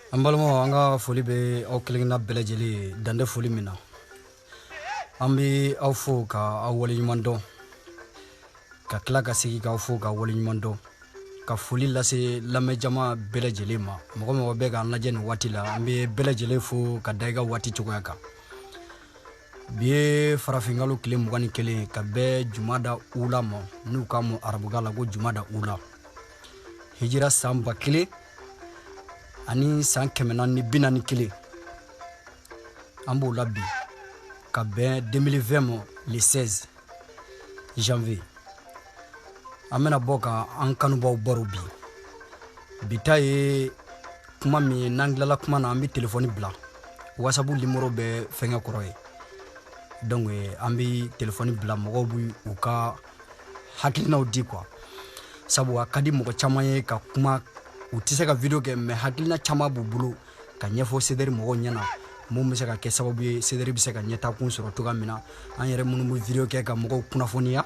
Ambalmo anga foli be aw kelingna belajeli dande foli mina. Ambi aw fo ka aw wali nyumando. Ka kila ka sigi ka aw fo ka wali nyumando. Ka foli lase lame jama belajeli ma. Mogo mogo be ka naje ni wati la ambi belajeli fo ka daiga wati cogoya kan. Biye farafingalu kile mugani kele ka be jumada ula mo nu ka mo arabugala go jumada ula. Hijira samba kile ani san kemena ni binani kile ambo labi ka ben 2020 mo le 16 janvier amena boka an kanubaw barubi bitaye kuma mi nanglala kuma na ambi telefoni bla whatsapp numéro be fenga koroye donc ambi telefoni bla mogo bu uka hakilina odi quoi sabu akadi mogo chamaye ka kuma utise ka video ke me hakilina chama bubulu ka nyefo sederi mogo nyana mum se ka ke sababu ye sederi bi se ka nyeta kun soro to gamina an yere munu video ke ka mogo kunafoniya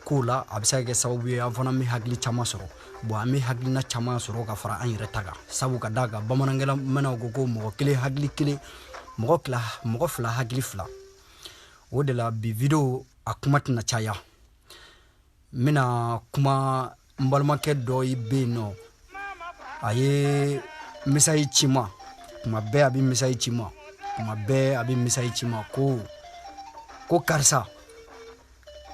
kula abisa ke sababu ye an fana mi hakili chama soro bo ami hakilina chama soro ka fara an yere taga sabu ka daga bamanangela mena gogo mogo kile hakili kile mogo fla hakili fla o de la bi video akumatina chaya mina kuma mbalma ke do ibe no aye misai chima kuma be abi misai chima kuma be abi misai chima ko karsa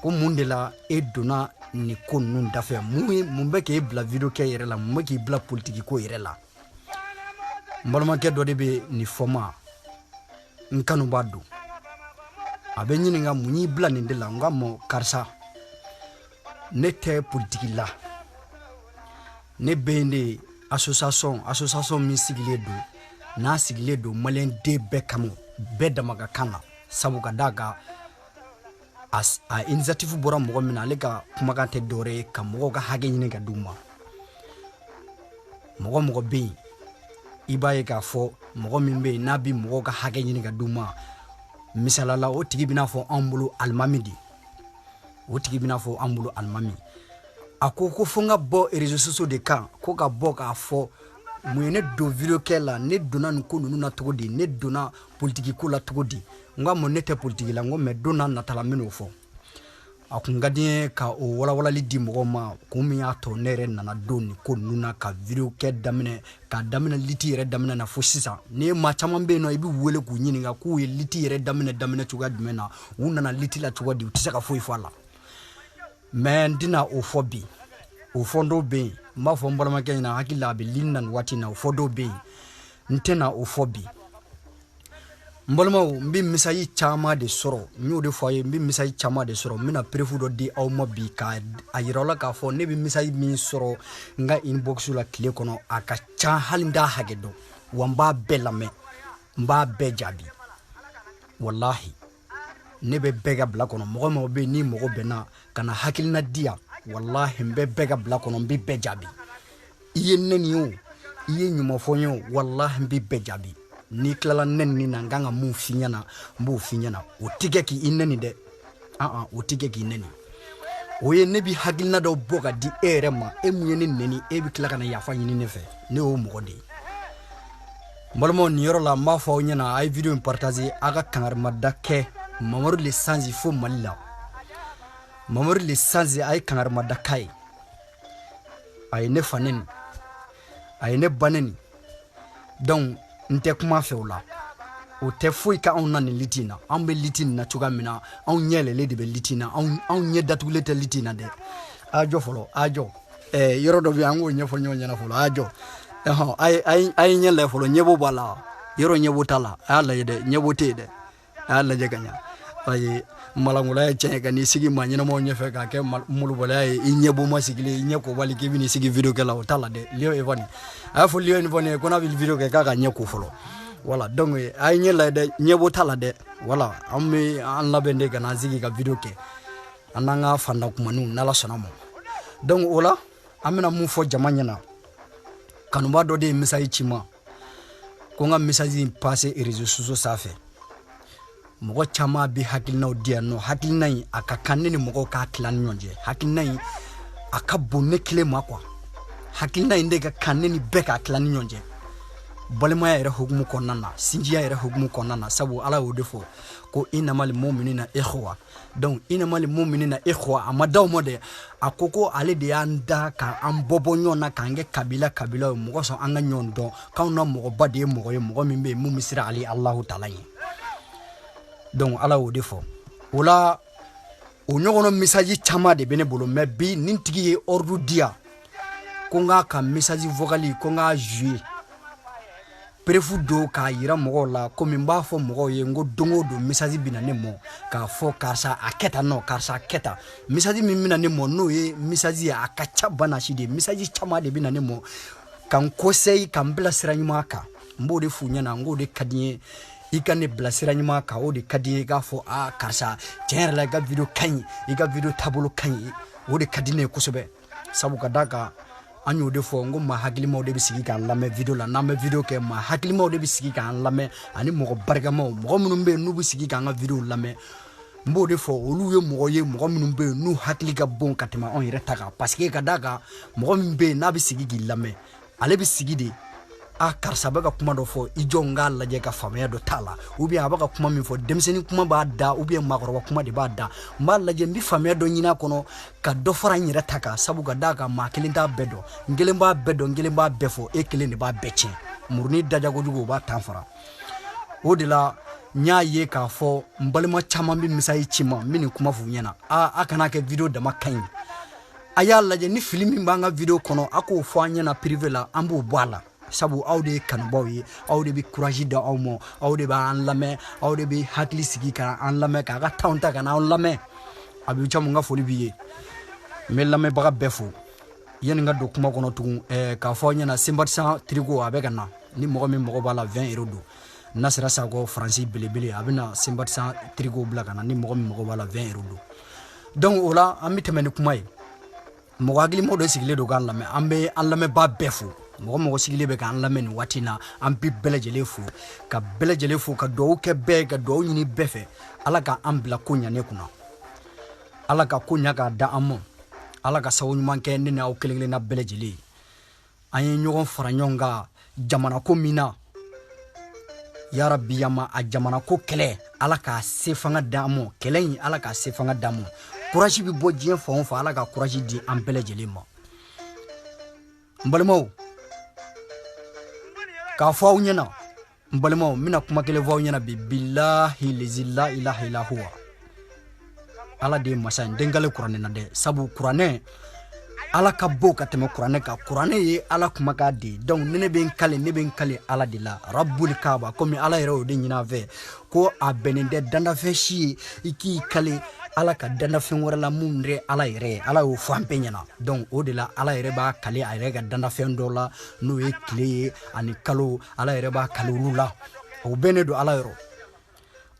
ko mundela e dona ni ko nun dafe mumbe ke bla video ke yere la mumbe ke bla politique ko yere la mbalma ke do de be ni foma nkanu badu abe nyini nga munyi bla ni ndela ngamo karsa nete politique la ne bende association mi sigile do na sigile do malen de bekamo bedamaga kana sabu ka daga as a initiative bora mogo mina le ka kuma kan te dore ka mogo ka hage nyine ka duma mogo be ibaye ka fo mogo min be na bi mogo ka hage nyine ka duma misalala o tigi bina fo ambulu almamidi o tigi bina fo ambulu almami ako ko fonga bo réseaux sociaux de kan ko ka bo ka fo muyene do video kela ne dona nko nunu na togodi ne dona politique ko la togodi nga mo nete politique la ngo me dona na tala mino fo akungadi ka o wala li di mo ma ko mi ato nere na doni ko nuna ka video ke damine ka damine liti yere damine na fo sisa ne ma chama be no ibi wele ku nyini nga ku liti yere damine tuga dimena wuna na liti la togodi utisaka fo ifala men dina o fobi o fondo be ma fo mbolama kenya hakila be linnan watina o fodo be ntena o fobi mbolama mbi misayi chama de soro nyode foye mbi misayi chama de soro mina prefudo di aw mabi ka ayirola ka fo ne bi misayi min soro nga inbox la kile kono aka cha halinda hagedo wamba belame mba bejabi wallahi nebe bega bla kono mogo be ni mogo bena kana hakilina dia wallahi mbe bega bla kono mbi bejabi iye neni yo iye nyuma fonyo wallahi mbi bejabi ni klala neni na nganga mu finyana mbu finyana otige ki ineni de otige ki ineni oye nebi hakilina do boga di erema emuyeni neni ebi klaka na yafa nyini nefe ne o mogo de malmo ni yoro la ma fa nyana ay video partager aga kangar madake Mamoru le sanzi fo malila Mamoru le sanzi ay kangar madakai ay ne fanen ay ne banen donc nte kuma fewla o te foi ka on nan litina on be litina na tuga mina on nyele le de be litina on nye datule te litina de ajo folo ajo yoro do bi ango nye fo nyonya na folo ajo ay nyele folo nyebo bala yoro nyebo tala ala yede nyebo tede ala jeganya ay malangula ya chenga ni sigi manyina mo nyefe ka ke mulu bola inyebo ma sigile inyeko wali ke bini sigi video ke la otala de lio evani afo lio evani ko na video ke ka nyeko folo wala donc ay nyela de nyebo tala de wala ammi an labende kana sigi ka video ke ananga fanda kumanu nala sonamo donc wala amina mu fo jamanyana kanuba do de message chima ko nga message passer réseaux sociaux ça fait mogo chama bi hakilna dia no hakilna akakanni mogo ka klan nyonje hakilna akabone kile makwa hakilna inde ka kanni beka klan nyonje balimaya yɛrɛ hukumu kɔnɔna na sinjiya yɛrɛ hukumu kɔnɔna na sabu ala y'o de fɔ ko innamal mu'minina ikhwa donc innamal mu'minina ikhwa a ma daw ma dɛ a ko ale de y'an da k'an bɔbɔ ɲɔgɔn na k'an kɛ kabila ye mɔgɔ sɔn an ka ɲɔgɔn dɔn k'anw na mɔgɔba de ye mɔgɔ min bɛ yen mun bɛ siran ale Allahu taala ye donc ala y'o de fɔ o la o ɲɔgɔnna message caman de bɛ ne bolo mais bi nin tigi ye ordre di yan ko n k'a ka message vocal ko n k'a jouer préfu do k'a yira mɔgɔw la komi n b'a fɔ mɔgɔw ye n ko don o don message bɛ na ne mɔ k'a fɔ karisa a kɛ tan non karisa a kɛ tan message min bɛ na ne mɔ n'o ye message ye a ka ca banasi de message caman de bɛ na ne mɔ ka n conseil ka n bilasira ɲuman kan n b'o de f'u ɲɛna n k'o de ka di n ye i ka ne bilasira ɲuman kan o de ka di n ye i k'a fɔ karisa tiɲɛ yɛrɛ la i ka video ka ɲi i ka video taabolo ka ɲi o de ka di ne ye kosɛbɛ sabu ka d'a kan an y'o de fɔ n ko maa hakilimaw de bɛ sigi k'an lamɛn video la n'an bɛ video kɛ maa hakilimaw de bɛ sigi k'an lamɛn ani mɔgɔ barikamaw mɔgɔ minnu bɛ yen n'u bɛ sigi k'an ka video lamɛn n b'o de fɔ olu ye mɔgɔ ye mɔgɔ minnu bɛ yen n'u hakili ka bon ka tɛmɛ anw yɛrɛ ta kan parce que ka d'a kan mɔgɔ min bɛ yen n'a bɛ sigi k'i lamɛn ale bɛ sigi de karisa bɛ ka kuma dɔ fɔ i jɔ n k'a lajɛ ka faamuya dɔ t'a la ou bien a bɛ ka kuma min fɔ denmisɛnnin kuma b'a da ou bien maakɔrɔba kuma de b'a da n b'a lajɛ n bɛ faamuya dɔ ɲini a kɔnɔ ka dɔ fara n yɛrɛ ta kan sabu ka d'a kan maa kelen t'a bɛɛ dɔn n kelen b'a bɛɛ dɔn n kelen b'a bɛɛ fɔ e kelen de b'a bɛɛ tiɲɛ muruni daja kojugu o b'a tan fara o de la n y'a ye k'a fɔ n balima caman bɛ message ci ma n bɛ nin kuma f'u ɲɛna a kana kɛ video dama ka ɲi a y'a lajɛ ni fili min b'an ka video kɔnɔ a k'o fɔ an ɲɛna privé la an b'o bɔ a la sabu aw de ye kanubaw ye aw de bɛ courage da aw ma aw de b'an lamɛn aw de bɛ hakili sigi ka an lamɛn k'a ka temps ta ka n'an lamɛn a bɛ caman ka foli b'i ye n bɛ lamɛnbaga bɛɛ fo yanni n ka don kuma kɔnɔ tugun k'a fɔ aw ɲɛna Simpatissant Trigo a bɛ ka na ni mɔgɔ min mago b'a la 20 € don Nasira Sakɔ Faransi belebele a bɛ na Simpatissant Trigo bila ka na ni mɔgɔ min mago b'a la 20 € don donc o la an bɛ tɛmɛ ni kuma ye mɔgɔ hakilimaw de sigilen don k'an lamɛn an bɛ an lamɛnbaa bɛɛ fo mɔgɔ sigilen bɛ k'an lamɛn nin waati na an bɛ bɛɛ lajɛlen fo ka bɛɛ lajɛlen fo ka dugawu kɛ bɛɛ ka dugawu ɲini bɛɛ fɛ ala ka an bila ko ɲa ne kunna ala ka ko ɲa k'a da an ma ala ka sababu ɲuman kɛ ne n'aw kelen kelenna bɛɛ lajɛlen an ye ɲɔgɔn fara ɲɔgɔn kan jamana ko min na yarabi yama a jamana ko kɛlɛ ala k'a se fanga d'an ma kɛlɛ in ala k'a se fanga d'an ma courage bɛ bɔ diɲɛ fan o fan ala ka courage di an bɛɛ lajɛlen ma n balimaw k'a fɔ aw ɲɛna n balimaw n bɛna kuma kelen fɔ aw ɲɛna bi bilahi lezi la ilaha illa huwa ala de ye masa ye n denkale kuranɛ na dɛ sabu kuranɛ ala ka bon ka tɛmɛ kuranɛ kan kuranɛ ye ala kumakan de ye donc ne bɛ n kale ala de la rabbul kaaba komi ala yɛrɛ y'o de ɲini an fɛ ko a bɛnnen tɛ dandafɛn si ye i k'i kale ala ka dandafɛn wɛrɛ la mun tɛ ala yɛrɛ ye ala y'o fɔ an bɛɛ ɲɛna donc o de la ala yɛrɛ b'a kale a yɛrɛ ka dandafɛn dɔ la n'o ye tile ye ani kalo ala yɛrɛ b'a kale olu la o bɛnnen don ala yɔrɔ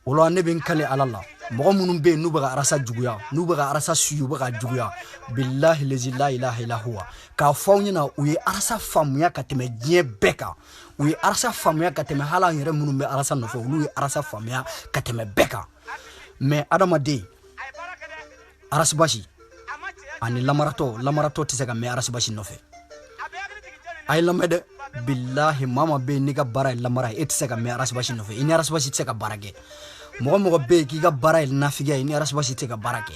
o la ne bɛ n kale ala la mɔgɔ minnu bɛ yen n'u bɛ ka arasa juguya n'u bɛ ka arasa suyu u bɛ ka juguya bilahi lezi la ilaha illa huwa k'a fɔ aw ɲɛna u ye arasa faamuya ka tɛmɛ diɲɛ bɛɛ kan u ye arasa faamuya ka tɛmɛ hali an yɛrɛ minnu bɛ arasa nɔfɛ olu ye arasa faamuya ka tɛmɛ bɛɛ kan mais adamaden arasibasi ani lamaratɔ tɛ se ka mɛn arasibasi nɔfɛ a ye lamɛn dɛ bilahi maa bɛ yen n'i ka baara ye lamara ye e tɛ se ka mɛn arasibasi nɔfɛ i ni arasibasi tɛ se ka baara kɛ mɔgɔ bɛ yen k'i ka baara ye nafigiya ye ni arasibasi tɛ se ka baara kɛ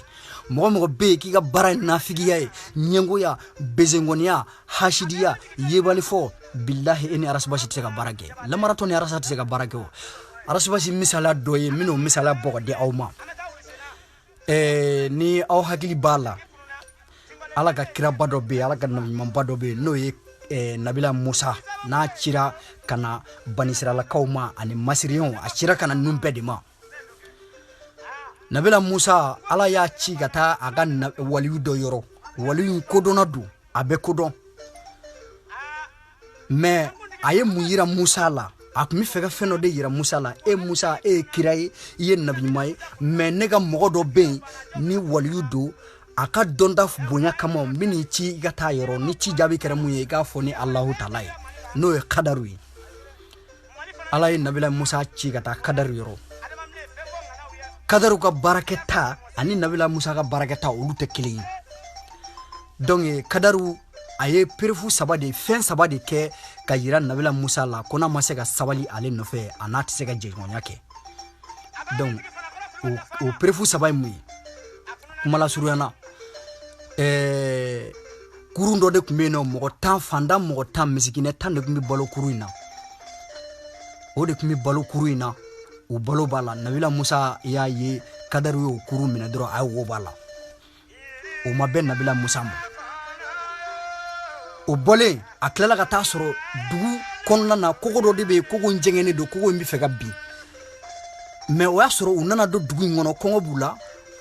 mɔgɔ bɛ yen k'i ka baara ye nafigiya ye ɲɛngoya bezenkɔniya hasidiya yebalifɔ bilahi e ni arasibasi tɛ se ka baara kɛ lamaratɔ ni arasa tɛ se ka baara kɛ o arasibasi misaliya dɔ ye n bɛn'o misaliya bɔ ka di aw ma ni aw hakili b'a la ala ka kiraba dɔ bɛ yen ala ka nabiɲumanba dɔ bɛ yen n'o ye nabila Musa n'a cira ka na banisiralakaw ma ani masiriyanw a cira ka na ninnu bɛɛ de ma nabila Musa ala y'a ci ka taa a ka waliyu dɔ yɔrɔ waliyu kodɔnna don a bɛ kodɔn mais a ye mun yira Musa la a tun bɛ fɛ ka fɛn dɔ de yira Musa la Musa e ye kira ye i ye nabiɲuman ye mais ne ka mɔgɔ dɔ bɛ yen ni waliyu don a ka dɔnta bonya kama n bɛ n'i ci i ka taa yɔrɔ ni ci jaabi kɛra mun ye i k'a fɔ ni Allahu taala ye n'o ye kadaru ye ala ye nabila Musa ci ka taa kadaru yɔrɔ kadaru ka baarakɛta ani nabila Musa ka baarakɛta olu tɛ kelen ye donc kadaru a ye perefu saba de fɛn saba de kɛ ka yira nabila Musa la ko n'a ma se ka sabali ale nɔfɛ a n'a tɛ se ka jɛɲɔgɔnya kɛ donc o perefu saba ye mun ye kuma la suruyana kurun dɔ de tun bɛ yen nɔ mɔgɔ 10 fandan mɔgɔ 10 misikinɛ 10 de tun bɛ balo kurun in na o de tun bɛ balo kurun in na o balo b'a la nabila Musa y'a ye Kadaru y'o kurun minɛ dɔrɔn a ye wo b'a la o ma bɛn nabila Musa ma o bɔlen a tilala ka taa sɔrɔ dugu kɔnɔna na kogo dɔ de bɛ yen kogo in jɛngɛnnen don kogo in bɛ fɛ ka bin mais o y'a sɔrɔ u nana don dugu in kɔnɔ kɔngɔ b'u la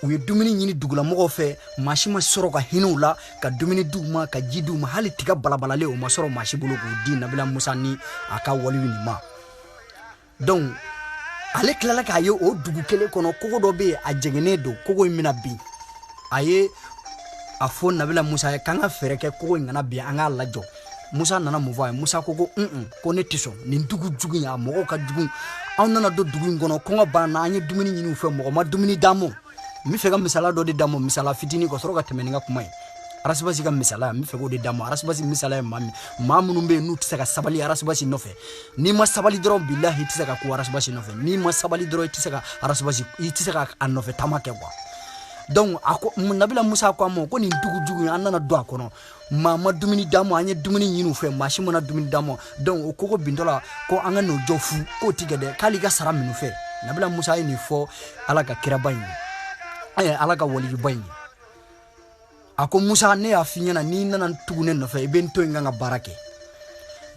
u ye dumuni ɲini dugulamɔgɔw fɛ maa si ma sɔrɔ ka hinɛ u la ka dumuni d'u ma ka ji d'u ma hali tiga balabalalen o ma sɔrɔ maa si bolo k'o di nabila Musa ni a ka waliyu nin ma donc ale tilala k'a ye o dugu kelen kɔnɔ kogo dɔ bɛ yen a jɛngɛnnen don kogo in bɛna bin a ye a fɔ nabila Musa ye k'an ka fɛɛrɛ kɛ kogo in kana bin an k'a lajɔ Musa nana mun fɔ a ye Musa ko ko ne tɛ sɔn nin dugu jugu in a mɔgɔw ka jugu an nana don dugu in kɔnɔ kɔngɔ banna an ye dumuni ɲini u fɛ mɔgɔ ma dumuni d'an ma n bɛ fɛ ka misala dɔ de d'a ma misala fitinin ka sɔrɔ ka tɛmɛ ni ka kuma ye Arasibasi ka misala n bɛ fɛ k'o de d'a ma Arasibasi misala ye maa minnu bɛ yen n'u tɛ se ka sabali Arasibasi nɔfɛ n'i ma sabali dɔrɔn bilahi i tɛ se ka ko Arasibasi nɔfɛ n'i ma sabali dɔrɔn i tɛ se ka Arasibasi i tɛ se ka a nɔfɛ taama kɛ quoi donc a ko nabila Musa ko a ma ko nin dugu jugu an nana don a kɔnɔ maa ma dumuni d'an ma an ye dumuni ɲini u fɛ maa si mana dumuni d'an ma donc o kogo bintɔ la ko an ka n'o jɔ fu k'o tigɛ dɛ k'ale ka sara minnu fɛ nabila Musa ye nin fɔ Ala ka kiraba in ye Ala ka waliyuba in ye a ko Musa ne y'a f'i ɲɛna n'i nana tugu ne nɔfɛ i bɛ n to yen n ka baara kɛ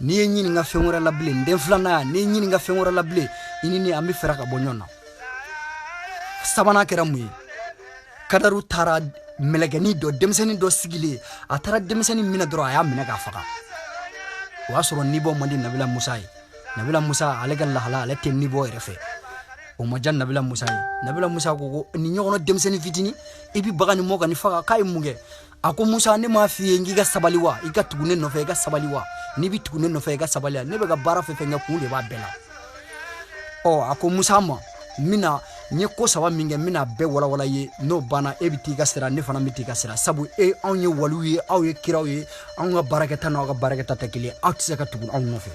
n'i ye ɲini n ka fɛn wɛrɛ la bilen n den filanan yan n'i ye ɲini n ka fɛn wɛrɛ la bilen i ni ne an bɛ fɛɛrɛ ka bɔ ɲɔgɔn na sabanan kɛra mun ye Kadaru taara mɛlɛkɛnin dɔ denmisɛnnin dɔ sigilen a taara denmisɛnnin minɛ dɔrɔn a y'a minɛ k'a faga o y'a sɔrɔ nibɔ man di nabila Musa ye nabila Musa ale ka lahala ale tɛ nibɔ yɛrɛ fɛ o ma diya nabila Musa ye nabila Musa ko nin ɲɔgɔnna denmisɛnnin fitinin i bɛ baga nin mɔ ka nin faga k'a ye mun kɛ a ko Musa ne m'a f'i ye n k'i ka sabali wa i ka tugu ne nɔfɛ i ka sabali wa n'i bɛ tugu ne nɔfɛ i ka sabali wa ne bɛ ka baara fɛn fɛn kɛ kun de b'a bɛɛ la a ko Musa ma n ye ko saba min kɛ n bɛna bɛɛ walawala ye n'o banna e bɛ t'i ka sira ne fana bɛ t'i ka sira sabu anw ye waliw ye aw ye kiraw ye anw ka baarakɛta n'aw ka baarakɛta tɛ kelen aw tɛ se ka tugu anw nɔfɛ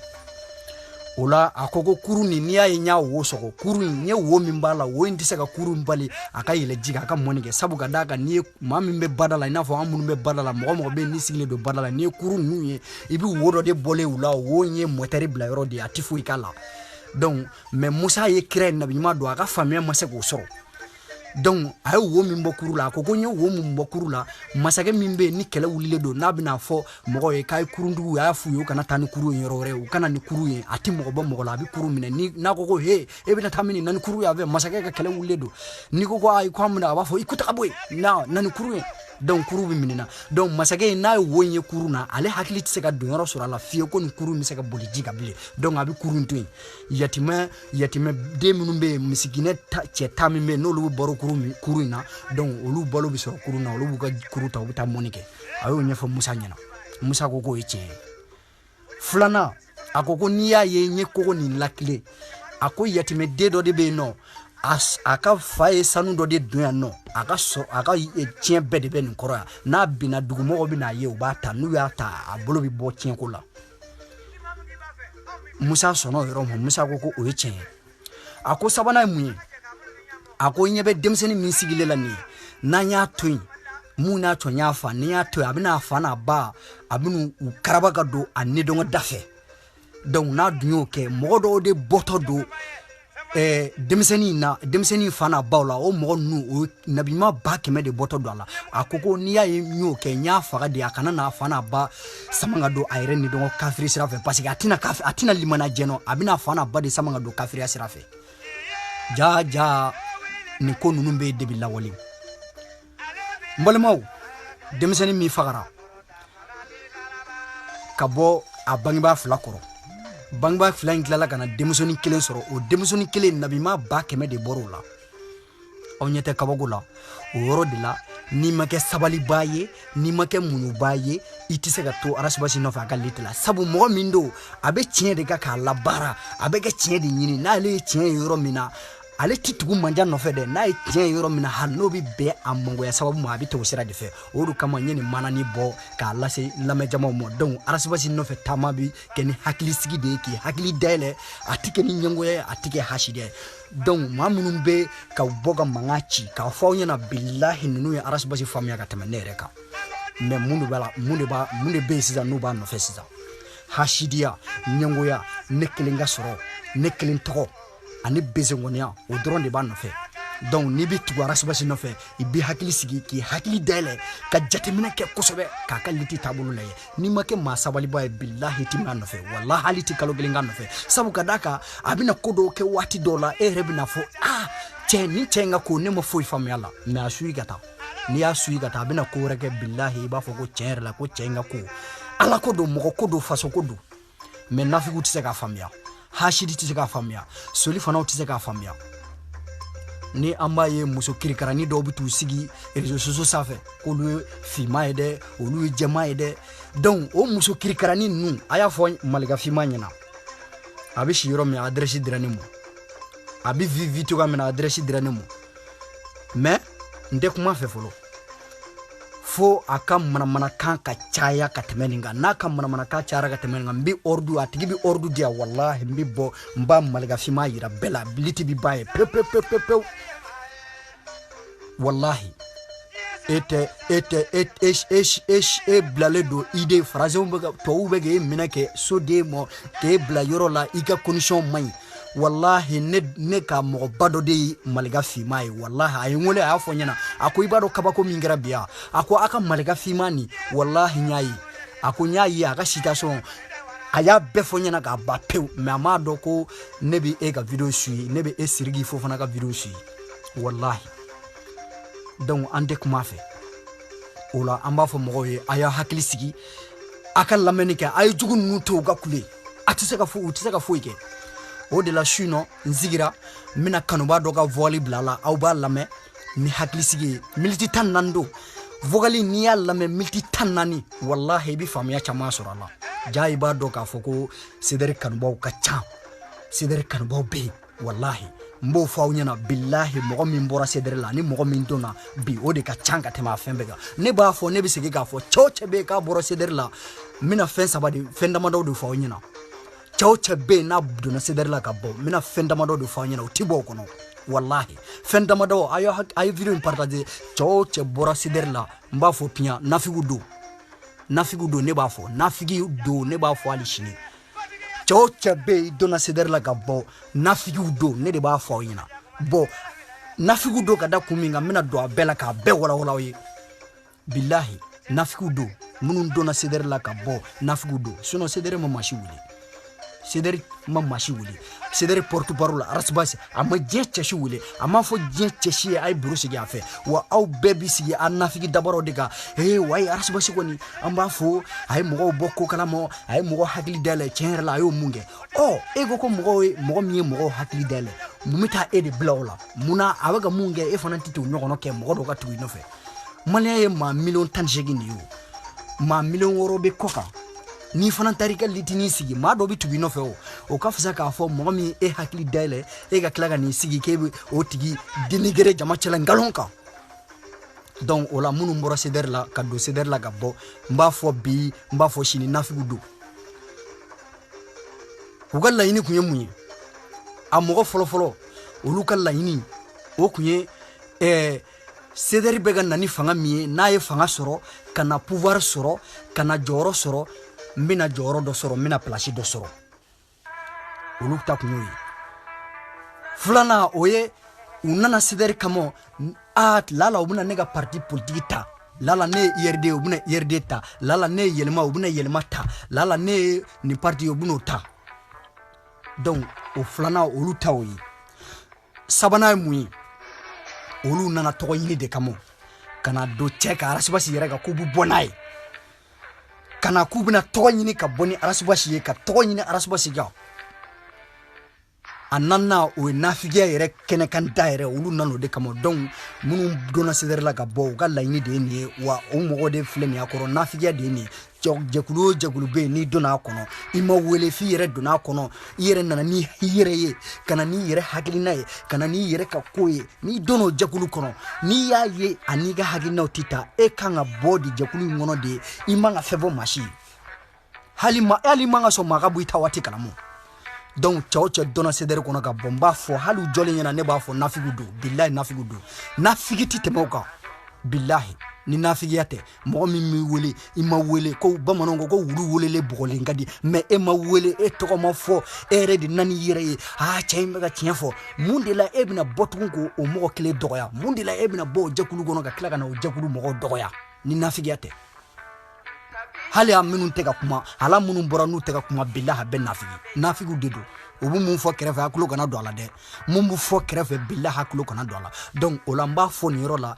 o la a ko kurun nin n'i y'a ye n y'a wo sɔgɔ kurun in n ye wo min b'a la wo in tɛ se ka kurun bali a ka yɛlɛ ji kan a ka mɔni kɛ sabu ka d'a kan n'i ye maa min bɛ bada la i n'a fɔ an minnu bɛ bada la mɔgɔ mɔgɔ bɛ yen n'i sigilen don bada la n'i ye kurun ninnu ye i bɛ wo dɔ de bɔlen u la wo in ye mɔtɛri bila yɔrɔ de ye a tɛ foyi k'a la donc mais Musa ye kira ye nabi ɲuman don a ka faamuya ma se k'o sɔrɔ donc a ye wo min bɔ kuru la a ko n ye wo min bɔ kuru la masakɛ min bɛ yen ni kɛlɛ wulilen don n'a bɛna fɔ mɔgɔw ye k'a ye kuruntigiw a y'a f'u ye u kana taa ni kurun ye yɔrɔ wɛrɛ u kana ni kurun ye a tɛ mɔgɔ bɔ mɔgɔ la a bɛ kurun minɛ n'a ko he e bɛna taa min na ni kurun ye a fɛ masakɛ ka kɛlɛ wulilen don n'i ko ayi ko an minɛ a b'a fɔ i ko taga bɔ yen na ni kurun ye donc kurun bɛ minɛ donc masakɛ in n'a ye wo in ye kurun na ale hakili tɛ se ka don yɔrɔ sɔrɔ a la fiye ko nin kurun bɛ se ka boli ji kan bilen donc a bɛ kurun to yen yatimɛ den minnu bɛ yen misikinɛ cɛ 10 min bɛ yen n'olu bɛ baro kurun in na donc olu balo bɛ sɔrɔ kurun na olu b'u ka kurun ta u bɛ taa mɔni kɛ a y'o ɲɛfɔ Musa ɲɛna Musa ko k'o ye tiɲɛ ye filanan a ko n'i y'a ye n ye kogo nin lakile a ko yatimɛ den dɔ de bɛ yen nɔ a ka fa ye sanu dɔ de don yan nɔ a ka tiɲɛ bɛɛ de bɛ nin kɔrɔ yan n'a binna dugumɔgɔw bɛ n'a ye u b'a ta n'u y'a ta a bolo bɛ bɔ tiɲɛko la Musa sɔnna o yɔrɔ ma Musa ko o ye tiɲɛ ye a ko sabanan ye mun ye a ko ɲɛ bɛ denmisɛnnin min sigilen la nin ye n'an y'a to yen mun n'a tɔ y'a fa ni y'a to yen a bɛna a fa n'a ba a bɛna u karaba ka don a nedɔngɔ da fɛ donc n'a dun y'o kɛ mɔgɔ dɔw de bɔtɔ don denmisɛnnin fa n'a baw la o mɔgɔ ninnu o nabi ɲuman 100 de bɔtɔ don a la a ko n'i y'a ye n y'o kɛ n y'a faga de a kana n'a fa n'a ba sama ka don a yɛrɛ nedɔngɔ kafiri sira fɛ parce que a tɛna limana jɛnɔ a bɛna a fa n'a ba de sama ka don kafiriya sira fɛ ja nin ko ninnu bɛ debi lawale n balimaw denmisɛnnin min fagara ka bɔ a bangebaa 2 kɔrɔ bangebaa 2 in tilala ka na denmisɛnnin 1 sɔrɔ o denmisɛnnin 1 nabi ɲuman 100 de bɔr'o la aw ɲɛ tɛ kabako la o yɔrɔ de la n'i ma kɛ sabalibaa ye n'i ma kɛ muɲubaa ye i tɛ se ka to Arasibasi nɔfɛ a ka lete la sabu mɔgɔ min don a bɛ tiɲɛ de kan k'a labaara a bɛ kɛ tiɲɛ de ɲini n'ale ye tiɲɛ ye yɔrɔ min na ale ti tugu manja nɔfɛ dɛ n'a ye tiɲɛ yɔrɔ min na hali n'o bɛ bɛn a mɔngoya sababu ma a bɛ tɛmɛ o sira de fɛ o de kama n ye nin manani bɔ k'a lase lamɛnjamaw ma donc arasibasi nɔfɛ taama bi kɛ ni hakilisigi de ye k'i hakili dayɛlɛ a ti kɛ ni ɲɛngoya ye a ti kɛ hasidiya ye donc maa minnu bɛ ka bɔ ka mankan ci k'a fɔ aw ɲɛna bilahi ninnu ye arasibasi faamuya ka tɛmɛ ne yɛrɛ kan mais mun de bɛ yen sisan n'u b'a nɔfɛ sisan hasidiya ɲɛngoya ne kelen ka sɔrɔ ne kelen tɔgɔ ani bezenkɔniya o dɔrɔn de b'a nɔfɛ donc n'i bɛ tugu arasibasi nɔfɛ i bɛ hakili sigi k'i hakili dayɛlɛ ka jateminɛ kɛ kosɛbɛ k'a ka liti taabolo lajɛ n'i ma kɛ maa sabaliba ye bilahi ti mina nɔfɛ walahi hali ti kalo kelen ka nɔfɛ sabu ka d'a kan a bɛna ko dɔw kɛ waati dɔw la e yɛrɛ bɛna fɔ cɛ nin cɛ in ka ko ne ma foyi faamuya la mais a suyi ka taa n'i y'a suyi ka taa a bɛna ko wɛrɛ kɛ bilahi i b'a fɔ ko tiɲɛ yɛrɛ la ko cɛ in ka ko ala ko don mɔgɔ ko don faso ko don mais nafigiw tɛ se k'a faamuya hasidi tɛ se k'a faamuya soli fanaw tɛ se k'a faamuya ni an b'a ye muso kirikarani dɔw bɛ t'u sigi réseaux sociaux sanfɛ k'olu ye finman ye dɛ olu ye jɛman ye dɛ donc o muso kirikarani ninnu a y'a fɔ malika finman ɲɛna a bɛ si yɔrɔ min adresse dira ne ma a bɛ vi cogoya min na adresse dira ne ma mais n tɛ kuma fɛ fɔlɔ fo a ka manamanakan ka caya ka tɛmɛ nin kan n'a ka manamanakan cayara ka tɛmɛ nin kan n bɛ ordre a tigi bɛ ordre di yan walahi n bɛ bɔ n b'a malikafinma yira bɛɛ la biliti bɛ ban ye pewu walahi e bilalen don idée faransiw bɛ ka tubabuw bɛ k'e minɛ kɛ soden mɔ k'e bila yɔrɔ la i ka condition man ɲi wallahi ne ka mɔgɔba dɔ de ye malika finman ye wallahi a ye n wele a y'a fɔ ɲɛna a ko i b'a dɔn kabako min kɛra bi yan a ko a ka malika finman nin wallahi n y'a ye a ko n y'a ye a ka citation a y'a bɛɛ fɔ ɲɛna k'a ban pewu mais a m'a dɔn ko ne bɛ e ka video suit ne bɛ e Siriki Fofana ka video suit wallahi donc an tɛ kuma fɛ o la an b'a fɔ mɔgɔw ye a y'a hakili sigi a ka lamɛnni kɛ a ye jugu ninnu to u ka kule u tɛ se ka foyi kɛ o de la su in nɔ n sigira n bɛna kanuba dɔ ka vocal bila a la aw b'a lamɛn ni hakilisigi ye miniti 14 don vocal n'i y'a lamɛn miniti 14 wallahi i bɛ faamuya caman sɔrɔ a la ja i b'a dɔn k'a fɔ ko Sedɛri kanubaw ka ca Sedɛri kanubaw bɛ yen wallahi n b'o fɔ aw ɲɛna bilahi mɔgɔ min bɔra Sedɛri la ani mɔgɔ min donna bi o de ka ca ka tɛmɛ a fɛn bɛɛ kan ne b'a fɔ ne bɛ segin k'a fɔ cɛ o cɛ bɛ yen k'a bɔra Sedɛri la n bɛna fɛn damadɔ de fɔ aw ɲɛna cɛ o cɛ bɛ yen n'a donna Sedɛri la ka bɔ n bɛna fɛn damadɔ de fɔ aw ɲɛna o ti bɔ o kɔnɔ wallahi fɛn damadɔ a ye video in partager cɛ o cɛ bɔra Sedɛri la n b'a fɔ piyan nafigiw don ne b'a fɔ nafigi don ne b'a fɔ hali sini cɛ o cɛ bɛ yen donna Sedɛri la ka bɔ nafigiw don ne de b'a fɔ aw ɲɛna bon nafigiw don ka da kun min kan n bɛna don a bɛɛ la k'a bɛɛ walawala aw ye bilahi nafigiw don minnu donna Sedɛri la ka bɔ nafigiw don sinon Sedɛri ma maa si wuli Sedɛri ma maa si wuli Sedɛri porte parole arasibasi a ma diɲɛ cɛsi wuli a m'a fɔ diɲɛ cɛsi ye a ye biro sigi a fɛ wa aw bɛɛ bi sigi a nafigi dabaraw de kan wa ye arasibasi kɔni an b'a fɔ a ye mɔgɔw bɔ ko kalama a ye mɔgɔw hakili dayɛlɛ tiɲɛ yɛrɛ la a y'o mun kɛ e ko mɔgɔ min ye mɔgɔw hakili dayɛlɛ mun bɛ taa e de bila o la munna a bɛ ka mun kɛ e fana tɛ t'o ɲɔgɔnna kɛ mɔgɔ dɔw ka tugu i nɔfɛ maliyɛn ye maa 18 de ye o maa 6 bɛ kɔ kan n'i fana taara i ka litinin sigi maa dɔ bɛ tugu i nɔfɛ o ka fisa k'a fɔ mɔgɔ min e hakili dayɛlɛ e ka tila ka n'i sigi k'e bɛ o tigi denigere jama cɛla nkalon kan donc o la minnu bɔra Sedɛri la ka don Sedɛri la ka bɔ n b'a fɔ bi n b'a fɔ sini nafigiw don u ka laɲini tun ye mun ye a mɔgɔ fɔlɔfɔlɔ olu ka laɲini o tun ye Sedɛri bɛ ka na ni fanga min ye n'a ye fanga sɔrɔ ka na pouvoir sɔrɔ ka na jɔyɔrɔ sɔrɔ n bɛna jɔyɔrɔ dɔ sɔrɔ n bɛna place dɔ sɔrɔ olu ta kun y'o ye filanan o ye u nana Sedɛri kama lala u bɛna ne ka parti politique ta lala ne ye IRD u bɛna IRD ta lala ne ye yɛlɛma u bɛna yɛlɛma ta lala ne ye nin parti u bɛna o ta donc o filanan olu ta o ye sabanan ye mun ye olu nana tɔgɔ ɲini de kama ka na don cɛ ka arasibasi yɛrɛ kan k'u bɛ bɔ n'a ye ka na k'u bɛna tɔgɔ ɲini ka bɔ ni arasibasi ye ka tɔgɔ ɲini arasibasi kan anana o nafigiya yɛrɛ kɛnɛ kan da yɛrɛ olu nana o de kama donc minnu donna CDR la ka bɔ u ka laɲini de ye nin ye wa o mɔgɔ de filɛ nin ye a kɔrɔ nafigiya de ye nin ye jɛkulu o jɛkulu bɛ yen n'i donna a kɔnɔ i ma wele f'i yɛrɛ donna a kɔnɔ i yɛrɛ nana ni i yɛrɛ ye ka na n'i yɛrɛ hakilina ye ka na n'i yɛrɛ ka ko ye n'i donna o jɛkulu kɔnɔ n'i y'a ye an'i ka hakilinaw tɛ ta e kan ka bɔ de jɛkulu in kɔnɔ de i man ka fɛn fɔ maa si ye hali man ka sɔn maa ka bɔ i ta waati kalama donc cɛw cɛ donna CDR kɔnɔ ka bɔ n b'a fɔ hali u jɔlen ɲɛna ne b'a fɔ nafigiw don bilahi nafigiw don nafigi tɛ tɛmɛ o kan bilahi ni nafigiya tɛ mɔgɔ min m'i wele i ma wele ko bamananw ko wulu welelen bɔgɔlen ka di mais e ma wele e tɔgɔ ma fɔ e yɛrɛ de nani i yɛrɛ ye cɛ in bɛ ka tiɲɛ fɔ mun de la e bɛna bɔ tugun ko o mɔgɔ kelen dɔgɔya mun de la e bɛna bɔ o jɛkulu kɔnɔ ka tila ka na o jɛkulu mɔgɔw dɔgɔya ni nafigiya tɛ hali a minnu tɛ ka kuma ala minnu bɔra n'u tɛ ka kuma bilahi a bɛ nafigiw de don u bɛ mun fɔ kɛrɛfɛ hakilo kana don a la dɛ mun bɛ fɔ kɛrɛfɛ bilahi hakilo kana don a la donc o la n b'a fɔ nin yɔrɔ la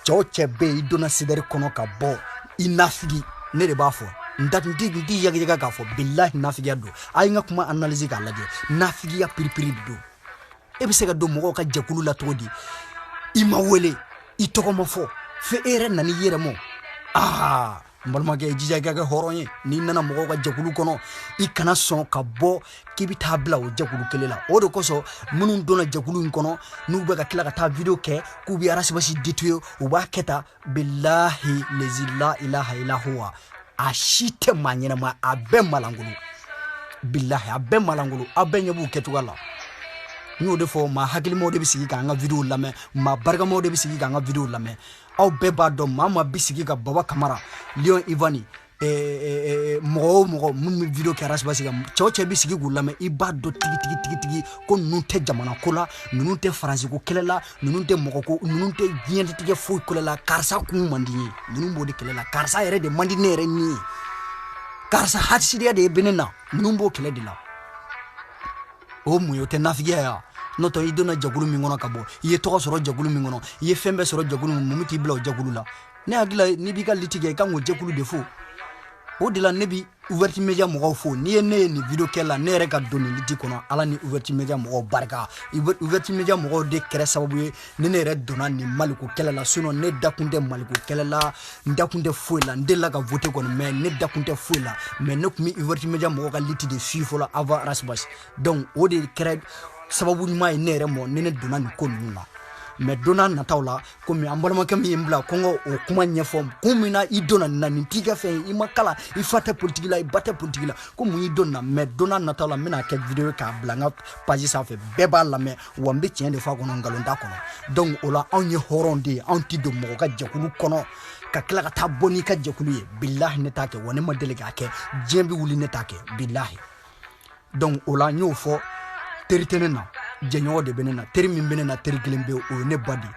cɛw cɛ bɛ yen i donna CDR kɔnɔ ka bɔ i nafigi ne de b'a fɔ n t'i yagiyaga k'a fɔ bilahi nafigiya don a ye n ka kuma analyse k'a lajɛ nafigiya piripiri de don e bɛ se ka don mɔgɔw ka jɛkulu la cogo di i ma wele i tɔgɔ ma fɔ fo e yɛrɛ nana i yɛrɛ ma n balimakɛ jija i ka kɛ hɔrɔn ye n'i nana mɔgɔw ka jɛkulu kɔnɔ i kana sɔn ka bɔ k'i bɛ taa bila o jɛkulu kelen la o de kosɔn minnu donna jɛkulu in kɔnɔ n'u bɛ ka tila ka taa video kɛ k'u bɛ arasibasi détruire u b'a kɛ tan bilahi lezi la ilaha illa huwa a si tɛ maa ɲɛnama a bɛɛ malangolo bilahi a bɛɛ malangolo aw bɛɛ ɲɛ b'u kɛcogoya la n y'o de fɔ maa hakilimaw de bɛ sigi k'an ka video lamɛn maa barikamaw de bɛ sigi k'an ka video lamɛn aw bɛɛ b'a dɔn maa maa bɛ sigi ka Baba Kamara Lion Ivani mɔgɔ o mɔgɔ mun bɛ video kɛ arasibasi kan cɛw cɛ bɛ sigi k'u lamɛn i b'a dɔn tigi ko ninnu tɛ jamana ko la ninnu tɛ faransi ko kɛlɛ la ninnu tɛ mɔgɔ ko ninnu tɛ diɲɛlatigɛ foyi kɛlɛ la karisa kun man di n ye ninnu b'o de kɛlɛ la karisa yɛrɛ de man di ne yɛrɛ ni ye karisa hasidiya de bɛ ne na ninnu b'o kɛlɛ de la o mun ye o tɛ nafigiya ya n'o tɛ i donna jɛkulu min kɔnɔ ka bɔ i ye tɔgɔ sɔrɔ jɛkulu min kɔnɔ i ye fɛn bɛɛ sɔrɔ jɛkulu min mun t'i bila o jɛkulu la ne hakili la n'i b'i ka liti kɛ i kan k'o jɛkulu de fo o de la ne bi Ouverture Media mɔgɔw fo n'i ye ne ye nin video kɛ la ne yɛrɛ ka don nin liti kɔnɔ ala ni Ouverture Media mɔgɔw barika Ouverture Media mɔgɔw de kɛra sababu ye ne yɛrɛ donna nin maliko kɛlɛ la sinon ne dakun tɛ maliko kɛlɛ la n dakun tɛ foyi la n delila ka voter kɔni mais ne dakun tɛ foyi la mais ne kun bɛ Ouverture Media mɔgɔw ka liti de suivre fɔlɔ avant arasibasi donc o de kɛra sababu ɲuman ye ne yɛrɛ mɔ ne donna nin ko ninnu la mais donna nataw la komi an balimakɛ min ye n bila ko n ka o kuma ɲɛfɔ kun min na i donna nin na nin t'i ka fɛn ye i ma kala i fa tɛ politiki la i ba tɛ politiki la ko mun y'i don na mais donna nataw la n bɛna kɛ video k'a bila n ka page sanfɛ bɛɛ b'a lamɛn wa n bɛ tiɲɛ de fɔ a kɔnɔ nkalon t'a kɔnɔ donc o la anw ye hɔrɔn de ye anw tɛ don mɔgɔ ka jɛkulu kɔnɔ ka tila ka taa bɔ n'i ka jɛkulu ye bilahi ne t'a kɛ wa ne ma deli k'a kɛ diɲɛ bɛ wuli ne t'a kɛ bilahi donc o la n y'o fɔ teri tɛ ne na jɛɲɔgɔn de bɛ ne na teri min bɛ ne na teri kelen bɛ o ye ne ba de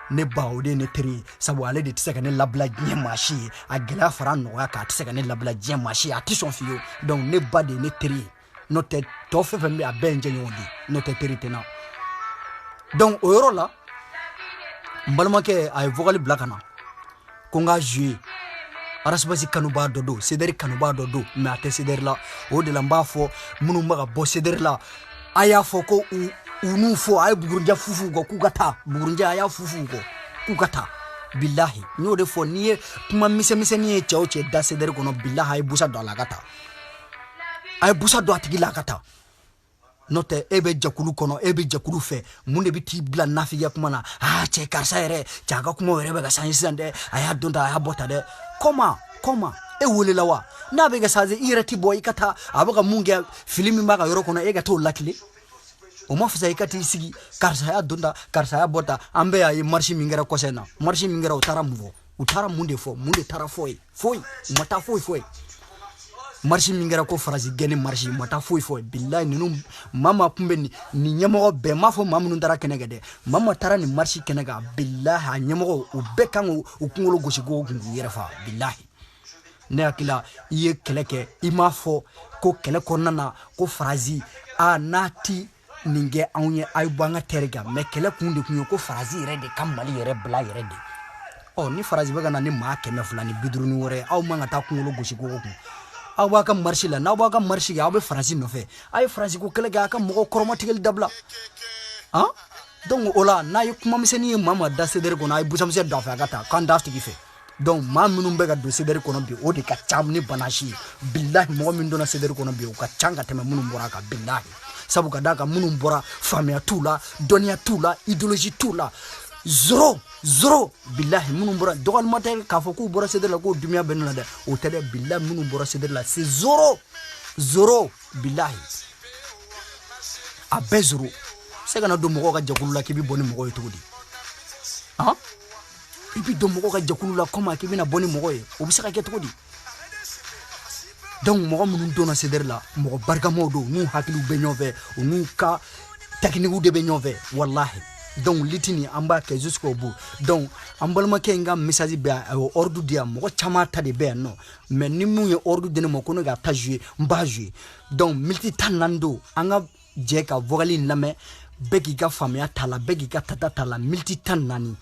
ne ba o de ye ne teri ye sabu ale de tɛ se ka ne labila diɲɛ maa si ye a gɛlɛya fara nɔgɔya kan a tɛ se ka ne labila diɲɛ maa si ye a tɛ sɔn fiyewu donc ne ba de ye ne teri ye n'o tɛ tɔ fɛn fɛn bɛ a bɛɛ ye n jɛɲɔgɔn de ye n'o tɛ teri tɛ n na donc o yɔrɔ la n balimakɛ a ye vocal bila ka na ko n k'a jouer arasibasi kanubaa dɔ don CDR kanubaa dɔ don mais a tɛ CDR la o de la n b'a fɔ minnu bɛ ka bɔ CDR la a y'a fɔ ko u n'u fɔ a ye Bugurunjɛ fufu kɔ k'u ka taa Bugurunjɛ a y'a fufu kɔ k'u ka taa bilahi n y'o de fɔ n'i ye kuma misɛnmisɛnnin ye cɛw cɛ da CDR kɔnɔ bilahi a ye busa don a la a ka taa a ye busa don a tigi la a ka taa n'o tɛ e bɛ jɛkulu kɔnɔ e bɛ jɛkulu fɛ mun de bɛ t'i bila nafigiya kuma na cɛ karisa yɛrɛ cɛ a ka kumaw yɛrɛ bɛ ka sanji sisan dɛ a y'a don ta a y'a bɔ ta dɛ comment e welela wa n'a bɛ kɛ sa i yɛrɛ tɛ bɔ i ka taa a bɛ ka mun kɛ fili min b'a ka yɔrɔ kɔnɔ e ka t'o lakile o ma fisa i ka t'i sigi karisa y'a don ta karisa y'a bɔ ta an bɛɛ y'a ye marche min kɛra kɔsɛ in na marche min kɛra u taara mun fɔ u taara mun de fɔ mun de taara fɔ ye foyi u ma taa foyi fɔ ye marche min kɛra ko farasi gɛnni marche u ma taa foyi fɔ ye bilahi ninnu maa maa kun bɛ nin ɲɛmɔgɔ bɛɛ m'a fɔ maa minnu taara kɛnɛ kɛ dɛ maa maa taara nin marche kɛnɛ kan bilahi a ɲɛmɔgɔ u bɛɛ kan k'u kunkolo gosi k'u kun k'u yɛrɛ faga bilahi ne hakili la i ye kɛlɛ kɛ i m'a fɔ ko kɛlɛ kɔnɔna na ko farasi n'a ti nin kɛ anw ye a ye bɔ an ka terre kan mais kɛlɛ kun de kun ye ko farasi yɛrɛ de ka Mali yɛrɛ bila yɛrɛ de ni farasi bɛ ka na ni maa 200 ni 50 wɛrɛ aw man ka taa kunkolo gosi ko kun aw b'a ka marche la n'aw b'a ka marche kɛ aw bɛ faransi nɔfɛ a ye faransi ko kɛlɛ kɛ a ka mɔgɔ kɔrɔmatigɛli dabila han donc o la n'a ye kuma misɛnnin ye maa maa da CDR kɔnɔ a ye busamisɛn don a fɛ a ka taa k'an da tigi fɛ donc maa minnu bɛ ka don CDR kɔnɔ bi o de ka ca ni banasi ye bilahi mɔgɔ min donna CDR kɔnɔ bi o ka ca ka tɛmɛ minnu bɔra a kan bilahi sabu ka d'a kan minnu bɔra faamuya t'u la dɔnniya t'u la idéologie t'u la zéro bilahi minnu bɔra dɔgɔlima tɛ k'a fɔ k'u bɔra CDR la k'o dunuya bɛ ne la dɛ o tɛ dɛ bilahi minnu bɔra CDR la c'est zéro bilahi a bɛɛ zéro se kana don mɔgɔw ka jɛkulu la k'i bɛ bɔ ni mɔgɔ ye cogo di han i bɛ don mɔgɔw ka jɛkulu la comment k'i bɛna bɔ ni mɔgɔ ye o bɛ se ka kɛ cogo di donc mɔgɔ minnu donna CDR la mɔgɔ barikamaw don n'u hakiliw bɛ ɲɔgɔn fɛ u n'u ka technique de bɛ ɲɔgɔn fɛ wallahi donc litini an b'a kɛ jusqu'au bout donc an balimakɛ in ka message bɛ a ye ordre di yan mɔgɔ caman ta de bɛ yan nɔ mais ni mun ye ordre di ne ma ko ne ka ta jouer n b'a jouer donc minute 14 don an ka jɛ ka vocal in lamɛn bɛɛ k'i ka faamuya t'a la bɛɛ k'i ka tata t'a la minute 14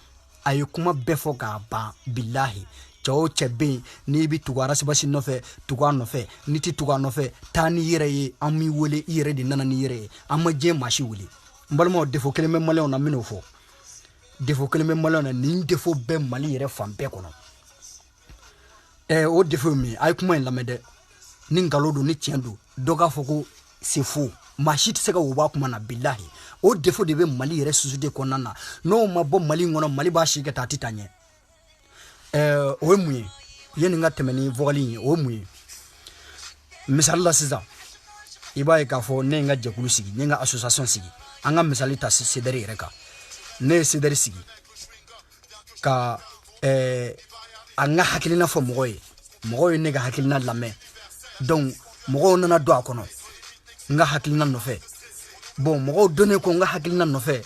a ye kuma bɛɛ fɔ k'a ban bilahi cɛ o cɛ bɛ yen n'i bɛ tugu arasibasi nɔfɛ tugu a nɔfɛ n'i tɛ tugu a nɔfɛ taa n'i yɛrɛ ye an b'i wele i yɛrɛ de nana n'i yɛrɛ ye an ma diɲɛ maa si wele n balimaw défaut kelen bɛ maliyɛnw na n bɛn'o fɔ défaut kelen bɛ maliyɛnw na nin défaut bɛ Mali yɛrɛ fan bɛɛ kɔnɔ o défaut ye min ye a ye kuma in lamɛn dɛ ni nkalon don ni tiɲɛ don dɔ k'a fɔ ko c'est faux maa si tɛ se ka o b'a kuma na bilahi o défaut de bɛ Mali yɛrɛ société kɔnɔna na n'o ma bɔ Mali in kɔnɔ Mali b'a si kɛ taa a tɛ taa ɲɛ o ye mun ye yanni n ka tɛmɛ ni vocal in ye o ye mun ye misali la sisan i b'a ye k'a fɔ ne ye n ka jɛkulu sigi ne ye n ka association sigi an ka misali ta CDR yɛrɛ kan ne ye CDR sigi ka an ka hakilina fɔ mɔgɔw ye ne ka hakilina lamɛn donc mɔgɔw nana don a kɔnɔ n ka hakilina nɔfɛ bon mɔgɔw donnen ko n ka hakilina nɔfɛ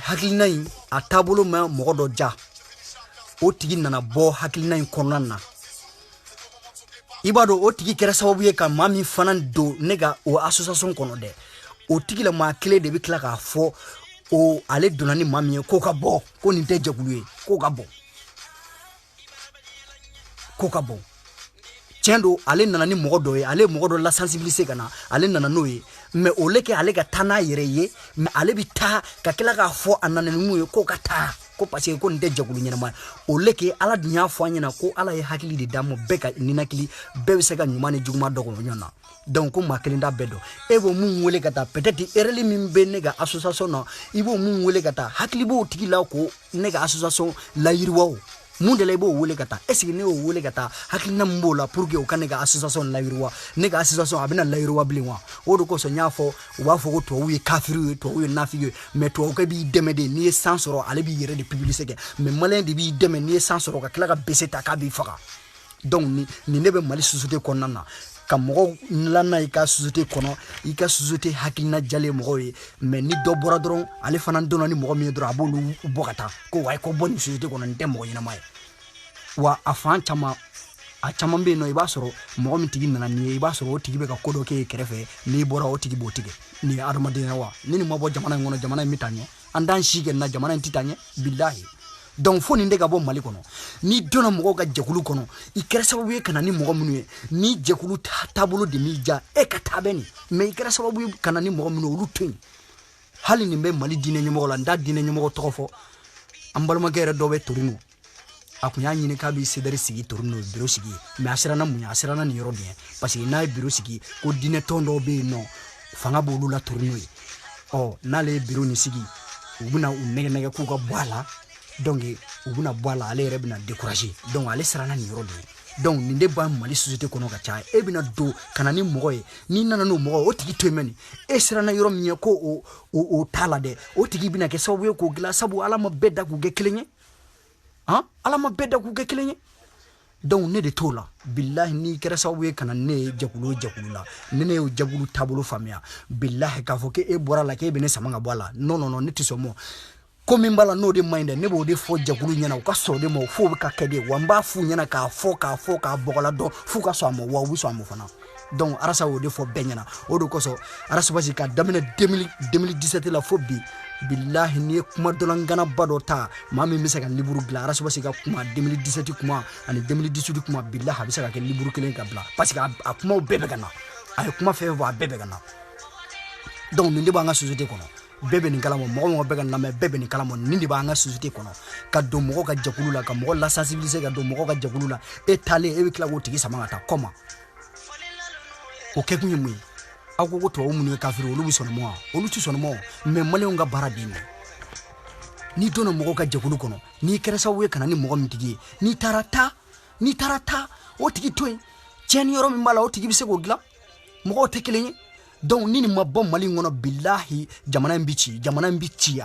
hakilina in a taabolo ma mɔgɔ dɔ ja o tigi nana bɔ hakilina in kɔnɔna na i b'a dɔn o tigi kɛra sababu ye ka maa min fana don ne ka o association kɔnɔ dɛ o tigi la maa kelen de bɛ tila k'a fɔ o ale donna ni maa min ye k'o ka bɔ ko nin tɛ jɛkulu ye k'o ka bɔ tiɲɛ don ale nana ni mɔgɔ dɔ ye ale ye mɔgɔ dɔ la sensibiliser ka na ale nana n'o ye mais o le kɛ ale ka taa n'a yɛrɛ ye mais ale bɛ taa ka tila k'a fɔ a nana ni mun ye k'o ka taa ko parce que ko nin tɛ jɛkulu ɲɛnama ye o le kɛ ala dun y'a fɔ an ɲɛna ko ala ye hakili de d'a ma bɛɛ ka ninakili bɛɛ bɛ se ka ɲuman ni juguman dɔn ɲɔgɔn na donc ko maa kelen t'a bɛɛ dɔn e b'o mun wele ka taa peut-être erreur min bɛ ne ka association na i b'o mun wele ka taa hakili b'o tigi la ko ne ka association layiriwa o mun de la i b'o wele ka taa est-ce que ne y'o wele ka taa hakilina min b'o la pour que o ka ne ka association layiriwa ne ka association a bɛna layiriwa bilen wa o de kosɔn n y'a fɔ u b'a fɔ ko tubabuw ye kafiriw ye tubabuw ye nafigiw ye mais tubabukɛ b'i dɛmɛ de n'i ye san sɔrɔ ale b'i yɛrɛ de publicité kɛ mais maliyɛn de b'i dɛmɛ n'i ye san sɔrɔ ka tila ka bese ta k'a b'i faga donc nin ne bɛ Mali société kɔnɔna na ka mɔgɔw lana i ka société kɔnɔ i ka société hakilina jalen mɔgɔw ye mais ni dɔ bɔra dɔrɔn ale fana donna ni mɔgɔ min ye dɔrɔn a b'olu bɔ ka taa ko wa ko bɔ nin société kɔnɔ nin tɛ mɔgɔ ɲɛnama ye wa a fan caman bɛ yen nɔ i b'a sɔrɔ mɔgɔ min tigi nana nin ye i b'a sɔrɔ o tigi bɛ ka ko dɔ k'e ye kɛrɛfɛ n'i bɔra o tigi b'o tigɛ nin ye adamadenya wa ni nin ma bɔ jamana in kɔnɔ jamana in bɛ taa ɲɛ an t'an si kɛ nin na jamana in tɛ taa ɲɛ bilahi donc fo nin de ka bɔ Mali kɔnɔ n'i donna mɔgɔw ka jɛkulu kɔnɔ i kɛra sababu ye ka na ni mɔgɔ minnu ye ni jɛkulu taabolo de m'i ja e ka taa bɛ nin mais i kɛra sababu ye ka na ni mɔgɔ minnu ye olu to yen hali nin bɛ Mali diinɛ ɲɛmɔgɔ la n t'a diinɛ ɲɛmɔgɔ tɔgɔ fɔ an balimakɛ yɛrɛ dɔ bɛ Torino a kun y'a ɲini k'a bɛ CDR sigi Torino bureau sigi mais a siranna mun ye a siranna nin yɔrɔ de ye parce que n'a ye bureau sigi ko diinɛ tɔn dɔw bɛ yen nɔ fanga b'olu la Torino ye n'ale ye bureau nin sigi u bɛna u nɛgɛ k'u ka bɔ a la donc u bɛna bɔ a la ale yɛrɛ bɛna décourager donc ale siranna nin yɔrɔ de ye donc nin de b'a Mali société kɔnɔ ka caya e bɛna don ka na ni mɔgɔ ye n'i nana n'o mɔgɔ ye o tigi to yen mɛni e siranna yɔrɔ min ye ko o t'a la dɛ o tigi bɛna kɛ sababu ye k'o dilan sabu ala ma bɛɛ da k'u kɛ kelen ye ala ma bɛɛ da k'u kɛ kelen ye donc ne de t'o la bilahi n'i kɛra sababu ye ka na ne ye jɛkulu la ni ne y'o jɛkulu taabolo faamuya bilahi k'a fɔ k'e bɔra a la k'e bɛ ne sama ka bɔ a la non ne tɛ sɔn ma ko min b'a la n'o de man ɲi dɛ ne b'o de fɔ jɛkulu ɲɛna u ka sɔn de ma f'o bɛ ka kɛ de wa n b'a f'u ɲɛna k'a bɔgɔla dɔn f'u ka sɔn a ma wa u bɛ sɔn a ma fana donc arasa y'o de fɔ bɛɛ ɲɛna o de kosɔn arasabasi ka daminɛ 2017 la fo bi billahi ni kuma dolangana bado ta mami bisa ka liburu gla araso basi ka kuma 2017 kuma ani 2018 kuma billahi bisa ka ke liburu kelen ka bla parce que a kuma bebe kana ay kuma fe va bebe kana donc ni ba nga société kono bebe ni kala mo be kana me bebe ni kala mo ni ba nga société kono ka do mo ka jakulu la ka mo la sensibiliser ka do mo ka jakulu la étaler e kila wo tigi sama ta koma o ke kunyi mu agogo to o munu kafiru olu bisono mo olu ti sono mo me male nga baradini ni dono mo ka jakulu kono ni keresa we kana ni mo mitigi ni tarata o tigi toy cheni yoro mi mala o tigi bise go gla mo tekelenye donc nini mabom mali ngono billahi jamana mbichi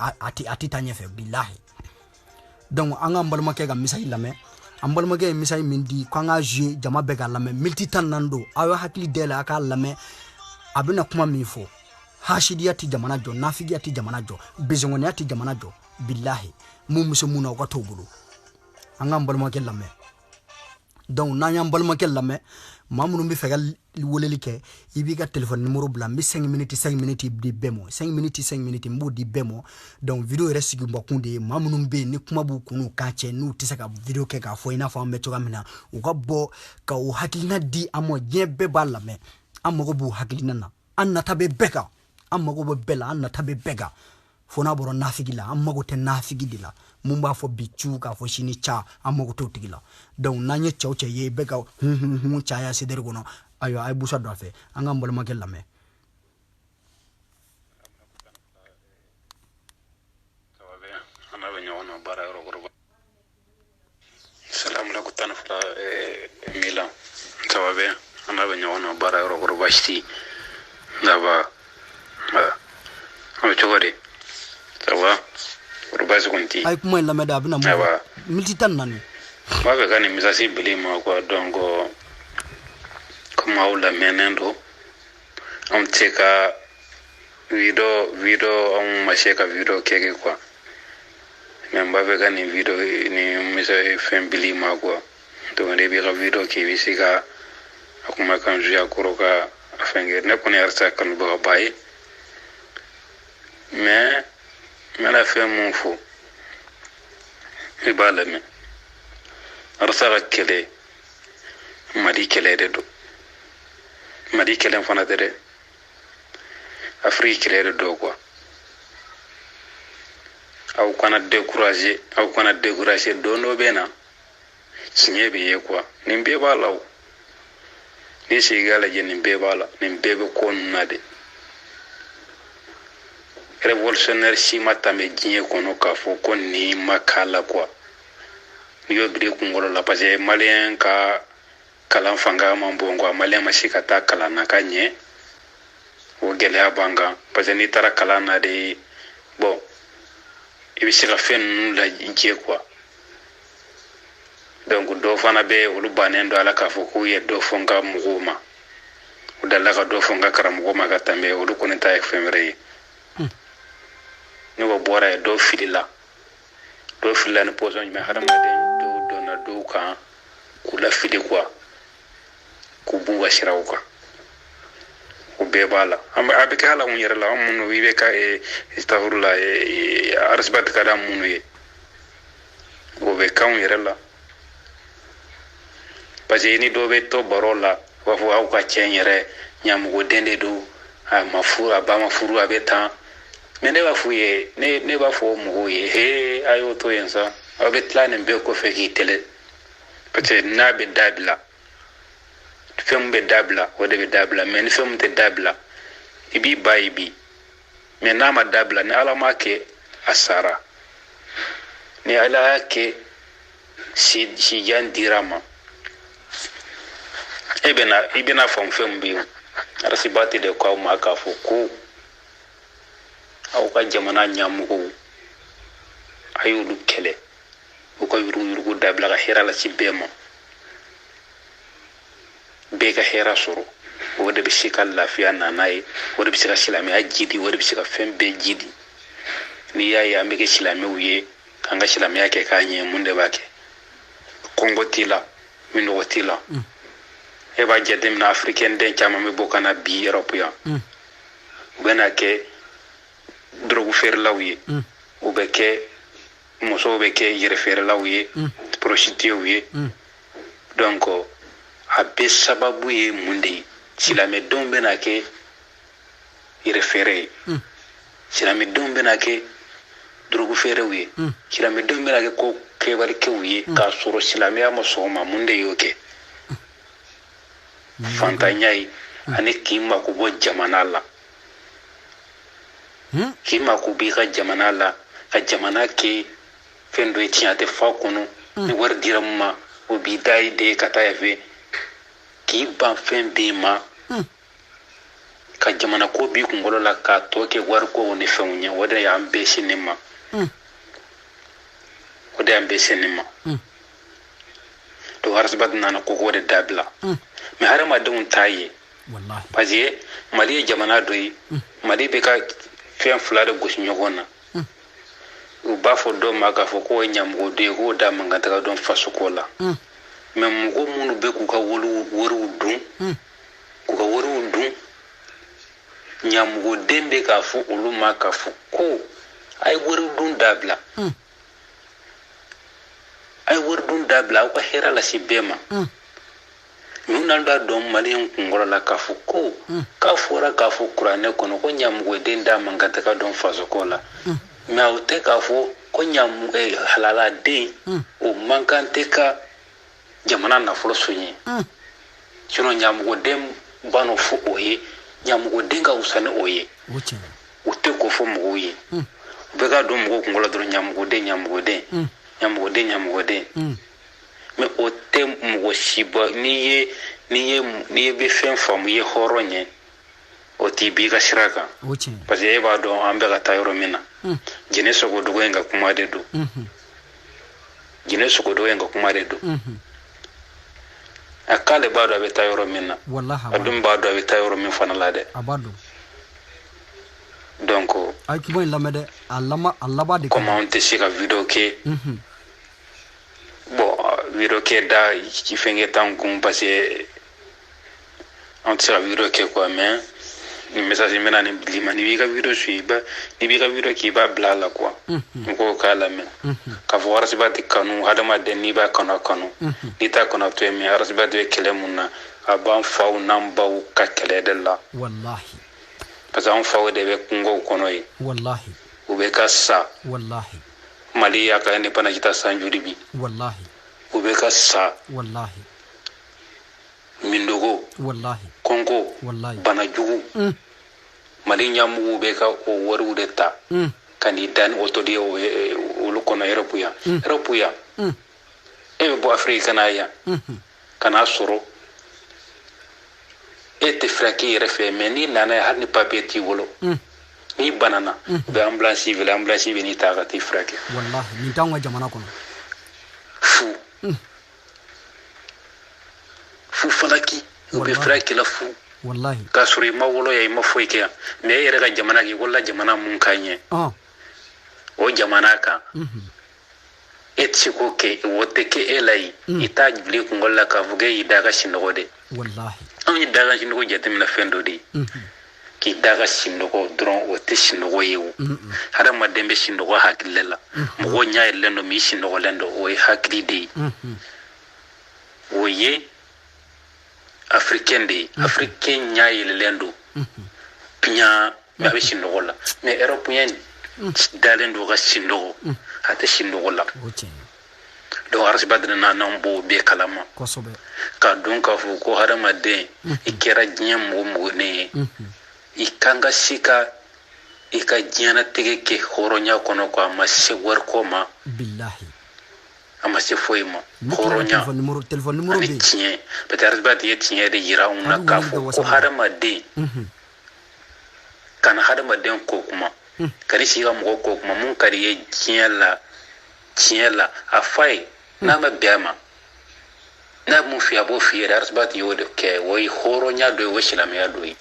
ati tanye fe billahi donc anga mbalma ke ga misay lame ambalma ke misay mindi ko anga jeu jama be ga lame multitan nando ayo hakili dela aka lame abina kuma mi fo hashidiyati jamana jo nafigiyati jamana jo bezongoniati jamana jo billahi muso muna ko to bulu anga mbalma ke lame donc nanya mbalma ke lame mamunu bi fegal woleli ke ibi ga téléphone numéro bla mi 5 minutes di bemo 5 minutes mbo di bemo donc video resti gumba kunde mamunu be ni kuma bu kunu ka che nu tisaka video ke ka fo ina fa me to gamina u ga bo ka u hakilina di amo jebe balla me amo go bu hakilina na anna tabe beka amo go be bela anna tabe beka fona boro nafigila amo go te nafigidila mumba fo bichu ka fo shini cha amo go to tigila donc nanye chawche ye beka cha ya sider gono ayo ay busa do fe anga mbol ma kel lame tawabe ana be nyono bara ro gorba salam la kutana fla milan tawabe ana be nyono bara ro gorba sti daba o chogori tawa gorba zukunti ay kuma lame da bina mo multitan nani ma be gani misasi bilima ko dongo maula menendo am teka video am masheka video keke kwa memba be gani video ni misa fembili magwa to ne bi ga video ke bisika akuma kan juya kuroka afenge ne kone arsa kan bo bayi mais la fait mon fou ibalame arsa kele madi kele de do madi kelen fana dere Afrique kele do quoi au kana décourager dono bena sinyebe ye quoi nimbe balaw ni sigala je nimbe bala nimbe be ko nade révolutionnaire si matame jinye kono ka fo ko ni makala quoi yo bire kungolo la parce malien ka kalan fanga mambongo malien mashika ta kala nakanye o gele abanga parce ni tara kala na de bon ibi sira fen la jinje quoi donc do fana be ulu banendo ala ka fo ko ye do fonga muguma udalla ka do fonga karamuguma ka tambe ulu konenta ekfemre ni wo bora do filila ni poson me harama de do na do ka kula fili quoi kubu washirauka ubebala abika hala munyerala munu wibeka istahurula arsbat kada munu ye ubeka munyerala parce ni dobe to barola wafu au ka chenyere nyamugo dende do mafura ba mafuru abeta ne bafuye ne bafo mugoye he ayo to yensa abetlane be ko feki tele parce na be dabla fem be dabla wode be dabla men fem te dabla ibi baibi men nama dabla ne ala make asara ne ala ke si jan dirama ibena fem bi rasibati de ko maka fo ko au ka jamana nyamugo ayulu kele ko yuru dabla ga hira la ci bema beka hera soro wode be shikal lafiya nanai wode be shika silami ajidi wode be shika fembe jidi ni yayi ambeke silami uye kanga silami yake kanye munde bake kongo tila mino tila e ba jedem na africain den chama me bokana bi european bena ke drogue feerelaw ye u bɛ kɛ musow bɛ kɛ yɛrɛ feerelaw ye prostituées ye donc a bɛɛ sababu ye mun de ye silamɛdenw bɛna kɛ yɛrɛ feere ye silamɛdenw bɛna kɛ drogue feerew ye silamɛdenw bɛna kɛ ko kɛbarikɛw ye k'a sɔrɔ silamɛya ma sɔn o ma mun de y'o kɛ fantanya ye ani k'i mako bɔ jamana la k'i mako b'i ka jamana la ka jamana kɛ fɛn dɔ ye tiɲɛ tɛ fa kɔnɔ ni wari dira mun ma o b'i da i den ka taa yan fɛ k'i ban fɛn bɛɛ ma ka jamana ko b'i kunkolo la k'a tɔ kɛ wari ko ni fɛnw ye o de y'an bɛɛ si ne ma o de y'an bɛɛ si ne ma donc arasibati nana koko de dabila mais hadamadenw t'a ye parce que mali ye jamana dɔ ye mali bɛ ka fɛn fila de gosi ɲɔgɔn na u b'a fɔ dɔw ma k'a fɔ k'o ye ɲamɔgɔden ye k'o da man ka taga dɔn fasoko la mais mɔgɔ minnu bɛ k'u ka wariw dun ɲamɔgɔden bɛ k'a fɔ olu ma k'a fɔ ko a ye wari dun dabila aw ka hɛrɛ lase bɛɛ ma minnu n'an b'a dɔn maliyɛn kunkɔrɔ la k'a fɔ ko k'a fɔra k'a fɔ kuranɛ kɔnɔ ko ɲamɔgɔden da man ka taga dɔn fasoko la mais aw tɛ k'a fɔ ko halaladen o man kan tɛ ka jamana nafolo soɲɛ sinon ɲamɔgɔden bano fo o ye ɲamɔgɔden ka wusa ni o ye u tɛ ko fɔ mɔgɔw ye u bɛ ka don mɔgɔw kunkolo dɔrɔn ɲamɔgɔden mais o tɛ mɔgɔ si bɔ n'i ye bɛ fɛn faamu i ye hɔrɔn ye o t'i b'i ka sira kan parce que e b'a dɔn an bɛ ka taa yɔrɔ min na jɛnɛ sogodogo in ka kuma de don a k'ale b'a dɔn a bɛ taa yɔrɔ min na a dun b'a dɔn a bɛ taa yɔrɔ min fana la dɛ donc comme an tɛ se ka video kɛ bon video kɛ da fɛnkɛ t'an kun parce que an tɛ se ka video kɛ quoi mais ni message bɛ na ni bilima ni b'i ka video su ni b'i ka video kɛ i b'a bila a la quoi mɔgɔw k'a lamɛn k'a fɔ arasibati kanu hadamaden n'i b'a kanu a kanu n'i t'a kanu a to yen mais arasibati bɛ kɛlɛ mun na a b'an faw n'an baw ka kɛlɛ de la parce que an faw de bɛ kungow kɔnɔ yen u bɛ ka sa mali y'a ka indépendance ta san joli bi u bɛ ka sa mindogo kongo banajugu mali ɲamugu bɛ ka o wariw de ta ka n'i da ni oto de ye olu kɔnɔ Europe yan e bɛ bɔ Afrique ka na yan ka n'a sɔrɔ e tɛ fɛrɛ k'i yɛrɛ fɛ mais n'i nana yan hali ni papier t'i bolo n'i banana u bɛ ambulance bɛ n'i ta ka t'i furakɛ nin t'anw ka jamana kɔnɔ fu falaki u bɛ furakɛ la fu k'a sɔrɔ i ma wolo yan i ma foyi kɛ yan mais e yɛrɛ ka jamana k'i wolola jamana mun ka ɲɛ o jamana kan e tɛ se k'o kɛ o tɛ kɛ e la yen i t'a juli kunkolo la k'a fɔ k'e y'i da ka sinɔgɔ de anw ye da ka sinɔgɔ jateminɛ fɛn dɔ de ye k'i da ka sinɔgɔ dɔrɔn o tɛ sinɔgɔ ye o hadamaden bɛ sinɔgɔ hakili la mɔgɔw ɲɛ yɛlɛlen don mais i sinɔgɔlen don o ye hakili de ye o ye africain de ye africain ɲɛ yɛlɛlen don piɲa mais a bɛ sinɔgɔ la mais européen dalen don ka sinɔgɔ a tɛ sinɔgɔ la donc arasibati n'an b'o bɛɛ kalama k'a dɔn k'a fɔ ko hadamaden i kɛra diɲɛ mɔgɔ ne ye i kan ka se ka i ka diɲɛnatigɛ kɛ hɔrɔnya kɔnɔ ko a ma se wariko ma a ma se foyi ma hɔrɔnya a bɛ tiɲɛ parce que arasibati ye tiɲɛ de yira anw na k'a fɔ ko hadamaden kana hadamaden ko kuma ka di sigi ka mɔgɔ ko kuma mun ka di ye tiɲɛ la a fa ye n'a ma bɛn a ma n'a mun f'i ye a b'o f'i ye arasibati y'o de kɛ o ye hɔrɔnya dɔ ye o ye silamɛya dɔ ye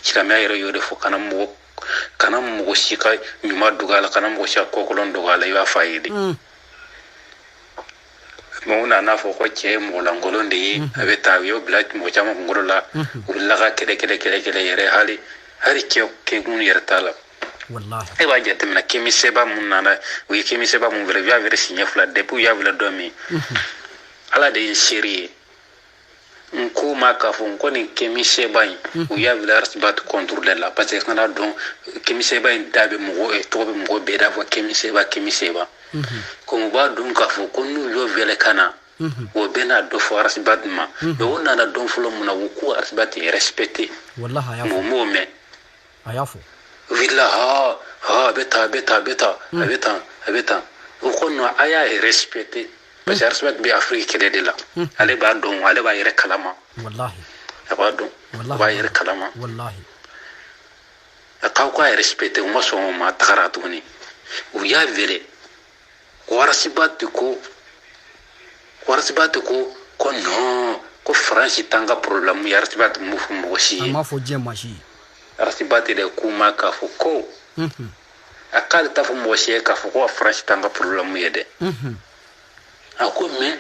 silamɛya yɛrɛ y'o de fɔ kana mɔgɔ si ka ɲuman dogo a la kana mɔgɔ si ka kɔkɔlɔn dogo a la i b'a fɔ a ye de mais u nana fɔ ko cɛ ye mɔgɔ lankolon de ye a bɛ taa u y'o bila mɔgɔ caman kunkolo la u bɛ laga kɛlɛ yɛrɛ hali cɛ kɛkun yɛrɛ t'a la wallahi e b'a jateminɛ kemi seba mun nana u ye kemi seba mun wele u y'a wele siɲɛ fila depuis u y'a wele don min ala de ye seri ye n ko ma k'a fɔ n ko nin kemi seba in u y'a wele arsibat contrôle la parce que kana dɔn kemi seba in da bɛ mɔgɔ tɔgɔ bɛ mɔgɔ bɛɛ da fɔ kemi seba ko u b'a dɔn k'a fɔ ko n'u y'o wele ka na o bɛ na dɔ fɔ arsibat ma mais o nana dɔn fɔlɔ mun na u ko arsibat respecté wallahi m'o mɛn a y'a fɔ willa ha beta o ko no aya respecté parce que respect bi Afrique kede de la ale b'a dɔn ale b'a yɛrɛ kalama wallahi a b'a dɔn a b'a yɛrɛ kalama wallahi a k'aw ka respecté u ma sɔn o ma tagara tuguni u y'a wele warasibat ko non ko France t'an ka problème ya arsibat mu fu mɔgɔ si ye a m'a fɔ diɲɛ maa si ye arsibat de kuma k'a fɔ ko a k'ale t'a fɔ mɔgɔ si ye k'a fɔ ko France t'an ka problème ye dɛ a ko mais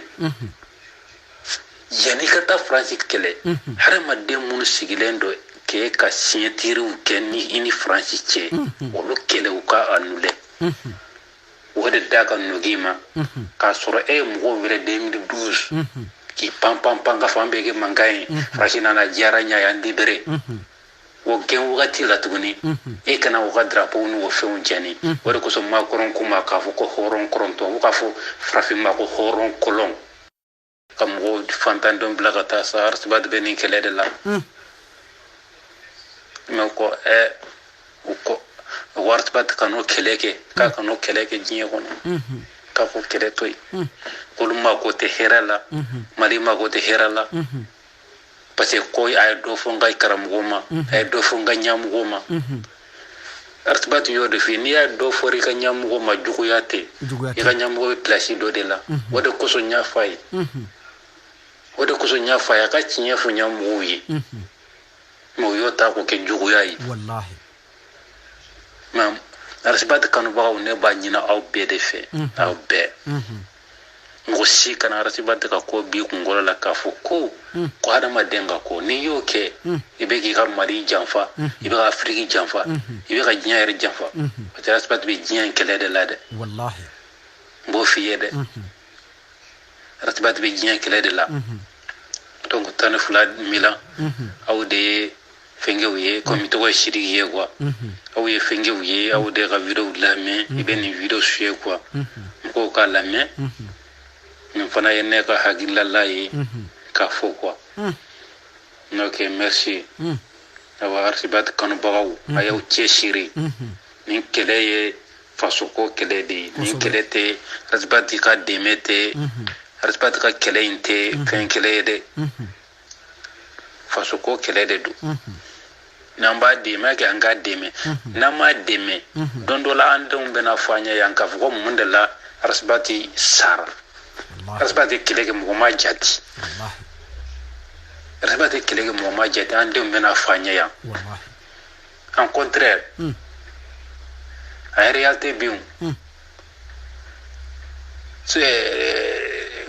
yanni ka taa France kɛlɛ hadamaden minnu sigilen don k'e ka siɲɛtiriw kɛ ni i ni France cɛ olu kɛlɛ u ka annulé o de da ka nogi ma k'a sɔrɔ e ye mɔgɔw wɛrɛ 2012 k'i pan ka fɔ an bɛ kɛ mankan ye France nana diyara ɲa y'an libéré o gɛn wagati la tuguni e kana u ka drapeau n'u fɛnw jɛni o de kosɔn Macron ko ma k'a fɔ ko hɔrɔn kɔrɔntɔ u k'a fɔ farafin ma ko hɔrɔn kɔlɔn ka mɔgɔw fantandenw bila ka taa sa arsibat bɛ nin kɛlɛ de la mais ko u ko arsibat ka n'o kɛlɛ kɛ k'a ka n'o kɛlɛ kɛ diɲɛ kɔnɔ k'a fɔ kɛlɛ to yen olu mako tɛ hɛrɛ la Mali mako tɛ hɛrɛ la parce que ko a ye dɔ fɔ n ka karamɔgɔ ma a ye dɔ fɔ n ka ɲɛmɔgɔ ma arsibat y'o de fɔ n'i y'a dɔ fɔ i ka ɲɛmɔgɔ ma juguya tɛ i ka ɲɛmɔgɔ bɛ place dɔ de la o de kosɔn n y'a fɔ a ye a ka tiɲɛ fɔ ɲɛmɔgɔw ye mais o y'o ta k'o kɛ juguya ye mais arsibat kanubagaw ne b'a ɲini aw bɛɛ de fɛ aw bɛɛ mɔgɔ si kana arsibat ka ko bi kunkolo la k'a fɔ ko hadamaden ka ko n'i y'o kɛ i bɛ k'i ka Mali janfa i bɛ ka Afiriki janfa i bɛ ka diɲɛ yɛrɛ janfa parce que arsibat bɛ diɲɛ in kɛlɛ de la dɛ n b'o f'i ye dɛ arsibat bɛ diɲɛ kɛlɛ de la donc 12 milan aw de ye fɛnkɛw ye komi tɔgɔ ye Sidiki ye quoi aw ye fɛnkɛw ye aw de ka vidéo lamɛn i bɛ nin vidéo suye quoi mɔgɔw k'a lamɛn nin fana ye ne ka hakilila ye k'a fɔ quoi ok merci awa arsibat kanubagaw a y'aw cɛsiri nin kɛlɛ ye fasoko kɛlɛ de ye nin kɛlɛ tɛ arsibat ka dɛmɛ tɛ arsibat ka kɛlɛ in tɛ fɛn kɛlɛ ye dɛ fasoko kɛlɛ de don n'an b'a dɛmɛ kɛ an k'a dɛmɛ n'an m'a dɛmɛ don dɔ la an denw bɛna fɔ an ɲɛ yan k'a fɔ ko mun de la arsibat sara arsibat kɛlɛ kɛ mɔgɔ ma jate arsibat kɛlɛ kɛ mɔgɔ ma jate an denw bɛna fɔ an ɲɛ yan en contraire a réalité bɛ yen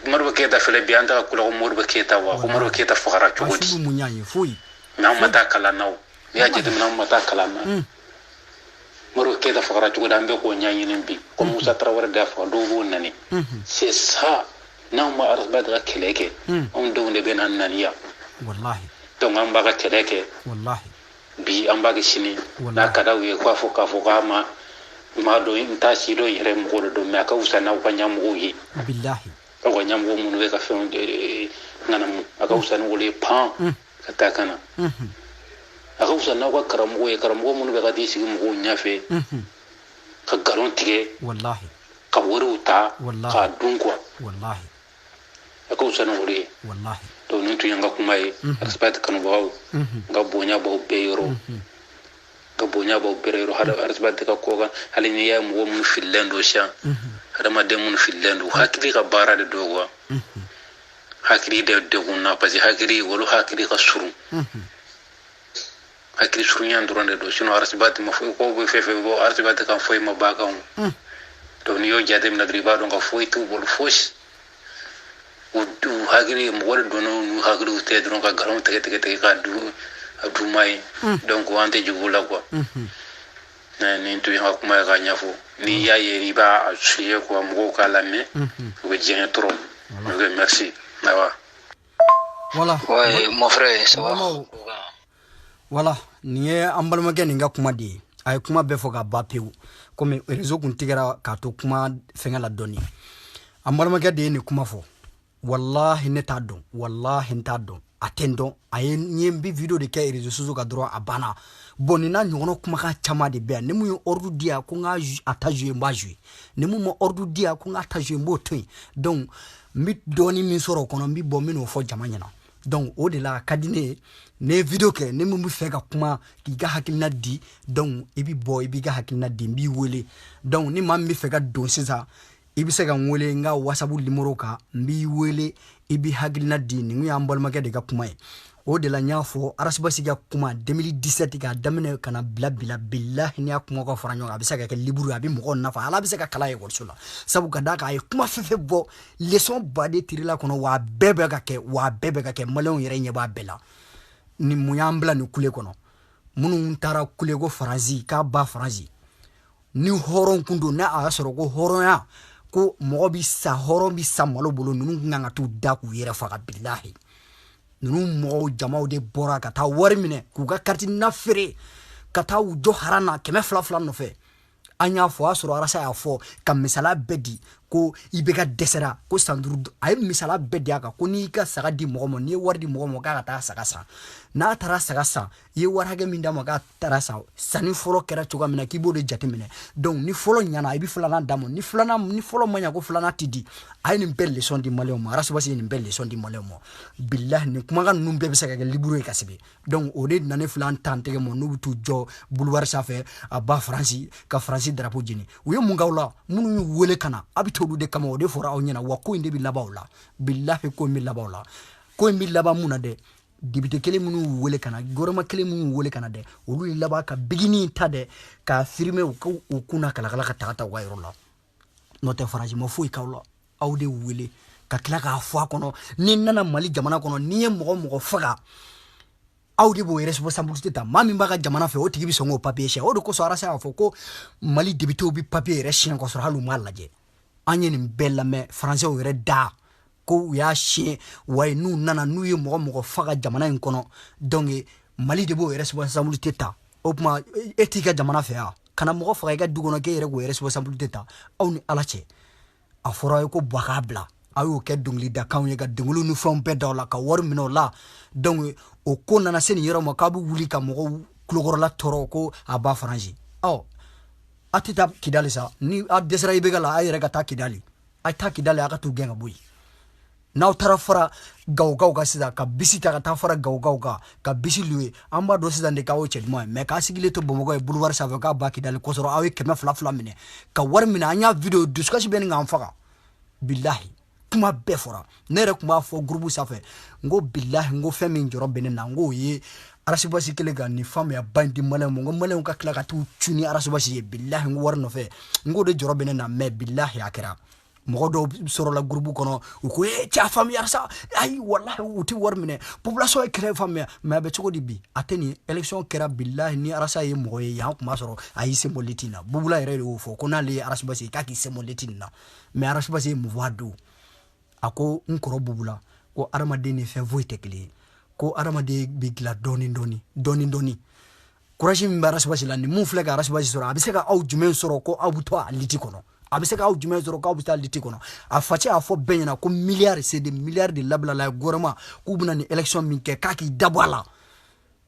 Modibo Keyita filɛ bi an tɛ ka kula ko Modibo Keyita wa ko Modibo Keyita fagara cogo di mais an ma taa kalan na o n'i y'a jateminɛ an ma taa kalan na Modibo Keyita fagara cogo di an bɛ k'o ɲɛɲini bi ko Musa Tarawele de y'a faga dɔw b'o nani c'est ça n'anw ma arsibat ka kɛlɛ kɛ anw denw de bɛ na naniya donc an b'a ka kɛlɛ kɛ bi an b'a kɛ sini n'a ka d'aw ye k'a fɔ k'a ma maa dɔn n t'a si dɔn yɛrɛ mɔgɔ dɔ don mais a ka fisa n'aw ka ɲɛmɔgɔw ye aw ka ɲɛmɔgɔ minnu bɛ ka fɛnw ŋanamu a ka fisa n'olu ye pan ka taa ka na a ka fisa n'aw ka karamɔgɔ ye karamɔgɔ minnu bɛ ka t'i sigi mɔgɔw ɲɛfɛ ka nkalon tigɛ ka wariw ta k'a dun quoi a ka fisa n'olu ye donc nin tun ye n ka kuma ye arsibat kanubagaw n ka bonya b'aw bɛɛ yɔrɔ ka bonya b'aw bɛɛ yɔrɔ arsibat ka ko kan hali n'i y'a ye mɔgɔ minnu fililen don sisan hadamaden minnu fililen don hakili ka baara de don quoi hakili de degun na parce que hakili olu hakili ka surun hakili surunya dɔrɔn de don sinon arsibat ma foyi ko bɛ fɛn fɛn bɔ arsibat kan foyi ma ba kan donc n'i y'o jateminɛ dɔrɔn i b'a dɔn ka foyi t'u bolo fosi u hakili mɔgɔ de donna n'u hakiliw tɛ dɔrɔn ka nkalon tigɛ k'a du a du ma ye donc an tɛ jugu la quoi ni to ha kuma ga nyafo ni ya yeri ba chiye ko mo ka la me o jien trop merci nawa voilà ouais mon frère ça va voilà ni ambalma ke ninga kuma di ay kuma be fo ga bapew comme réseau kun tigara ka to kuma fenga la doni ambalma ke de ni kuma fo wallahi ne ta don wallahi nta don atendo ay nyembi video de ke réseau suzo ka droit abana bonina nyono kuma ka chama de be ne mu ordu dia ko nga atajue mbajue ne mu mo ordu dia ko nga atajue mbotoi donc mi doni min soro kono mi bo min fo jamanya na donc au delà kadine ne video ke ne mu fe ka kuma ki ga hakilina di donc ibi bo ibi ga hakilina di mbi wele donc ni mam mi fe ka don sisa ibi se ka wele nga wasabu limoro ka mbi wele ibi hakilina di ni ngi ambol make de ka kuma au delà nya fo arasibasi ga kuma 2017 ka damene kana bila billahi ni akuma ko faranyo abi se ka liburu abi mo na fa ala bi se ka kala e worsula sabu ka da ka ay kuma fefe bo leçon bade tirila kono wa bebe ka ke malon yere nya ba bela ni muyambla ni kule kono munu tara kule go faransi ka ba faransi ni horon kundo na a soro go horon ya ko mo bi sa horon bi sa malo bolo nunu nganga tu da ku yere fa ka billahi nunu mo jamaw de bora ka ta warmine ku ga karti na fere ka ta ujo harana keme fla no fe anya fo asoro arasa ya fo kam misala bedi ko ibega desera ko sanduru ay misala bedi aka ko ni ka saga di mo ni wardi mo ka ta saga sa na tara saga sa ye warage minda mo ka tara sa sani folo kera chuga mina kibo de jatemine donc ni folo nyana ibi fulana damo ni folo manya ko fulana tidi ay ni belle son di maleo mo araso basi ni belle son di maleo mo billahi ni kuma kan numbe be saga liburu e kasibe donc o de nane fulan tante mo no tu jo boulevard safe aba franci ka franci drapeau jini uyo mungawla munu wele kana abitodu de kama o de fora o nyana wa ko inde bi labawla billahi ko mi labawla ko mi laba muna de dibite kele munu wele kana goroma kele munu wele kana de olu laba ka bigini tade ka firme o kuna kala ka tata wa yorola note faraji mo fu ikawla awde wele ka kila ka fo kono ni nana mali jamana kono ni mo faga awde bo responsabilité ta mami mbaka jamana fe o tigi bi songo papier che o do ko so arasa fo ko mali dibite obi papier re chien ko so halu malaje anye ni bella me français o re da ko ya chien way nu nana nu ye mo faga jamana en kono donc mali de bo responsabilité ta o kuma etika jamana fe ya kana mo faga ga dugono ke re go responsabilité ta aw ni alache afora ko bakabla ayo ke dungli da kan ye ga dunglu nu fon pe da la ka war mino la donc o ko nana seni yero mo ka bu wuli ka mo klogoro la toro ko aba franji aw atita kidali sa ni a desra ibegala ay rega ta kidali ay ta kidali aka tu genga buyi naw tara fara gaw ga sida ka bisi ta ta fara gaw ga ka bisi luwe amba do sida de ka o chedmo me ka sigile to bomogo e boulevard save ka ba kidali ko soro awe keme fla mine ka war mine anya video discussion ben ngam faka billahi kuma be fora nere kuma fo groupe safe ngo billahi ngo femi njoro benena ngo ye arasibasi kele ga ni femme ya bandi male mo male ka kla ka tu tuni arasibasi billahi ngo warno fe ngo de joro benena me billahi akira mo do soro la groupe kono ko e cha femme ya sa ay wallahi uti war mine population e kre femme me be choko di bi ateni election kera billahi ni arasa ye mo ye ya kuma soro ay se molitina bubula ere o fo ko na le arasibasi ka ki se molitina me arasibasi mo wadu ako nkoro bubula ko aramade ni fe voite kli ko aramade bigla doni courage mi barasibasi la ni mu flega arasibasi soro abiseka au jumen soro ko abuto aliti kono abiseka au jumen soro ko abuto aliti kono afache afo benyana ko milliards c'est des milliards de labla la gorama ko buna ni election min ke kaki dabwala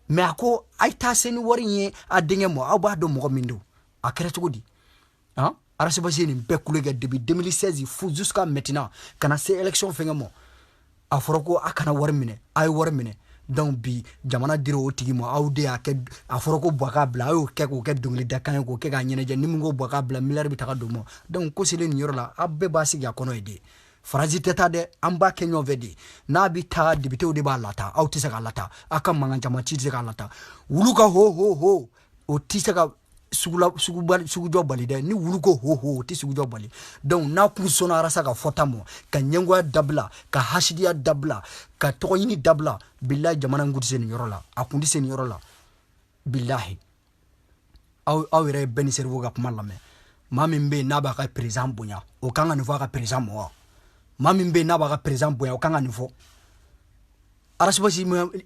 me ako aita seni warinye adenge mo aba do mo mindu akere tugudi hein arasibasi ni be kulega depuis 2016 fou jusqu'à maintenant kana ces élections fengamo aforoko akana warmine ay warmine donc bi jamana diro otigi mo awde ake aforoko boaka bla ayo ke ko ke dongli dakan ko ke ga nyene je nimungo boaka bla milliard bi taka do mo donc ko sele ni yorola abbe basi ya kono ede frazi teta de amba kenyo vedi na bi ta dibite o de ba lata aw tisa ga lata aka manga jama chi tisa ga lata wuluka ho o tisa ga sugu jobali de ni wuluko ho ti sugu jobali donc na ku sona rasa ka fotamo ka nyengwa dabla ka hashidia dabla ka toyini dabla billahi jamana ngudi sen yorola akundi sen yorola billahi aw yɛrɛ bɛɛ cerveau ka kuma lamɛn maa min bɛ yen n'a b'a ka président bonya o kan ka nin fɔ a ka président ma wa maa min bɛ yen n'a b'a ka président bonya o kan ka nin fɔ arasibasi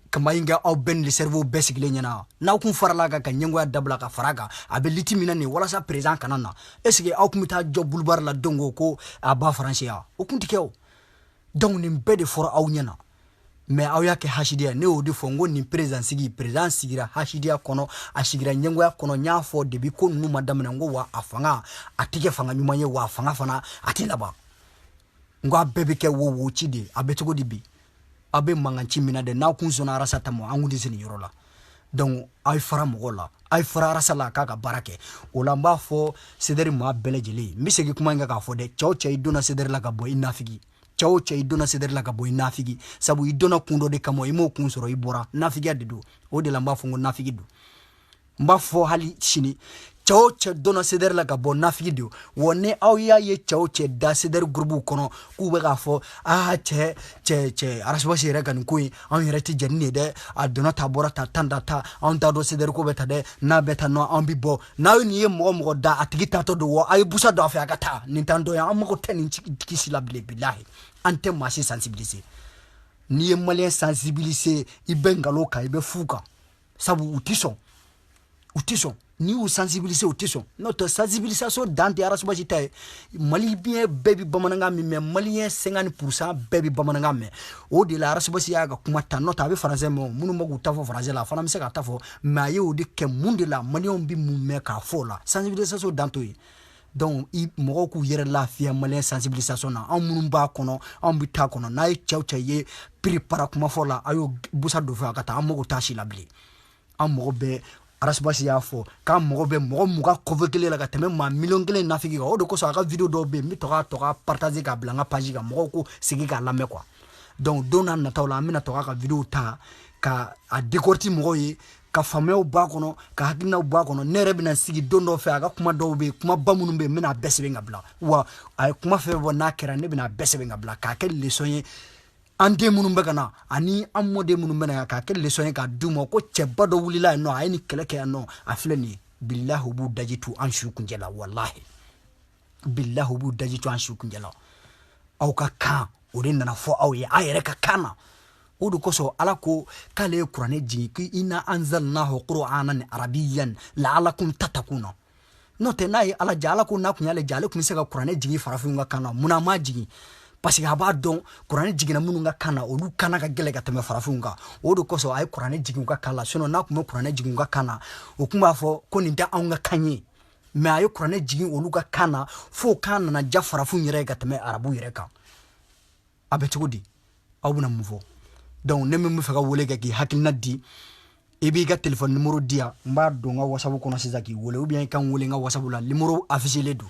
kama in kɛ aw bɛɛ ni cerveau bɛɛ sigilen ɲɛna n'aw kun farala kan ka ɲɛngoya dabila ka fara kan a bɛ liti min na nin walasa président kana na est ce que aw kun bɛ taa jɔ boulevard la don ko a b'a faransiya o kun tɛ kɛ o donc nin bɛɛ de fɔra aw ɲɛna mais aw y'a kɛ hasidiya ne y'o de fɔ n ko nin président sigira hasidiya kɔnɔ a sigira ɲɛngoya kɔnɔ n y'a fɔ depuis ko ninnu ma daminɛ n ko wa a fanga a tɛ kɛ fanga ɲuman ye wa a fanga fana a tɛ laban n ko a bɛɛ bɛ kɛ wo ci de a bɛ cogo di bi a bɛ mankan ci min na dɛ n'aw kun sɔnna arasa ta ma an kun tɛ se nin yɔrɔ la donc aw fara mɔgɔw la aw fara arasa la a k'a ka baara kɛ o la n b'a fɔ CDR maa bɛɛ lajɛlen n bɛ segin kuma in kan k'a fɔ dɛ cɛ o cɛ i donna CDR la ka bɔ i nafigi cɛ o cɛ i donna CDR la ka bɔ i nafigi sabu i donna kun dɔ de kama i m'o kun sɔrɔ i bɔra nafigiya de don o de la n b'a fɔ n ko nafigi don n b'a fɔ hali sini cɛ o cɛ donna CDR la ka bɔ nafigi don wa ni aw y'a ye cɛ o cɛ da CDR groupe kɔnɔ k'u bɛ k'a fɔ cɛ arasibasi yɛrɛ ka nin ko in anw yɛrɛ tɛ jɛni nin ye dɛ a donna ta bɔra ta tan da ta anw t'a dɔn CDR ko bɛ ta dɛ n'a bɛ ta nɔ an bi bɔ n'aw ye nin ye mɔgɔ mɔgɔ da a tigi taatɔ don wa a ye busa don a fɛ a ka taa nin t'an dɔ ye an mago tɛ nin tigi si la bilen bilahi an tɛ maa si sensibiliser n'i ye maliyɛn sensibiliser i bɛ nkalon kan i bɛ fu kan sabu u tɛ sɔn ni y'u sensibiliser u tɛ sɔn n'o tɛ sensibilisation dan tɛ arasibasi ta ye maliyɛn bɛɛ bɛ bamanankan min mɛn maliyɛn 50% bɛɛ bɛ bamanankan mɛn o de la arasibasi y'a ka kuma ta n'o tɛ a bɛ faransɛ mɛn minnu bɛ k'u ta fɔ faransɛ la a fana bɛ se k'a ta fɔ mais a ye o de kɛ mun de la maliyɛnw bɛ mun mɛn k'a fɔ o la sensibilisation dan t'o ye donc mɔgɔw k'u yɛrɛ lafiya maliyɛn sensibilisation na anw minnu b'a kɔnɔ anw bɛ taa kɔnɔ n'a ye cɛw cɛ ye prépara kumafɔ la a y'o busa don fɛ a ka taa an mago t'a si la bilen an mago bɛ arasibasi y'a fɔ k'an mago bɛ mɔgɔ mugan convoqué la ka tɛmɛ maa miliyɔn 1 nafigi kan o de kosɔn a ka video dɔw bɛ yen n bɛ to ka partager k'a bila n ka page kan mɔgɔw ko sigi k'a lamɛn quoi donc don n'a nataw la an bɛna to ka video ta ka a décortiquer mɔgɔw ye ka faamuyaw b'a kɔnɔ ka hakilinaw b'a kɔnɔ ne yɛrɛ bɛna sigi don dɔ fɛ a ka kuma dɔw bɛ yen kumaba minnu bɛ yen n bɛna a bɛɛ sɛbɛn ka bila wa a ye kuma fɛn fɛn n'a kɛra ne bɛna a bɛɛ sɛbɛn ka bila k'a kɛ leçon ye an den minnu bɛ ka na ani an mɔden minnu bɛ na k'a kɛ leçon ye k'a d'u ma ko cɛba dɔ wulila yan nɔ a ye nin kɛlɛ kɛ yan nɔ a filɛ nin ye bilahi u b'u daji to an su kuncɛ la walahi bilahi u b'u daji to an su kuncɛ la aw ka kan o de nana fɔ aw ye a yɛrɛ ka kan na o de kosɔn ala ko k'ale ye kuranɛ jigin ko inna anzalnahu qur'anan arabiyyan la'allakum tattaquna n'o tɛ n'a ye ala ja ala ko n'a kun y'ale ja ale kun bɛ se ka kuranɛ jigin farafinw ka kan na mun na a m'a jigin parce que a b'a dɔn kuranɛ jiginna minnu ka kan na olu kana ka gɛlɛ ka tɛmɛ farafinw kan o de kosɔn a ye kuranɛ jigin u ka kan la sinon n'a kun bɛ kuranɛ jigin u ka kan na o kun b'a fɔ ko nin tɛ anw ka kan ye mais a ye kuranɛ jigin olu ka kan na fo kan nana ja farafinw yɛrɛ ye ka tɛmɛ arabu yɛrɛ kan a bɛ cogo di aw bɛna mun fɔ donc ne min bɛ fɛ ka wele kɛ k'i hakilina di i b'i ka téléphone numéro di yan n b'a don n ka whatsapp kɔnɔ sisan k'i wele ou bien i ka n wele n ka whatsapp la numéro affiché don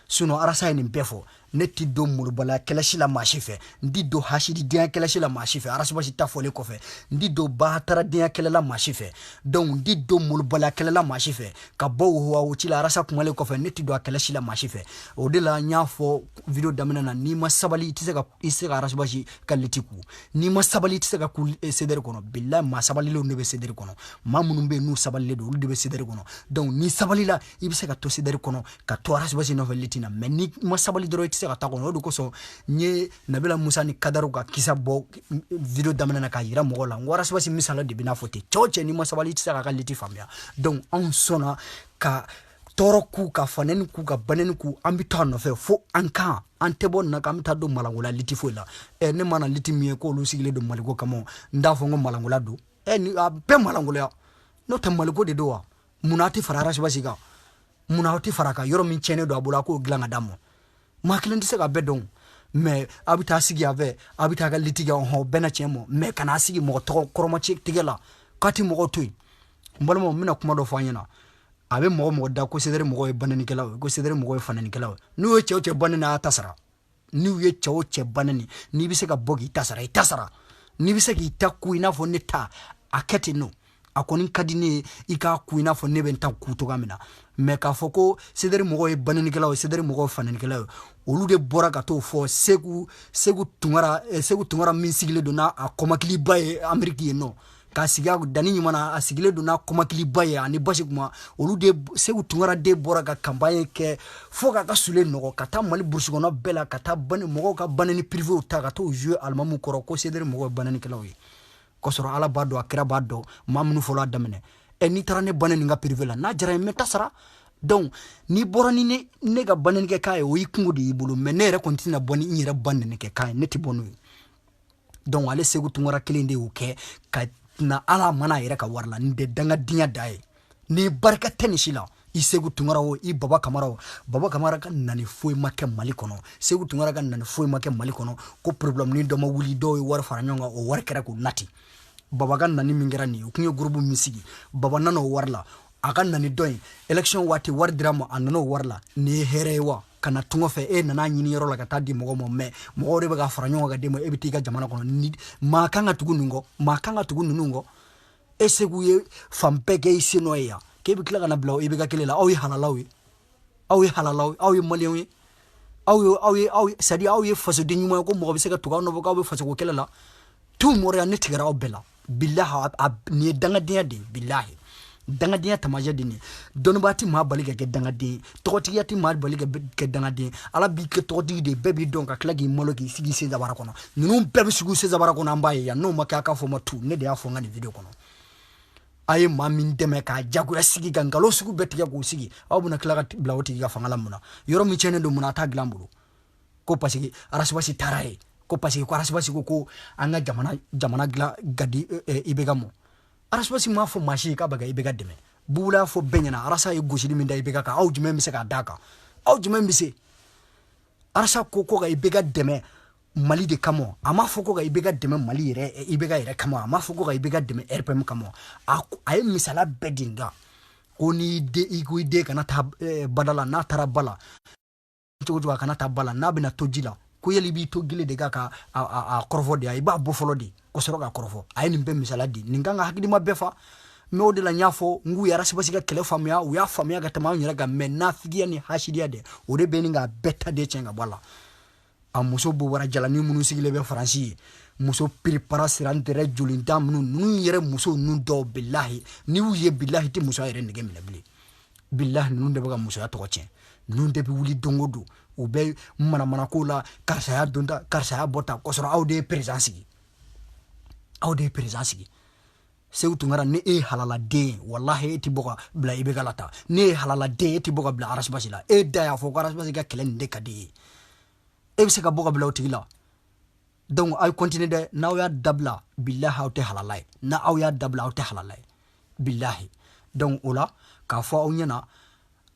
sinon arasa ye nin bɛɛ fɔ ne ti don molobaliya kɛlɛsi la maa si fɛ n ti don hasididenya kɛlɛsi la maa si fɛ arasibasi ta fɔlen kɔfɛ n ti don bahataradenya kɛlɛ la maa si fɛ donc n ti don molobaliya kɛlɛ la maa si fɛ ka bɔ wowawo ci la arasa kumalen kɔfɛ ne ti don a kɛlɛsi la maa si fɛ o de la n y'a fɔ video daminɛ na n'i ma sabali i tɛ se ka arasibasi ka liti ku n'i ma sabali i tɛ se ka ku CDR kɔnɔ bilahi maa sabalilenw de bɛ CDR kɔnɔ maa minnu bɛ yen n'u sabalilen don olu de bɛ CDR kɔnɔ donc n'i sabalila i bɛ se ka to CDR kɔnɔ ka to arasibasi nɔfɛ liti na mais n'i ma sabali dɔrɔn i tɛ se ka taa kɔnɔ o de kosɔn n ye Nabila Musa ni Kadaru ka kisa bɔ video daminɛ na k'a yira mɔgɔw la n ko arasibasi misala de bɛ n'a fɔ ten cɛ o cɛ n'i ma sabali i tɛ se k'a ka liti faamuya donc anw sɔnna ka tɔɔrɔ k'u ka fanɛni k'u ka banɛni k'u an bɛ taa nɔfɛ fo an kan an tɛ bɔ nin na k'an bɛ taa don malangola liti foyi la ne mana liti min ye k'olu sigilen don maliko kama n t'a fɔ n ko malangola don ni a bɛɛ malangoloya n'o tɛ maliko de don wa munna a tɛ fara arasibasi kan munna aw tɛ fara a kan yɔrɔ min tiɲɛnen don a bolo a k'o dilan ka d'a ma maa kelen tɛ se ka bɛɛ dɔn mais a bɛ taa sigi a fɛ a bɛ taa ka liti kɛ ɔhɔn bɛɛ na tiɲɛ ma mais kana sigi mɔgɔ tɔgɔ kɔrɔma tigɛ la k'a tɛ mɔgɔw to yen n balimaw n bɛna kuma dɔ fɔ an ɲɛna a bɛ mɔgɔ da ko CDR mɔgɔw ye banɛnikɛlaw ye ko CDR mɔgɔw ye fanɛnikɛlaw ye n'u ye cɛ o cɛ banɛni a y'a ta sara n'u ye cɛ o cɛ banɛni n'i bɛ se ka bɔ k'i ta sara i ta sara n'i bɛ se k'i ta ku i n'a fɔ ne ta a kɛ ten nɔ a kɔni ka di ne ye i k'a ku i n'a fɔ ne bɛ n ta ku cogoya min na mais k'a fɔ ko CDR mɔgɔw ye banɛnikɛlaw ye CDR mɔgɔw ye fanɛnikɛlaw ye olu de bɔra ka t'o fɔ Segu Tunkara min sigilen don n'a kɔmakiliba ye Ameriki ye nɔ ka siga dani ɲumana a sigilen don n'a kɔmakiliba ye ani basi kuma olu de Segu Tunkara de bɔra ka campagne kɛ fo k'a ka sule nɔgɔ ka taa Mali burusi kɔnɔ bɛɛ la ka taa mɔgɔw ka banani privéw ta ka t'o jouer alimamu kɔrɔ ko Cedere mɔgɔw ye bananikɛlaw ye kosɔrɔ Ala b'a dɔn a kira b'a dɔn maa minnu fɔlɔ a daminɛ n'i taara ne banani ka privé la n'a jara n bɛ ta sara donc n'i bɔra ni ne ka bananikɛ k'a ye o y'i kungo de y'i bolo mais ne yɛrɛ kɔni tɛna bɔ ni n yɛrɛ bananikɛ k'a ye ne tɛ bɔ n'o ye donc ale Segu Tunkara kelen de y'o kɛ ka na Ala mana yɛrɛ ka wari la nin de dangadenya da ye ni barika tɛ nin si la i Segu Tunkara o i Baba Kamara o Baba Kamara ka nani foyi ma kɛ Mali kɔnɔ Segu Tunkara ka nani foyi ma kɛ Mali kɔnɔ ko problème ni dɔ ma wuli dɔw ye wari fara ɲɔgɔn kan o wari kɛra k'o nati Baba ka nani min kɛra nin ye o tun ye groupe min sigi Baba nana o wari la a ka nani dɔ in élection waati wari dira ma a nana o wari la nin ye hɛrɛ ye wa ka na tunga fɛ e nana ɲini yɔrɔ la ka taa di mɔgɔ ma mais mɔgɔw de bɛ ka fara ɲɔgɔn kan d'e ma e bɛ t'i ka jamana kɔnɔ ni maa kan ka tugu nin kɔ maa kan ka tugu ninnu kɔ e Segu ye fan bɛɛ kɛ i sen nɔ ye yan k'e bɛ tila ka na bila i bɛ ka kelen la aw ye halalaw ye aw ye halalaw aw ye maliyɛnw ye aw ye c'est à dire aw ye fasoden ɲuman ye ko mɔgɔ bɛ se ka tugu aw nɔfɛ k'aw bɛ fasoko kɛlɛ la tout mɔrɔya ne tigɛra aw bɛɛ la bilahi nin ye dangadenya de ye bilahi dangadenya tamaja de nin dɔnnibaa ti maa bali ka kɛ dangaden ye tɔgɔtigiya ti maa bali ka kɛ dangaden Ala b'i kɛ tɔgɔtigi de bɛɛ b'i dɔn ka tila k'i malo k'i sigi sen zabara kɔnɔ ninnu bɛɛ bɛ sigi sen zabara kɔnɔ an b'a ye yan n'o ma kɛ a k'a fɔ ma tu ne de y'a fɔ n ka nin video kɔnɔ a ye maa min dɛmɛ k'a jagoya sigi ka nkalon sugu bɛɛ tigɛ k'o sigi aw bɛna tila ka bila o tigi ka fanga la mun na yɔrɔ min tiɲɛnen don mun na a t'a dilan bolo ko parce que arasibasi taara ye ko parce que ko arasibasi ko an ka jamana dilan gadi IBK mɔ arasibasi m'a fɔ maa si ye k'a bɛ ka IBK dɛmɛ Bubula y'a fɔ bɛɛ ɲɛna arasa ye gosili min da IBK kan aw jumɛn bɛ se k'a d'a kan aw jumɛn bɛ se arasa ko ka IBK dɛmɛ Mali de kama a m'a fɔ ko ka IBK dɛmɛ Mali yɛrɛ IBK yɛrɛ kama a m'a fɔ ko ka IBK dɛmɛ RPM kama a ye misala bɛɛ di nka ko ni ko i den kana taa bada la n'a taara ba la cogo cogo a kana taa ba la n'a bɛna to ji la ko yali i b'i to gele de ka a kɔrɔfɔ de i b'a bɔ fɔlɔ de ka sɔrɔ k'a kɔrɔfɔ a ye nin bɛɛ misala di nin kan ka hakilima bɛɛ fa mais o de la n y'a fɔ n k'u ye arasibasi ka kɛlɛ faamuya u y'a faamuya ka tɛmɛ anw yɛrɛ kan mais nafigiya ni hasidiya de o de bɛ nin k'a bɛɛ ta de tiɲɛ ka bɔ a la a muso bobara jalani minnu sigilen bɛ Faransi ye muso piripara sira ntɛrɛ jolintan minnu yɛrɛ muso ninnu dɔw bilahi n'i y'u ye bilahi tɛ musoya yɛrɛ nege minɛ bilen bilahi ninnu de bɛ ka musoya tɔgɔ tiɲɛ ninnu de bɛ wuli don o don u bɛ manamanako la karisaya don ta karisaya bɔ ta kosɔrɔ aw de ye président sigi aw de ye président sigi Segu Tunkara ne e halaladen wallahi e ti bɔ ka bila IBK la ta ne e halaladen e ti bɔ ka bila arasibasi la e da y'a fɔ ko arasibasi ka kɛlɛ nin de ka di ye e bɛ se ka bɔ ka bila o tigi la donc aw continue dɛ n'aw y'a dabila bilahi aw tɛ halala ye n'aw y'a dabila aw tɛ halala ye bilahi donc o la k'a fɔ aw ɲɛna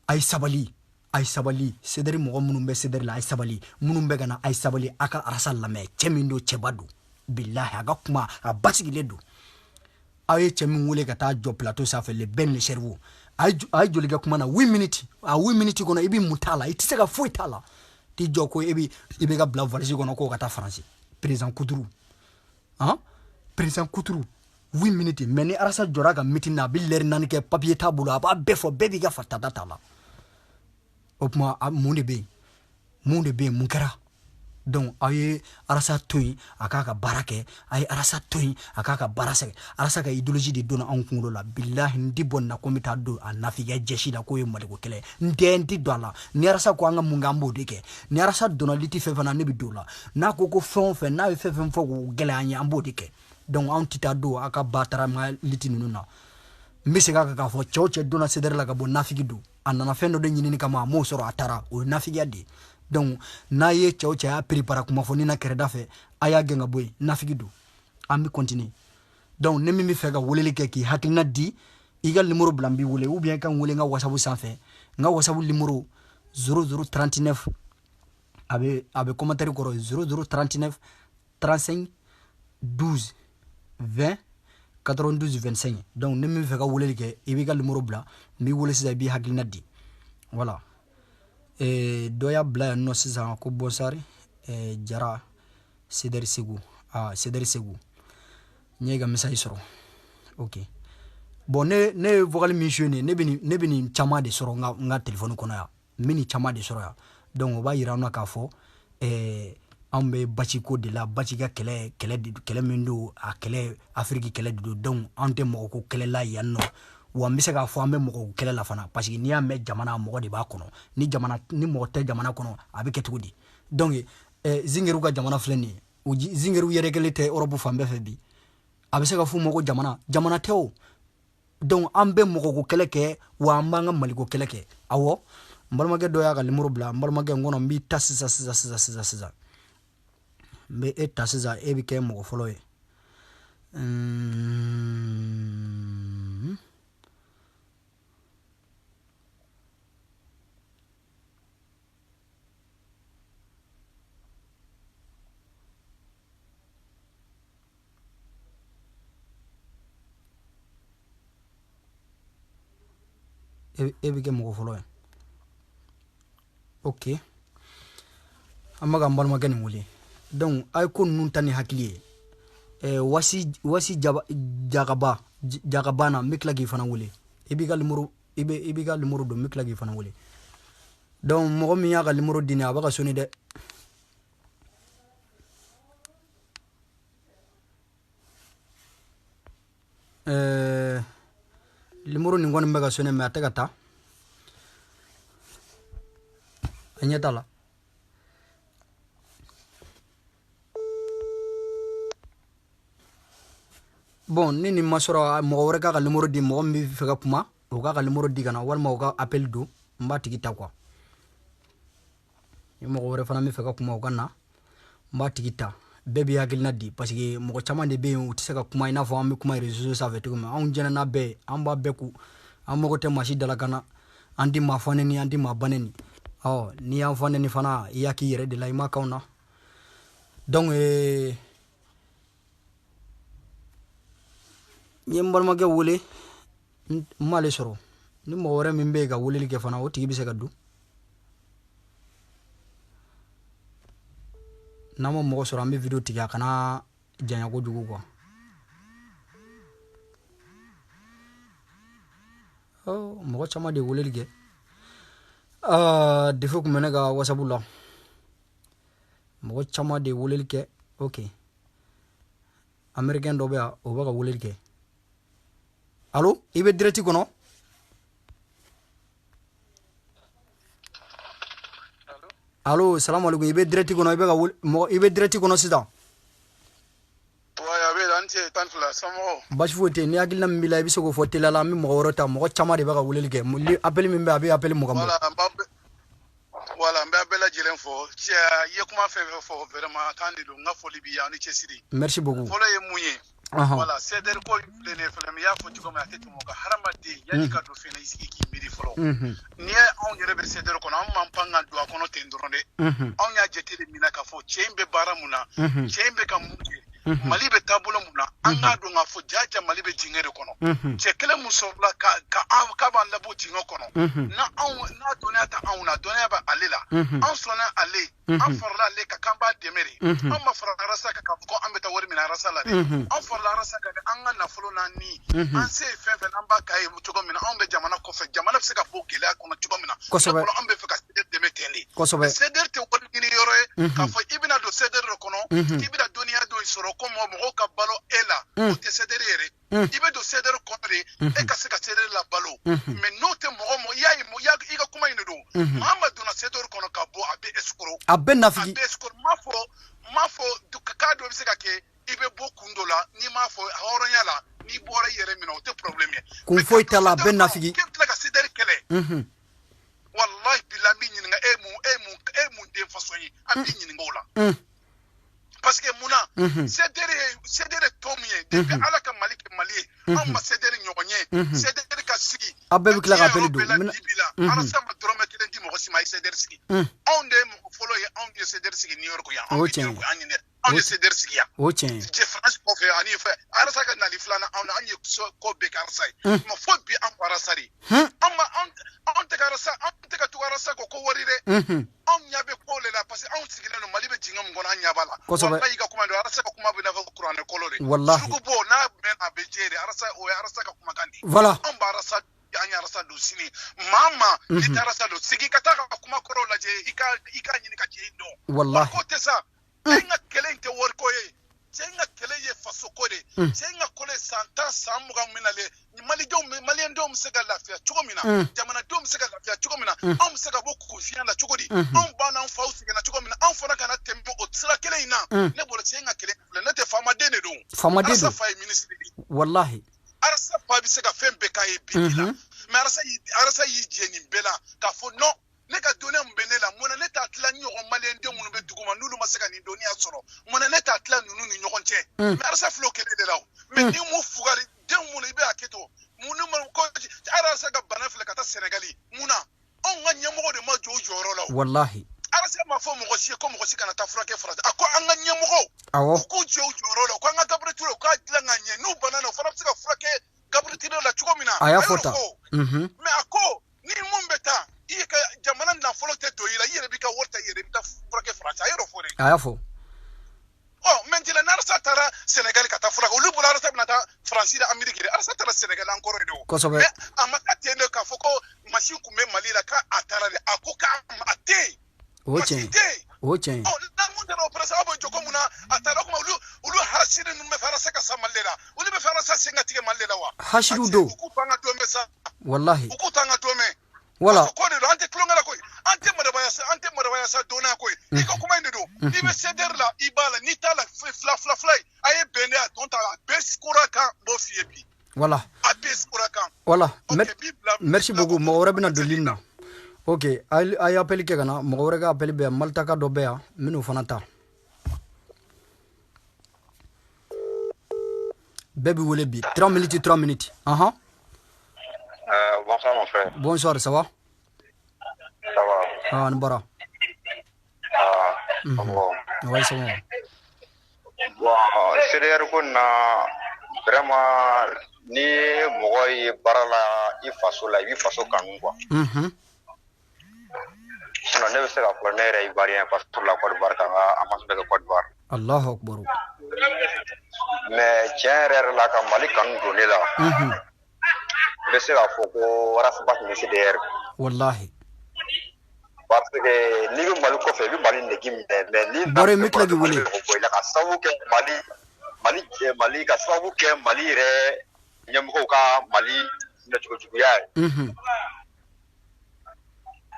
a ye sabali Cedere mɔgɔ minnu bɛ Cedere la a ye sabali minnu bɛ ka na a ye sabali a ka arasa lamɛn cɛ min don cɛba don bilahi a ka kuma a basigilen don aw ye cɛ min wele ka taa jɔ plateau sanfɛ le Ben le cerveau a ye joli kɛ kuma na 8 minutes a 8 minutes kɔnɔ i bɛ mun t'a la i tɛ se ka foyi t'a la t'i jɔ ko i bɛ ka bila valise kɔnɔ k'o ka taa Faransi président Kuturu président Kuturu 8 minutes mais ni arasa jɔra ka meeting na a bɛ lɛri 4 kɛ papier t'a bolo a b'a bɛɛ fɔ bɛɛ b'i ka fatada t'a la o tuma mun de bɛ yen mun kɛra donc aw ye arasa to yen a k'a ka baara kɛ a ye arasa to yen a k'a ka baara sɛgɛ arasa ka idéologie de donna anw kunkolo la bilahi n tɛ bɔ nin na ko n bɛ taa don a nafigiya jɛsi la k'o ye maliko kɛlɛ n tɛ don a la ni arasa ko an ka mun kɛ an b'o de kɛ ni arasa donna liti fɛn fɛn na ne bɛ don o la n'a ko fɛn o fɛn n'a ye fɛn fɛn fɔ k'o gɛlɛya an ye an b'o de kɛ donc anw tɛ taa don a ka batarama liti ninnu na n bɛ segin a kan k'a fɔ cɛ o cɛ donna Cedere la ka bɔ nafigi don a nana fɛn dɔ de ɲinini kama a m'o sɔrɔ a taara o ye nafigiya de ye donc n'a ye cɛ o cɛ y'a prépara kunnafoni na kɛrɛda fɛ a y'a gɛn ka bɔ yen nafigi don an bɛ continuer donc ne min bɛ fɛ ka weleli kɛ k'i hakilina di i ka numéro bila n b'i wele ou bien i ka n wele n ka WhatsApp sanfɛ n ka WhatsApp numéro 0039 a bɛ commentaire kɔrɔ 0039 35 12 20 92 25 donc ne min bɛ fɛ ka weleli kɛ i b'i ka numéro bila n b'i wele sisan i b'i hakilina di voilà dɔ y'a bila yan nɔ sisan ko bɔnsari jara Cedere Segu Cedere Segu n ye ka message sɔrɔ ok bon ne ye vocal min joué nin ne bɛ nin caman de sɔrɔ n ka téléphone kɔnɔ yan n bɛ nin caman de sɔrɔ yan donc o b'a yira an na k'a fɔ an bɛ basi ko de la basi ka kɛlɛ min don a kɛlɛ Afrique kɛlɛ de don donc an tɛ mɔgɔ ko kɛlɛ la yan nɔ wa n bɛ se k'a fɔ an bɛ mɔgɔ ko kɛlɛ la fana parce que n'i y'a mɛn jamana mɔgɔ de b'a kɔnɔ ni mɔgɔ tɛ jamana kɔnɔ a bɛ kɛ cogo di donc Zingueru ka jamana filɛ nin ye Zingueru yɛrɛ kɛlen tɛ Europe fan bɛɛ fɛ bi a bɛ se ka f'u ma ko jamana tɛ o donc an bɛ mɔgɔ ko kɛlɛ kɛ wa an b'an ka Mali ko kɛlɛ kɛ awɔ n balimakɛ dɔ y'a ka numéro bila n balimakɛ n kɔnɔ n b'i ta sisan n bɛ e ta sisan e bɛ kɛ mɔgɔ fɔlɔ ye e bɛ kɛ mɔgɔ fɔlɔ ye ok an bɛ ka n balimakɛ nin wele donc a ye ko ninnu ta ni hakili ye wasi jagaba na n bɛ tila k'i fana wele i b'i ka numéro don n bɛ tila k'i fana wele donc mɔgɔ min y'a ka numéro di ne a bɛ ka soni dɛ numéro nin kɔni bɛ ka soni mais a tɛ ka taa a ɲɛ t'a la bon ni nin ma sɔrɔ mɔgɔ wɛrɛ k'a ka numéro di mɔgɔ min bɛ fɛ ka kuma o k'a ka numéro di ka na walima o ka appel don n b'a tigi ta quoi ni mɔgɔ wɛrɛ fana bɛ fɛ ka kuma o ka na n b'a tigi ta bɛɛ b'i hakilina di parce que mɔgɔ caman de bɛ yen u tɛ se ka kuma i n'a fɔ an bɛ kuma réseaux sanfɛ cogo min anw jɛnna n'a bɛɛ ye an b'a bɛɛ ku an mago tɛ maa si dalakana an tɛ maa fanɛni an tɛ maa banɛni n'i y'an fanɛni fana i y'a k'i yɛrɛ de la i ma k'anw na donc n ye n balimakɛ wele n m'ale sɔrɔ ni mɔgɔ wɛrɛ min bɛ yen ka weleli kɛ fana o tigi bɛ se ka don n'an ma mɔgɔ sɔrɔ an bɛ video tigɛ a kana janya kojugu quoi mɔgɔ caman de ye weleli kɛ défaut tun bɛ ne ka whatsapp la mɔgɔ caman de ye weleli kɛ ok américain dɔ bɛ yan o bɛ ka weleli kɛ allo i bɛ direct kɔnɔ allo salamu alaikum i bɛ direct kɔnɔ i bɛ direct kɔnɔ sisan basi foyi tɛ yen ni hakilina min b'i la i bɛ se k'o fɔ teliya la an bɛ mɔgɔ wɛrɛ ta mɔgɔ caman de bɛ ka weleli kɛ appel min bɛ a bɛ appel mugan bɔ voilà n bɛ bɛɛ lajɛlen fɔ cɛ i ye kuma fɛn fɛn fɔ vraiment kan de don n ka foli b'i ye aw ni cɛsiri merci beaucoup fɔlɔ ye mun ye voilà CDR ko filɛ nin ye fɛnɛ n y'a fɔ cogo min a tɛ tɛmɛ o kan hadamaden yanni ka don fɛnɛ i sigi k'i miiri fɔlɔ n'i ye anw yɛrɛ bɛ CDR kɔnɔ anw man pan ka don a kɔnɔ ten dɔrɔn dɛ anw y'a jate de minɛ k'a fɔ cɛ in bɛ baara mun na cɛ in bɛ ka mun kɛ Mali bɛ taabolo mun na an k'a dɔn k'a fɔ jaja Mali bɛ jingɛ de kɔnɔ cɛ kelen mun sɔrɔla k'a b'an labɔ jingɛ kɔnɔ n'a dɔnniya ta anw na dɔnniya bɛ ale la anw sɔnna ale an farala ale kan k'an b'a dɛmɛ de anw ma fara arasa kan k'a fɔ ko an bɛ taa wari minɛ arasa la dɛ anw farala arasa kan an ka nafolo n'a ni an se ye fɛn fɛn n'an b'a k'a ye cogo min na anw bɛ jamana kɔfɛ jamana bɛ se ka bɔ gɛlɛya kɔnɔ cogo min na an bɛ fɛ ka CDR dɛmɛ ten de CDR tɛ wari ɲini yɔrɔ ye k'a fɔ i bɛna don CDR de kɔnɔ k'i bɛna dɔnniya dɔ sɔrɔ ko mɔgɔw ka balo e la o tɛ CDR yɛrɛ i bɛ don CDR kɔnɔ de e ka se ka CDR la balo mais n'o tɛ mɔgɔ i y'a ye i ka kuma in de don maa ma donna CDR kɔnɔ ka bɔ a bɛ escroc a bɛ nafigi m'a fɔ k'a dɔ bɛ se ka kɛ i bɛ bɔ kun dɔ la n'i m'a fɔ hɔrɔnya la n'i bɔra i yɛrɛ minɛ o tɛ problème ye kun foyi t'a la a bɛ nafigi k'i tila ka CDR kɛlɛ wallahi billahi n b'i ɲininka e mun den façon ye an b'i ɲininka o la parce que mun na CDR tɔ min ye depuis ala ka Mali kɛ Mali ye anw ma CDR ɲɔgɔn ye CDR ka sigi a bɛɛ bɛ tila ka appel don arasa ma dɔrɔmɛ kelen di mɔgɔ si ma a ye CDR sigi anw de ye mɔgɔ fɔlɔ ye anw ye CDR sigi New York yan anw ye CDR sigi yan o tiɲɛ je France kɔfɛ ani fɛ arasa ka nali filanan anw ye ko bɛɛ kɛ arasa ye ma fo bi an ko arasa de anw tɛ ka tugu arasa kɔ ko wari dɛ anw ɲɛ bɛ ko le la parce que anw sigilen don Mali bɛ jingɛ min kɔnɔ an ɲɛ b'a la wallahi ka kuma don arasa ka kuma bɛ n'a fɔ kuranɛ kɔlɔ de sugu bɔ n'a mɛn a bɛ jɛ de arasa o ye arasa ka kumakan de voilà anw b'a arasa an ye arasa don sini maa n'i tɛ arasa don sigi ka taa ka kuma kɔrɔw lajɛ i ka ɲini ka cɛ in dɔn wallahi ko tɛ sa Senga kele inte worko ye. Senga kele ye faso kode. Senga kole santa samuga minale. Malien dom sega lafia chugomina. Jamana dom sega lafia chugomina. Am sega boku kufian la chugodi. Am bana am fausi na chugomina. Am fona kana tempo otsira kele ina. Ne bolo senga kele ne te fama dene do. Fama dene. Arasa fa ministry. Wallahi. Arasa fa bi sega fembe kai bidila. Mais arasa yi jeni bela ka fo no. Ne ka donner mbenela mona ne ta tla nyogo malien de munu be duguma nulu maseka ni doni asoro mona ne ta tla nunu ni nyogo nche mais arasa flo kele de law mais ni mu fugari de munu be aketo munu mo ko arasa ga banafle kata senegali muna on nga nyamogo de ma joro law wallahi arasa ma fo mo ko si kana ta frake frate ako anga nyamogo awo ko joro law ko nga gabre tulo ko atla nga nye nu banana fara sika frake gabre tulo la chugomina aya fota mais ako ni mumbeta ika jamana na folo te doyila yere bika worta yere bita frake France ayero fore ayafo oh mentila narsa tara Senegal kata frake ulu bula narsa binata France da Amerique de arsa tara Senegal encore do kosobe mais amaka tende ka foko machine kumbe malila ka atara de akoka ate oche oh na munde no presa abo joko muna atara kuma ulu hasire numbe farasa ka samalela ulu be farasa singa tige malela wa hashidu do ukutanga do mesa wallahi ukutanga do me wala ko de ante klongala koy ante marabaya sa dona koy iko kuma inde do ibe seder la ibala ni tala fly aye bende a tonta bes kuraka bo fiebi wala a bes kuraka wala merci beaucoup mo rabina dolina ok ay appel ke kana mo wora appel be malta ka do be ya minu fanata baby wole bi 3 minutes Bonsoir mon frère. Bonsoir, ça va? Ça va. Ah, Nbara. Bon. Ouais, ça va. Bon, c'est d'ailleurs qu'on a vraiment ni moi barala il faso la il faso kanu quoi. Sinon ne se la connaître il varie parce que la Côte d'Ivoire a amassé de Côte d'Ivoire. Allahu Akbar. Mais tiens la ka Mali kanu donné là. Bese la foko wara sabat ni CDR wallahi parce que ni bi Mali ko fe bi Mali ne gim mais ni bare mikla gi wuli ko ila ka sawu ke Mali ka sawu ke Mali re nyam ko ka Mali na chugo ya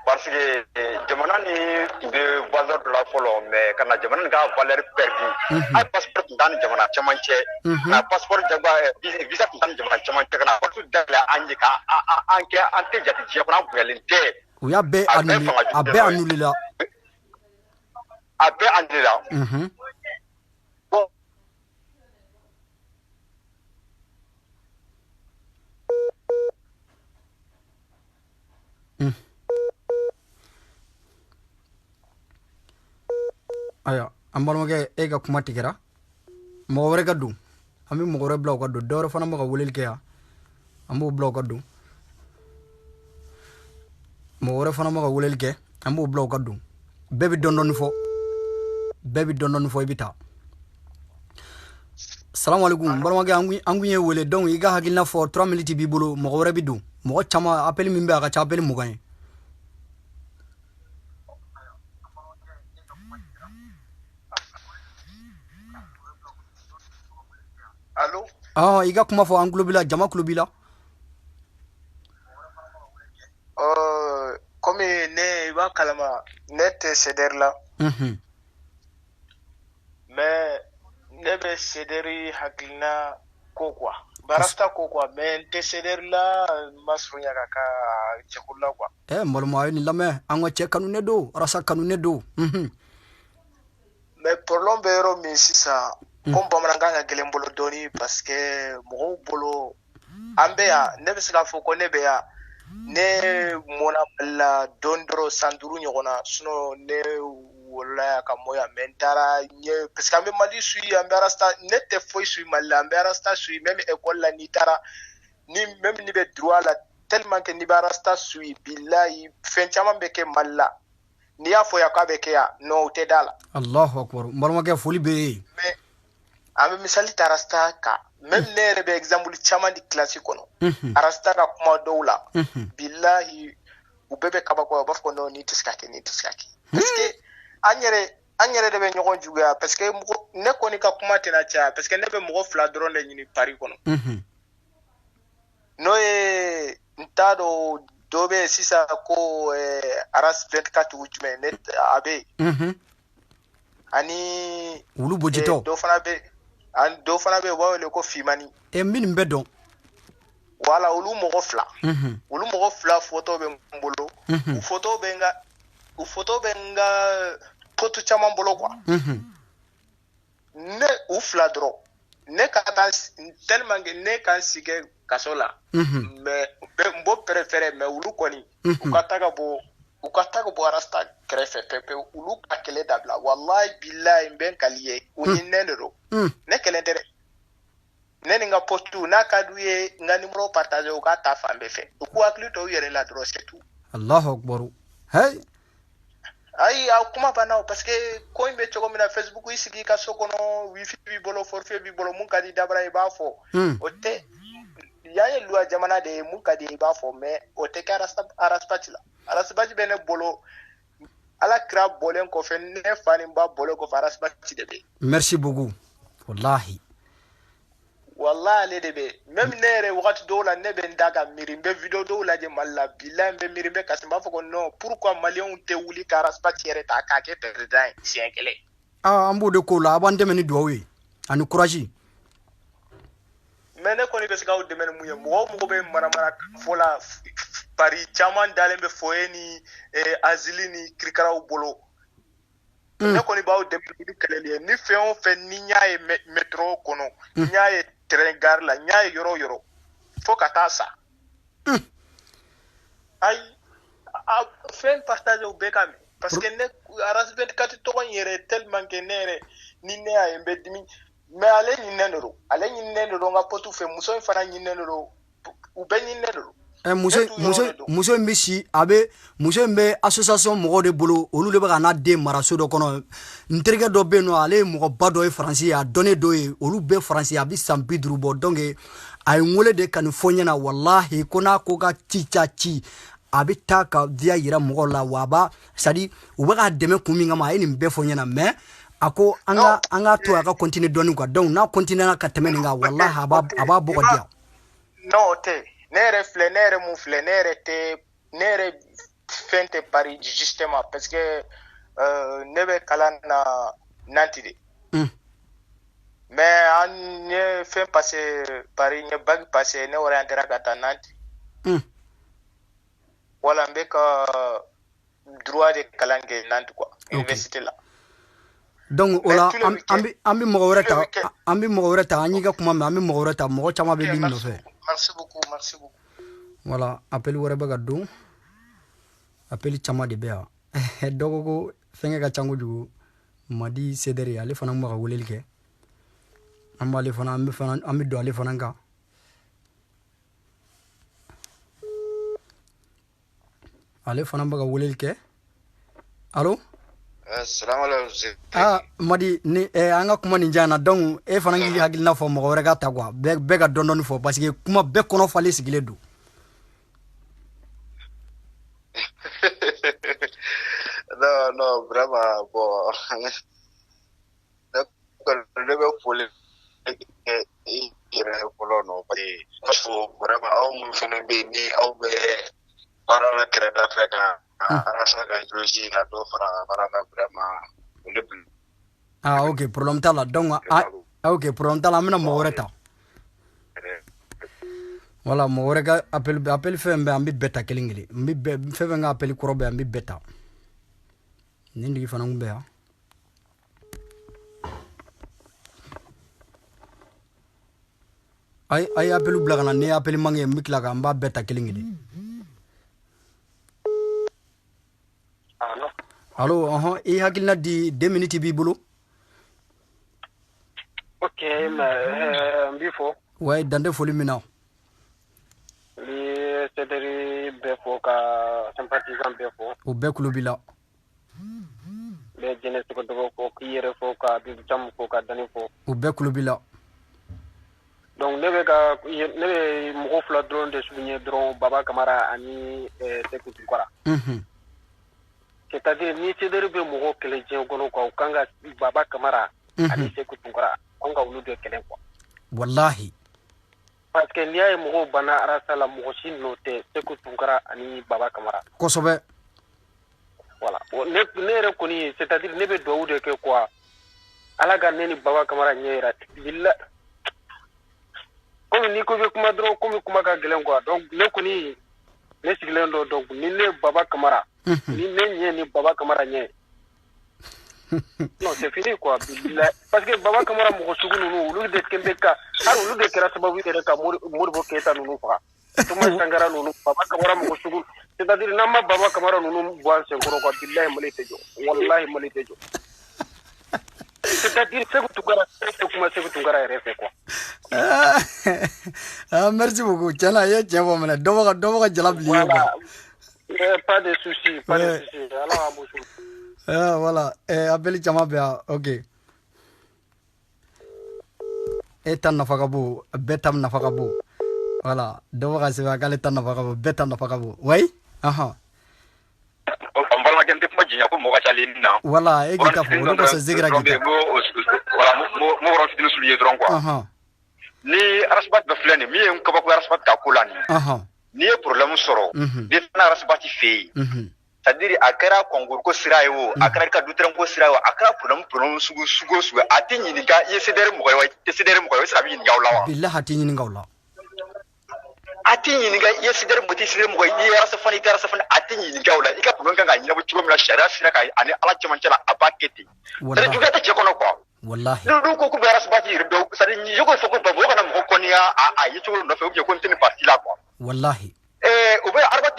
parce que jamana ni de bazar de la folo mais kana jamana ga valeur perdue ay passeport dan jamana chamanche na passeport jaba visa dan jamana chamanche kana partout dala anjika anke ante jati jabana buelinte uya be anuli abe anulila abe anulila aya ambalmoge ega kuma tigera mo wore gaddu ami mo wore blog gaddu doro fana mo wulil ke ya ambo blog gaddu mo wore fana mo wulil ke ambo blog gaddu bebi dondon fo ibita assalamu alaikum mbalmoge anguye wole donc iga hakilna fo 3 minutes bi bolo mo wore bidu mo chama appel mimbe aka cha appel mo gagné. Allô? Ah, iga kuma fo an globila jama globila. Comme ne va kalama net ceder la. Mais ne be cederi hakilina ko quoi. Barasta ko quoi mais te ceder la masrunya ka chekula quoi. Malmo ay ni lame ango che kanu ne do rasa kanu ne do. Mais problème bero mi sisa comme bamanankan ka gɛlɛn bolo dɔɔni parce que mɔgɔw bolo an bɛ yan ne bɛ se k'a fɔ ko ne bɛ yan ne mɔna Mali la don dɔrɔn san 5 ɲɔgɔn na sinon ne wolola yan ka mɔ yan mais n taara ɲɛ parce que an bɛ Mali suit an bɛ arasta ne tɛ foyi suit Mali la an bɛ arasta suit même école la n'i taara ni même ni bɛ droit la tellement que n'i bɛ arasta suit bilahi fɛn caman bɛ kɛ Mali la n'i y'a fɔ yan k'a bɛ kɛ yan non o tɛ da la. Allahu akbar mbalmoge foli be. Mais an bɛ misali ta arasta kan même ne yɛrɛ bɛ exemple caman di classe kɔnɔ arasta ka kuma dɔw la bilahi u bɛɛ bɛ kabako u b'a fɔ ko non ni tɛ se ka kɛ ni tɛ se ka kɛ parce que an yɛrɛ an yɛrɛ de bɛ ɲɔgɔn juguya parce que ne kɔni ka kuma tɛna caya parce que ne bɛ mɔgɔ 2 dɔrɔn de ɲini Paris kɔnɔ n'o ye n t'a dɔn dɔ bɛ sisan ko Aras 24 jumɛn ne a bɛ yen ani wulu bojitɔ dɔ fana bɛ u b'a wele ko Fimani minnu bɛ dɔn wala olu mɔgɔ 2 photo bɛ n bolo u photo bɛ n ka potu caman bolo quoi ne u 2 dɔrɔn ne ka taa tellement que ne kan sigi kaso la mais n b'o préféré mais olu kɔni u ka taa ka bɔ Arasta kɛrɛfɛ pepe olu ka kɛlɛ dabila wallahi billahi n bɛ n kali ye u ɲininen de don ne kɛlɛ tɛ dɛ ne ni n ka postu n'a ka d'u ye n ka numéro partager u k'a ta fan bɛɛ fɛ u k'u hakili to u yɛrɛ la dɔrɔn c'est tout. Allahu akbar. Hey ayi a kuma banna parce que ko in bɛ cogo min na Facebook i sigi ka so kɔnɔ wifi b'i bolo forfait b'i bolo mun ka di dabara i b'a fɔ o tɛ yan ye luwa jamana de ye mun ka di i b'a fɔ mais o tɛ kɛ Araspati la Araspati bɛ ne bolo ala kira bɔlen kɔfɛ ne fa ni ba bɔlen kɔfɛ Araspati de bɛ. Merci beaucoup wallahi ale de bɛ même ne yɛrɛ wagati dɔw la ne bɛ n da ka miiri n bɛ video dɔw lajɛ Mali la bilahi n bɛ miiri n bɛ kasi n b'a fɔ ko non pourquoi maliyɛnw tɛ wuli ka Araspati yɛrɛ ta k'a kɛ président ye siɲɛ kelen. an b'o de ko la a b'an dɛmɛ ni duwawu ye ani courage. mais ne kɔni bɛ se k'aw dɛmɛ ni mun ye mɔgɔ o mɔgɔ bɛ manamana fɔ la Paris caman dalen bɛ foyer ni asile ni kirikaraw bolo ne kɔni b'aw dɛmɛ ni kɛlɛli ye ni fɛn o fɛn ni n y'a ye métro kɔnɔ n y'a ye terrain gare la n y'a ye yɔrɔ o yɔrɔ fo ka taa sa ayi fɛn partage u bɛɛ ka mɛn parce que ne Aras 24 tɔgɔ in yɛrɛ tellement que ne yɛrɛ ni ne y'a ye n bɛ dimi mais ale ɲininen de don n ka potu fɛ muso in fana ɲininen de don u bɛɛ ɲininen de don. muso in bɛ si muso in bɛ association mɔgɔw de bolo olu de bɛ ka n'a den maraso dɔ kɔnɔ n terikɛ dɔ bɛ yen nɔ ale ye mɔgɔba dɔ ye faransi ye a dɔnnen dɔ ye olu bɛɛ faransi a bɛ san 50 bɔ donc a ye n wele de ka nin fɔ n ɲɛna wallahi ko n'a ko ka ci a bɛ taa ka diya yira mɔgɔw la wa a b'a c'est à dire u bɛ k'a dɛmɛ kun min kama a ye nin bɛɛ fɔ n ɲɛna mais a ko an ka to a ka continuer dɔɔnin quoi donc n'a continuer ka tɛmɛ nin kan wallahi a b'a bɔ ka diya. non o tɛ ne yɛrɛ mun filɛ ne yɛrɛ fɛn tɛ Paris justement parce que ne bɛ kalan na Nantes de mais an ye fɛn passé Paris n ye bac passé ne orientera ka taa Nantes wala n bɛ ka droit de kalan kɛ Nantes quoi université la. donc o la an bɛ mɔgɔ wɛrɛ ta an y'i ka kuma mɛn an bɛ mɔgɔ wɛrɛ ta mɔgɔ caman bɛ ligne nɔfɛ. merci beaucoup. voilà appel wɛrɛ bɛ ka don appel caman de bɛ yan dɔ ko fɛnkɛ ka ca kojugu Madi Sedere ale fana bɛ ka weleli kɛ an b'ale fana an bɛ don ale fana kan ale fana bɛ ka weleli kɛ allo. Madi ni an ka kuma nin jana donc e fana k'i hakilina fɔ mɔgɔ wɛrɛ ka ta quoi bɛɛ ka dɔɔni fɔ parce que kuma bɛɛ kɔnɔ falen sigilen don. non vraiment bon ne bɛ foli kɛ i yɛrɛ fɔlɔ nɔ parce que vraiment aw minnu fana bɛ yen ni aw bɛ baara la kɛrɛda fɛ ka Arasa ka jolosi ka dɔ fara baara kan vraiment ok problème t'a la donc ok problème t'a la an bɛna mɔgɔ wɛrɛ ta voilà mɔgɔ wɛrɛ ka appel fɛn bɛɛ an bɛ bɛɛ ta kelen kelen n bɛ fɛn ka appel kɔrɔ bɛɛ an bɛ bɛɛ ta nin tigi fana kun bɛ yan a ye appel bila ka na ne ye appel manqué n bɛ tila ka n b'a bɛɛ ta kelen kelen. allo i hakilina di 2 minutes b'i bolo. ok mais n b'i fɔ. ouais dante foli min na. n bɛ Sedere bɛɛ fɔ ka sympathisant bɛɛ fɔ. o bɛɛ kulo b'i la. n bɛ Jɛnɛ Sɛgɛdɔgɔ fɔ k'i yɛrɛ fɔ ka Bibi Camu fɔ ka Dani fɔ. o bɛɛ kulo b'i la. donc ne bɛ mɔgɔ 2 dɔrɔn de souligner dɔrɔn Baba Kamara ani Seku Tunkara. C'est c'est-à-dire ni cedere be mogo kelen jeng kono ko kanga baba kamara ani Sekou Tunkara on ga wulu de kelen quoi wallahi parce que ni ay mogo bana arasala mogo sin note Sekou Tunkara ani baba kamara kosobe voilà ne re koni c'est-à-dire ne be do de ke quoi ala ga neni baba kamara nyera billa comme ni ko be kuma dro comme kuma ka gelen quoi donc ne koni ne sigilen do donc ni ne baba kamara ni ne nye ni baba kamara nye non c'est fini quoi parce que baba kamara mo sugu nunu lu de kembeka har lu de kera sababu de ka morbo keta nunu fa tuma sangara nunu baba kamara mo sugu c'est-à-dire nama baba kamara nunu boan sen ko ko billahi malitejo wallahi malitejo c'est-à-dire Sekou Tunkara refe quoi ah merci beaucoup tiana ye tiabo mena doba jalab liyo voilà pas de souci alors abouchou voilà appeli chama bia ok etan nafakabu betam nafakabu voilà doba se va kale tan nafakabu betam nafakabu oui aha Mbala gente kuma jinya ko mo ka chali na voilà e kita fo ko se zigra kita voilà mo ro fitinu suliye dron quoi aha ni arasbat ba flani mi en ko ba arasbat ka kulani aha ni problème soro ni na arasbat fi c'est-à-dire akara kongur ko sirayo akara ka dutran ko sirayo akara problème sugu atinyi ni ka yesedere mo ko sabi ni gawlawa billahi atinyi ni gawla atinyi ni ga yesedere mo tisire mo ko yarasa fani atinyi ni gawla ika problème ka nyina bu cibo mi la sharia sira ka ani ala chamanchela abaketi c'est du gata chekono quoi wallahi do ko ku arasbat yi do c'est ni yogo foko babo kana mo ko ni a yicho no fe ko kontinu parti la quoi wallahi ube arbat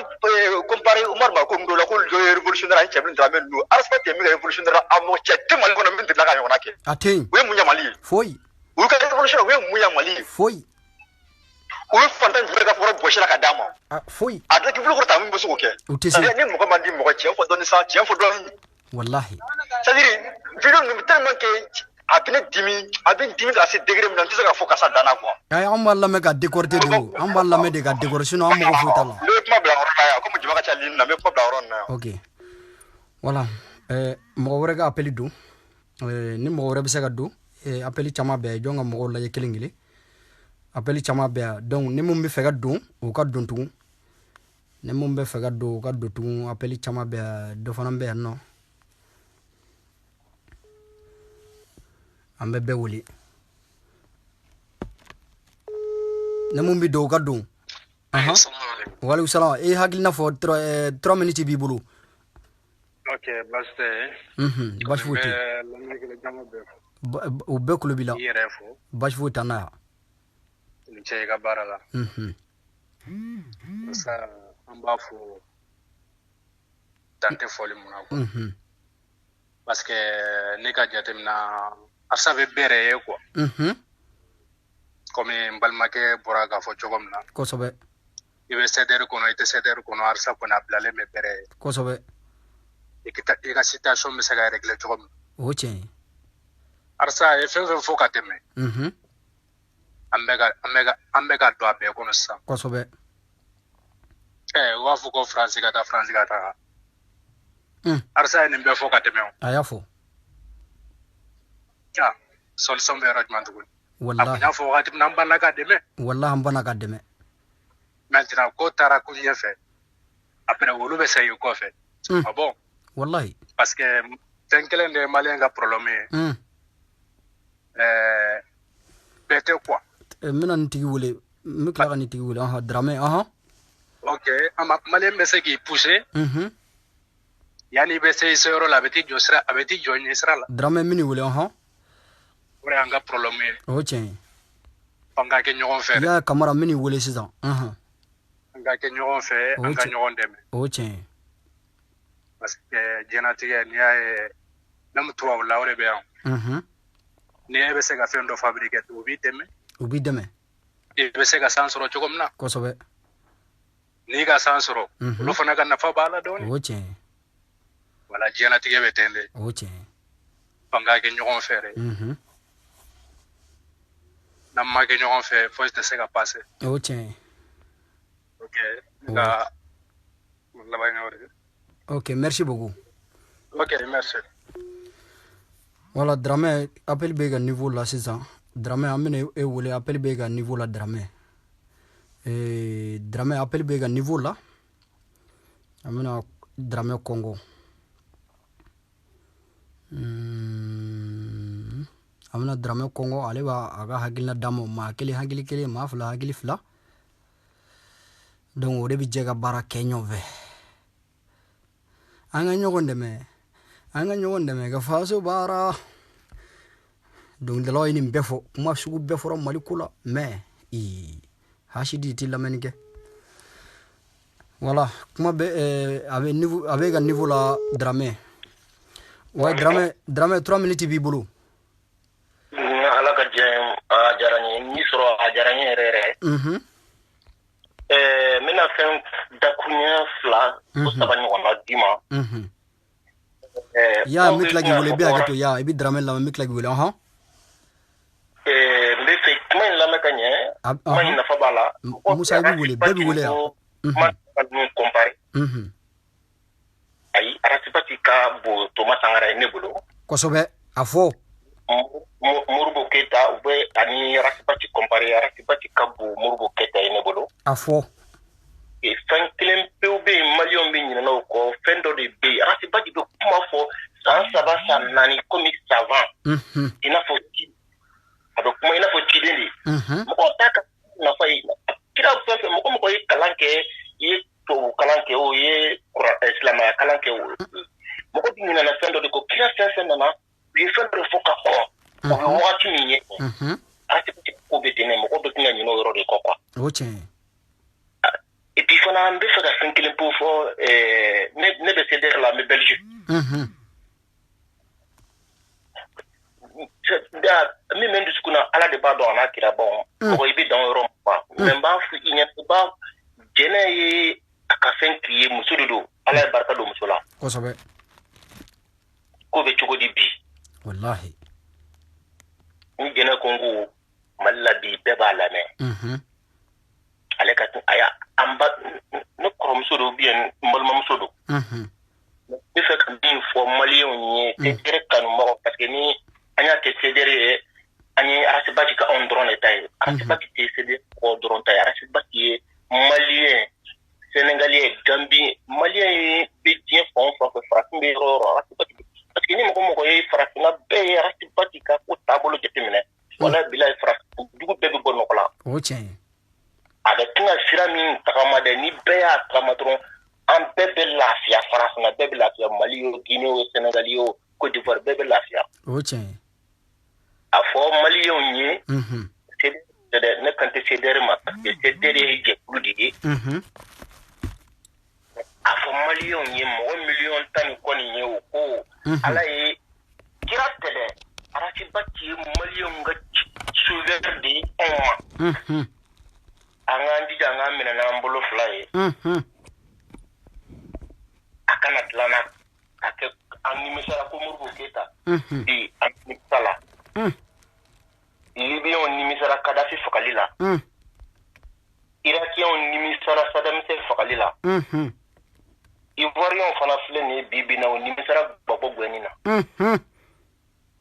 comparé Umar ma ko ndo la ko révolutionnaire ay chemin dramen no arbat mi révolutionnaire amo chette mal ko min la ka yona ke atin we munya mali foi u ka révolutionnaire we munya mali foi u fantan fure ka foro boshela ka dama foi ata ki fulu ko tamu beso ko ke utese ni mo ko mandi mo ko chien fo doni sa chien fo don wallahi c'est à dire video ni tellement que abin dimi ka se degré mun tisa ka fo ka sa dana quoi ay amba la me ka décorter do amba la me de ka décorer sinon amba ko futa la le kuma bla ron na ko mo jima ka chali na me ko bla ron na ok voilà mo wore ga appeli do ni mo wore be se ka do appeli chama be jonga mo la ye kelingili appeli chama be donc ni mo be fe ga do o ka don tu ni mo be fe ga do o ka do tu appeli chama be do fana be no ambe be wuli namum bi do gaddu aha wa alaykum salam hagil na fo 3 minutes bi bulu ok baste bash futi o be ko bila yerefo bash futa na ni chega barala sa ambafo tante foli munako parce que ne ka jatemna asabe bere quoi comme mbalmake boraga fo chogomna ko sobe ibe ceder kono arsa kono ablale me bere ko sobe ikita situation me saga régler chogom o che arsa e fe fo kateme ambega do abe kono sa ko sobe wa fu ko france gata arsa ne be fo kateme aya fo solution be rajman dugul wallahi abunya fo wakati namba na ka deme wallahi ambana ka deme maintenant ko tara ko nyefe après wolu be sey ko fe ah bon wallahi parce que tenkelen de malien ga problème bete quoi mina ntigi wole mikla ni tigi wole aha drame aha ok ama malien be sey ki pousser yani be sey sero la beti josra abeti jogne sra la drame mini wole aha ore anga problème o che anga ke nyogon fe ya kamara mini wole sisan anga ke nyogon fe anga nyogon deme o che parce que jenatige ni ay nam tuwa wala ore be ni ebe se ga fe ndo fabriquer ubi deme ebe se ga sansoro chogomna ko sobe ni ga sansoro lo fana ga nafa bala doni o che wala jenatige be tende o che anga ke nyogon fere namma ke nyogon fe faut de se ga passer o che ok ga la ba ngore ok merci beaucoup Ok, merci. Voilà, Dramé, appel Bega niveau là, c'est ça. Dramé, amène et voulez appel Bega niveau là, Dramé. Et Dramé, appel Bega niveau là. Amène Dramé Congo. Amène Dramé Congo, allez, aga hagilna damo, ma kele ma fla hagili fla. Donc, au début, j'ai bara Kenyo ve. Anga nyogondeme ga faso bara donc de loy ni befo kuma sugu befo ram malikula mais hashidi tilamenike voilà kuma be avec un niveau la Dramé ouais Dramé 3 minutes bi bulu ala ka jem ajarani ni soro ajarani rere mina fen dakunya fla ko sabani wona dima ya miklagi wole be agato ya ibi Dramé la miklagi wole mbe fe kuma la mekanye ma na fa bala musa ibi wole be wole ya ma nu compare ay arati ka bo to masangara ne bolo ko sobe afo Murbo Keta ube ani rasipati compare rasipati ka bo Murbo Keta ne bolo afo e fan klem pube malion bi nyina no ko fendo de be rasipati be kuma fo san saba san nani comic savant ina fo ti ado kuma ina fo ti dindi mo taka na fa kira so mo ko yi kalanke yi to kalanke o ye islam kalanke o mo ko dinina na fendo de ko kira sense na bi fendo fo ka ko o wati ni ye rasipati ko be tene mo ko be tinga nyino ro de ko kwa oche et puis fana mbe fa ka finkile pour fo ne be céder la me Belgique da mi mendu skuna ala de ba do na kira bon ko ibi dans Europe pas même ba fu inya ba jene yi aka finkiye musududu ala barka do musula ko sobe ko be chugo di bi wallahi ni jene kongo malla bi be ba la me ale ka aya amba no krom sodo bien mbalma musodo ni fe kan bin fo malion ni te tere kanu mo parce que ni anya te cédere ani asibati ka on drone tay asibati te cédere ko drone tay asibati malien sénégalais gambien malien be bien fon fo France be ro asibati parce que ni mo ko yi France na be asibati ka ko tabolo jetemine wala bilay France dugu be be bonno kala oche avec un firamin takamade ni be ya tamatron en bebe lafia France na bebe lafia Mali o Guinée o Sénégal o Côte d'Ivoire bebe lafia oche a fo Mali o ni c'est ne quand c'est derrière parce que c'est derrière je plus a fo Mali o ni mo million tan ko ni o ko ala e kira tele ara ci batti Mali o nga souvenir de on angandi janga mina na mbolo fly akana tlana ake animisara ko Murbo Keta di animisala Libya on nimisara Kadhafi fakalila Iraki on nimisara Saddam Hussein fakalila Ivoirian fana fle ne bibi na on nimisara Gbagbo Gwenina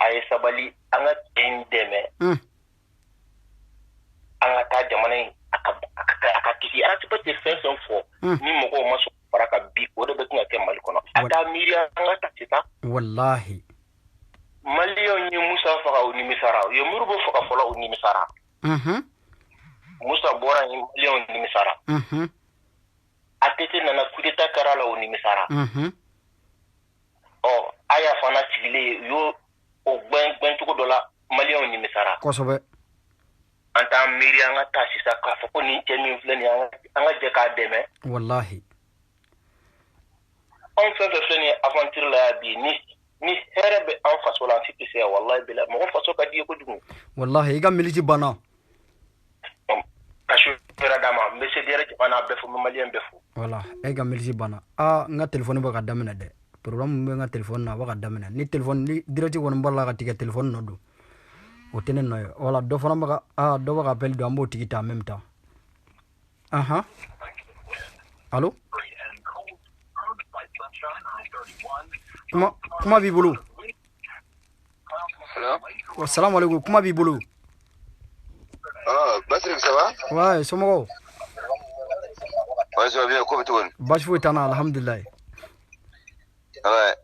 ay sabali anga endeme anga ta jamana akatiki arati fenson fo ni moko maso paraka bi o de betina ke mali kono ata miria anga tatita wallahi maliyo ni musa faka o ni misara yo Murbo faka fola o ni misara musa bora ni maliyo ni misara atete nana kudeta karala o ni misara o aya fana tigile yo o gben tuko dola maliyo ni misara kosobe anta miri anga tasisa ka foko ni temi fleni anga je ka deme wallahi on fait de fleni aventure la bi ni herebe en façon la cité c'est wallahi bila mo façon ka di ko dum wallahi iga militi bana kashu fera dama monsieur dire ki bana befu malien befu voilà iga militi bana nga téléphone ba ka damina de programme nga téléphone na ba ka damina ni téléphone ni direct won mbala ka ticket téléphone no do o tenen no wala do fana baka do baka appel do ambo tigita en même temps allô Kuma b'i bolo? Hello? Salam alaikum, kuma b'i bolo? Basri, ça va? Ouais, somɔgɔw? Ouais, ça va bien, ko bɛ cogo di? Baasi foyi t'an na, alhamdulillah. Ouais.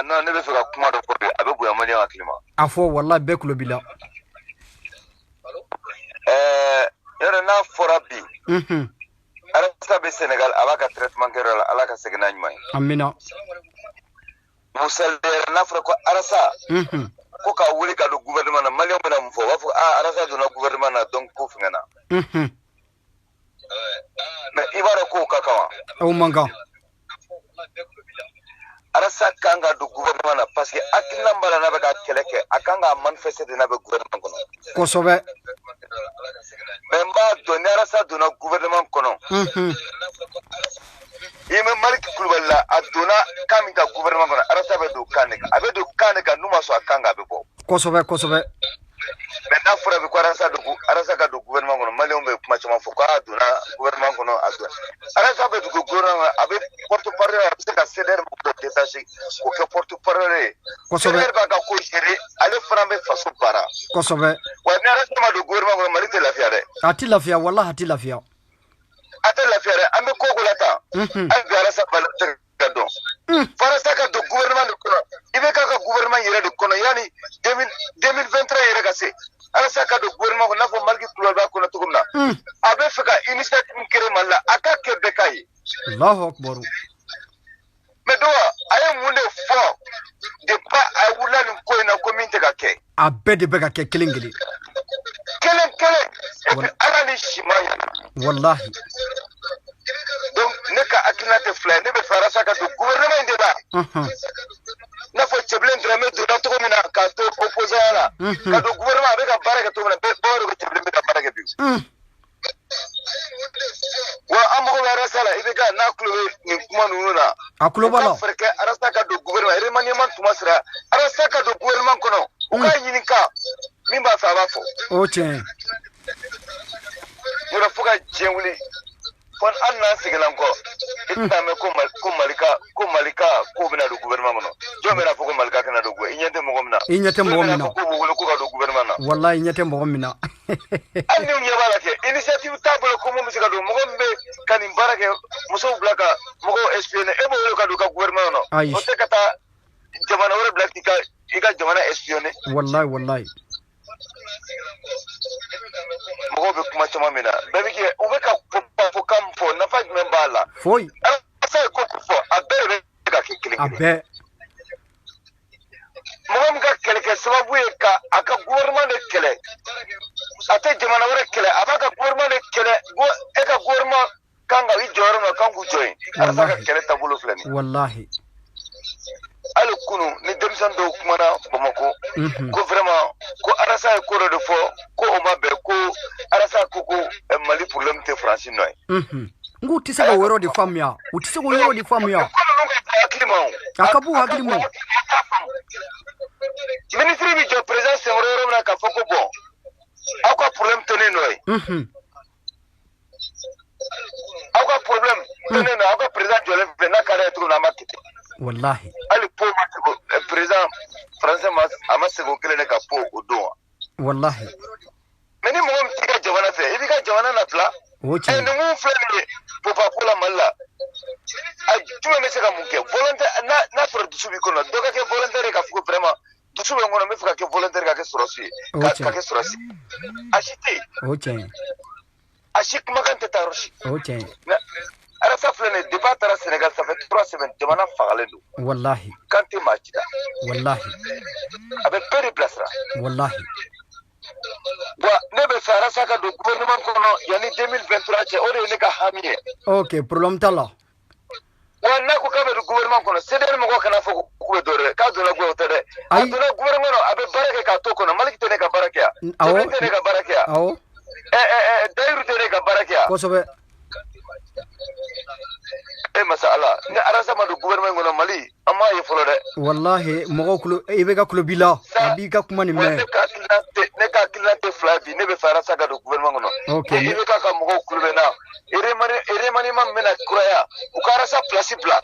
Non, ne bɛ fɛ ka kuma dɔ fɔ bi, a bɛ bonya maliyɛn hakili ma. A fɔ wallahi bɛɛ tulo b'i la. Yɔrɔ n'a fɔra bi, Arasa bɛ Sénégal, a b'a ka traitement kɛ yɔrɔ la, Ala ka segin n'a ɲuman ye. Amina. Musa n'a fɔra ko Arasa, ko k'a wuli ka don gouvernement na, maliyɛnw bɛna mun fɔ? U b'a fɔ Arasa donna gouvernement na, donc ko fɛngɛnna. Mais i b'a dɔn k'o ka kan wa? O man kan. Arasa kan ka don gouvernement na parce que hakilina min b'a la n'a bɛ ka kɛlɛ kɛ, a kan k'a manifester de n'a bɛ gouvernement kɔnɔ. Kosɛbɛ. Mais n b'a dɔn ni Arasa donna gouvernement kɔnɔ, i bɛ Maliki Kulubali la, a donna kan min ka gouvernement kɔnɔ, Arasa bɛ don kan de kan. A bɛ don kan de kan n'u ma sɔn a kan kan, a bɛ bɔ. Kosɛbɛ. Mais n'a fɔra bi ko Arasa ka don gouvernement kɔnɔ, maliyɛnw bɛ kuma caman fɔ k'a donna gouvernement kɔnɔ, a donna. Arasa bɛ don gouvernement kɔnɔ, a bɛ porte-parole, a bɛ se ka CDR mɔgɔw détacher k'o kɛ porte-parole ye. CDR b'a ka ko gérer, ale fana bɛ faso baara. Kosɛbɛ. Wa ni Arasa ma don gouvernement kɔnɔ, Mali tɛ lafiya dɛ. A tɛ lafiya, wallahi a tɛ lafiya. A tɛ lafiya dɛ, an bɛ ko o ko la tan. Hali bi Arasa ka dɔn. Arasa ka don gouvernement de kɔnɔ, i bɛ k'a ka gouvernement yɛrɛ de kɔnɔ yanni 2023 yɛrɛ ka se. Arasa ka don gouvernement kɔnɔ, n'a fɔ Maliki Kulubali b'a kɔnɔ cogo min na, a bɛ fɛ ka initiative min créer Mali la, a ka kɛ bɛɛ k'a ye. Allahu akbar. Mais donc a ye mun de fɔ depuis a wulila nin ko in na ko min tɛ ka kɛ. A bɛɛ de bɛ ka kɛ kelen. Kelen. Et puis Ala ni si ma ɲana. Wallahi. Donc ne ka hakilina tɛ fila ye, ne bɛ fɛ Arasa ka don gouvernement in de la. N'a fɔ Cɛbilen Dramé donna cogo min na k'a to opposant la, ka don gouvernement a bɛ ka baara kɛ cogo min na, bɛɛ de ko Cɛbilen bɛ ka baara kɛ bi. Wa an mago bɛ Arasa la, i bɛ ka n'a tulo bɛ nin kuma ninnu na. A tulo b'a la. U ka fɛɛrɛ kɛ Arasa ka don gouvernement, remaniement tuma sera, Arasa ka don gouvernement kɔnɔ, u k'a ɲininka min b'a fɛ a b'a fɔ. O tiɲɛ. Yɔrɔ fo ka diɲɛ wuli. Fɔ an n'an seginna kɔ, i t'a mɛn ko Malika k'o bɛna don gouvernement kɔnɔ. Jɔn bɛna fɔ ko Malika kana don gouvernement, i ɲɛ tɛ mɔgɔ min na. I ɲɛ tɛ mɔgɔ min na. Jɔn bɛna fɔ k'o bɛ wele ko ka don gouvernement na. Wallahi i ɲɛ tɛ mɔgɔ min na. Hali n'u ɲɛ b'a la kɛ, initiative t'a bolo ko mun bɛ se ka don, mɔgɔ min bɛ ka nin baara kɛ, musow bila ka mɔgɔw espionner, e b'o wele ka don ka gouvernement kɔnɔ. Ayi. O tɛ ka taa jamana wɛrɛ bila i ka jamana espionner. Wallahi. Mɔgɔw bɛ kuma caman min na, bɛɛ bɛ kɛ, u bɛ ka fɔ kan min fɔ, nafa jumɛn b'a la? Foyi. Arasa ye ko fɔ, a bɛɛ de bɛ ka kɛ kelen. A bɛɛ. Mɔgɔ min ka kɛlɛkɛ sababu ye ka a ka gouvernement de kɛlɛ, a tɛ jamana wɛrɛ kɛlɛ, a b'a ka gouvernement de kɛlɛ, e ka gouvernement kan ka i jɔyɔrɔ min kan k'u jɔ yen. Arasa ka kɛlɛ taabolo filɛ nin ye. Wallahi. Hali kunu ni denmisɛn dɔw kumana Bamakɔ, ko vraiment ko Arasa ye ko dɔ de fɔ, ko o ma bɛn, ko Arasa ko Mali problème tɛ Faransi nɔ ye. N k'u tɛ se ka o yɔrɔ de faamuya, u tɛ se k'o yɔrɔ de faamuya. A ka b'u hakili ma. Ministre bɛ jɔ président Senghor yɔrɔ min na k'a fɔ ko bon, aw ka problème tɛ ne nɔ ye. Aw ka problème tɛ ne nɔ, aw ka président jɔlen filɛ, n'a ka d'a ye cogo min na, a ma kɛ ten. Wallahi. Hali po ma se président français a ma segin o kelen de ka po o don wa. Wallahi. Mais ni mɔgɔ min t'i ka jamana fɛ, i b'i ka jamana nafila. O tiɲɛ. Ni mun filɛ nin ye Popapo la Mali la, a jumɛn bɛ se ka mun kɛ? Volontaire n'a sɔrɔ dusu b'i kɔnɔ, dɔ ka kɛ volontaire ka fɔ ko vraiment dusu bɛ n kɔnɔ, n bɛ fɛ ka kɛ volontaire ka kɛ sɔrɔsi ye, ka kɛ sɔrɔsi. A si tɛ yen. O tiɲɛ. A si kumakan tɛ taa yɔrɔ si. O tiɲɛ. Arasa filɛ nin ye depuis a taara Sénégal ça fait 3 semaines jamana fagalen don. Wallahi. Kan tɛ maa ci la. Wallahi. A bɛ bɛɛ de bilasira. Wallahi. Wa ne bɛ fɛ Arasa ka don gouvernement kɔnɔ yanni 2023 cɛ, o de ye ne ka hami ye. Ok, problème t'a la. Wa n'a ko k'a bɛ don gouvernement kɔnɔ, CDR mɔgɔw kana fɔ k'u bɛ dɔ wɛrɛ, k'a donna gouvernement tɛ dɛ. A donna gouvernement kɔnɔ, a bɛ baara kɛ k'a to kɔnɔ, Maliki tɛ ne ka baara kɛ yan. Awɔ. Cɛbilen tɛ ne ka baara kɛ yan. Awɔ. Dayiru tɛ ne ka baara kɛ yan. Kosɛbɛ. Masa Ala, ni Arasa ma don gouvernement kɔnɔ Mali, an m'a ye fɔlɔ dɛ. Wallahi, mɔgɔw kulo, i bɛ ka kulo b'i la, a b'i ka kuma nin mɛn. Ne ka hakilina tɛ fila bi, ne bɛ fɛ Arasa ka don gouvernement kɔnɔ. Ok. I bɛ k'a ka mɔgɔw kulo bɛ na, remaniement min bɛna kuraya, u ka Arasa place bila.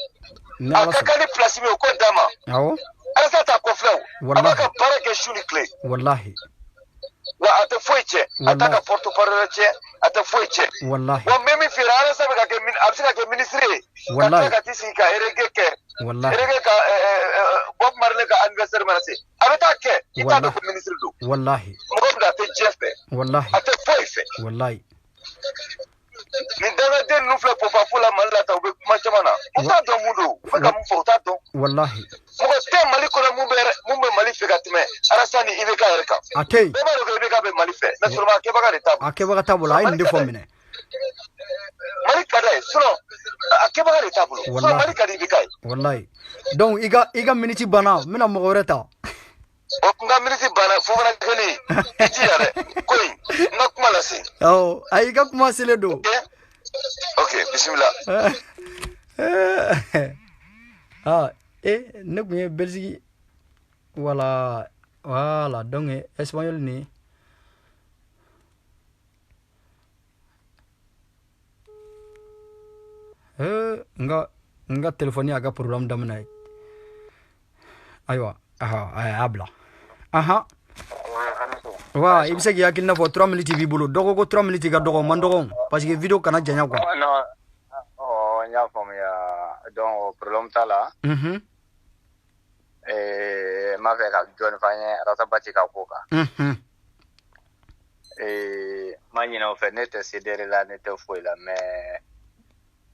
akakani place mi ko dama awo alasa ta ko flaw wallahi para ke shuni kle wallahi wa ata foiche ataka porto parole ata foiche wallahi wa memi firara sabe ka ke min absika ke ministre wallahi ka tisi ka erege ke wallahi erege ka bob marle ka anniversaire manase abeta ke ita ko ministre do wallahi mo da te jefe wallahi ata foife wallahi ni daga den nu fle popa fula malla ta ube kuma chamana uta do mudo maka mu fo ta do wallahi mo te mali ko mu be mali fe katme arasani ibe ka erka atei be ba do ibe ka be mali fe na surma ke baga de tabu ake baga tabu ay ndi fo mine mali kada suno ake baga de tabu suno mali kada ibe kai wallahi donc iga miniti bana mina mo goreta o nga miniti bana fo bana kani iji yare koy nga kuma la si oh ay ga kuma sele do okay bismillah ne kunye Belgique voilà donc espagnol ni nga telefoni aga program damna aywa habla wa ibse gi yakina fo 3 minutes bi bulu dogo ko 3 minutes ga dogo man dogo parce que video kana janya quoi non nya fam ya donc problème tala ma fe ka John Fanye rasa bati ka koka ma nyina fe nete sidere la nete foila mais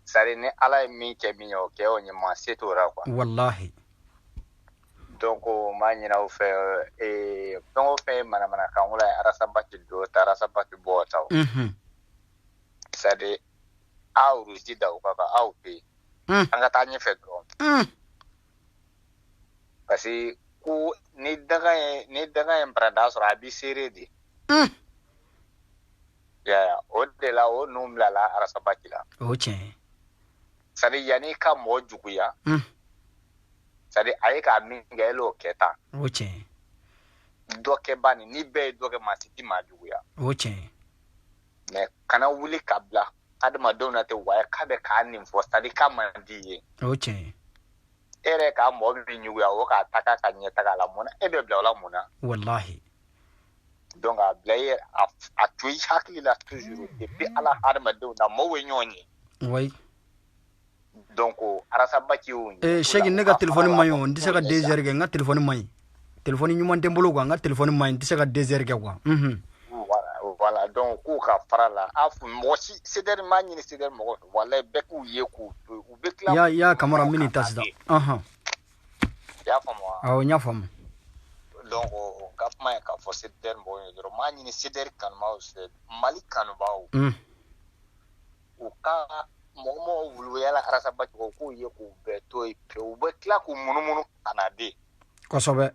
sari ne ala mi ke mi yo ke onye ma setora quoi wallahi donc ma nyina fe donc fe mana kan wala rasa bati do rasa bati bota sari auru sida ukaka au pe anga tanye fe do parce ku ni daga en prada so abi seredi ya o de la o numla la arasa bakila oche sari yani ka mo juguya sari ay ka mingelo keta oche doke bani ni be doke masiti ma juguya oche me kana wuli kabla adama dona te waya kabe ka nim fo sari ka mandiye oche ere ka mo bi nyugu ya wo ka taka ka nyeta ka la mona ebe bla la mona wallahi donc a blaye a tuyi hakli la toujours depuis ala adama dona mo we nyonyi way donc arasa baki woni shegi nega telephone mayo ndise ka 2 heures nga telephone may telephone nyuma tembolo kwa nga telephone may ndise ka 2 heures kwa voilà donc ku ka farala afu mo si seder mani ni seder mo wala beku yeku u bekla ya kamera mini tasda ya famo aw nya famo donc kap may ka fo seder mo ni ro mani ni seder kan ma se mali kan bawo u ka momo wulu yala arasa baki ko ku yeku beto pe u bekla ku munumunu anade kosobe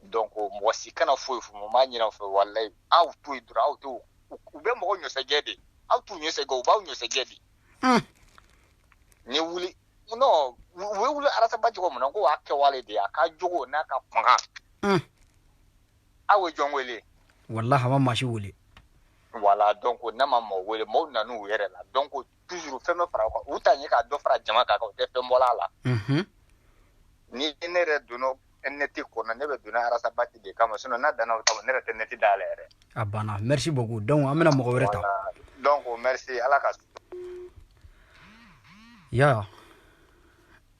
donc mo si kana fo mo mani na fo wallahi aw tu idra aw tu ube mo nyo segedi aw tu nyo sego ba nyo segedi ni wuli no we wuli arasa baki ko mo ngo akke wale de aka jogo na ka fanga awe jongwele wallahi ma mashi wuli voilà donc na ma mo wele mo na nu yere la donc toujours fait me fara ko utanye ka do fara jama ka ko te fe mbola la ni ne re duno enneti ko na nebe duna arasa bati de kama sino na dana ko ne re teneti dalere abana merci beaucoup donc amena mo wereta donc merci ala ka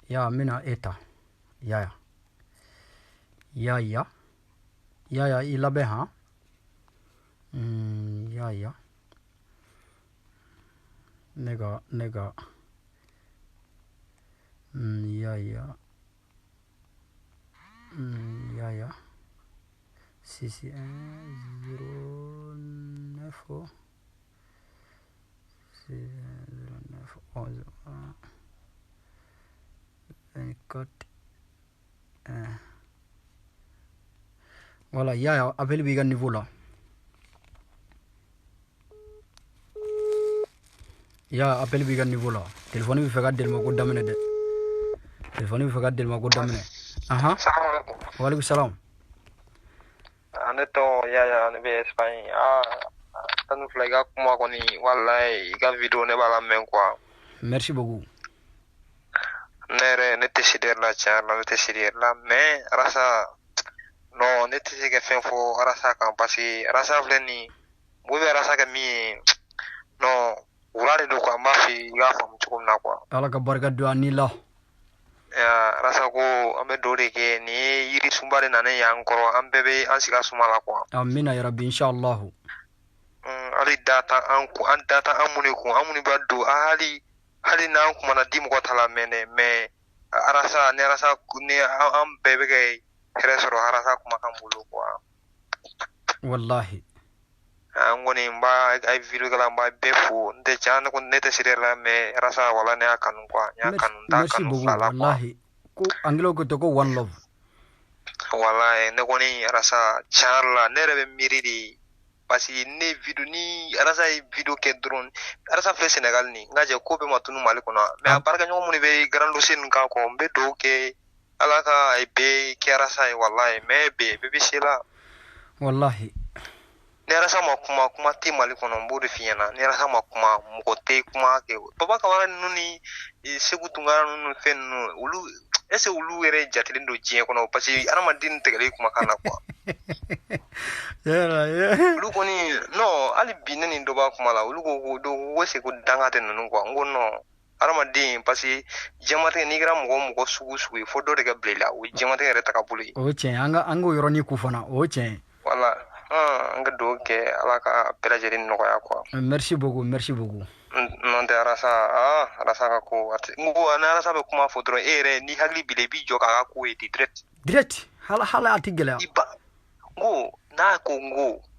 ya mina eta ya ilabe ha ya nega ya si 09 11 24 voilà ya appel bi gan niveau là ya appel bi gan niveau là téléphone bi fega del ma ko damene de téléphone bi fega del ma ko damene wa alaikum salam ane to ya ne be Espagne tanu flaga kuma ko ni wallahi ga video ne bala men quoi merci beaucoup nere ne tesider la charla ne tesider la mais rasa no ne tesige fen fo rasa kan pasi rasa fleni bu be rasa ka mi no wurare do ko mafi ga fam cikum na ko ala ka barka do anila ya rasa ko ambe dore ke ni yiri sumbare nane yankoro ambe be ansiga sumala ko amina ya rabbi inshallah ali data anku an data amuni ba do hali na anku mana dim ko tala mene me arasa ne rasa ne am bebe ke resoro arasa kuma kan bulu ko wallahi ngoni mba ay video kala mba befu nde chana ko nete sirela me rasa wala ne akanu kwa nya kanu ta kanu sala wallahi ko angelo ko to ko one love wallahi ne koni rasa charla ne rebe miridi pasi ne video ni rasa video ke drone rasa fe Senegal ni ngaje ko be matunu mali kono me barka nyomo ni be grand lusin ka ko be do ke alaka ay be ke rasa wallahi me be sila wallahi ne rasa kuma ti mali kono mbudu fiena ne rasa kuma mukote kuma ke baba kawara nuni segu tungara nunu fennu ulu ese ulu ere jatilindo jie kono pasi arama din tegale kuma kana kwa yeah ulu koni no ali binani ndo ba kuma la ulu go do wese ko dangate nunu kwa ngono arama din pasi jamate ni gra mugo sugu fo do daga blela o jamate ere takabuli o chen anga yoroni kufana o chen wala nga do ke alaka pelajerin no ya quoi merci beaucoup non de rasa ka ko ngo ana rasa be kuma fodro ere ni hagli bile bi joka ka ko eti direct hala atigela iba ngo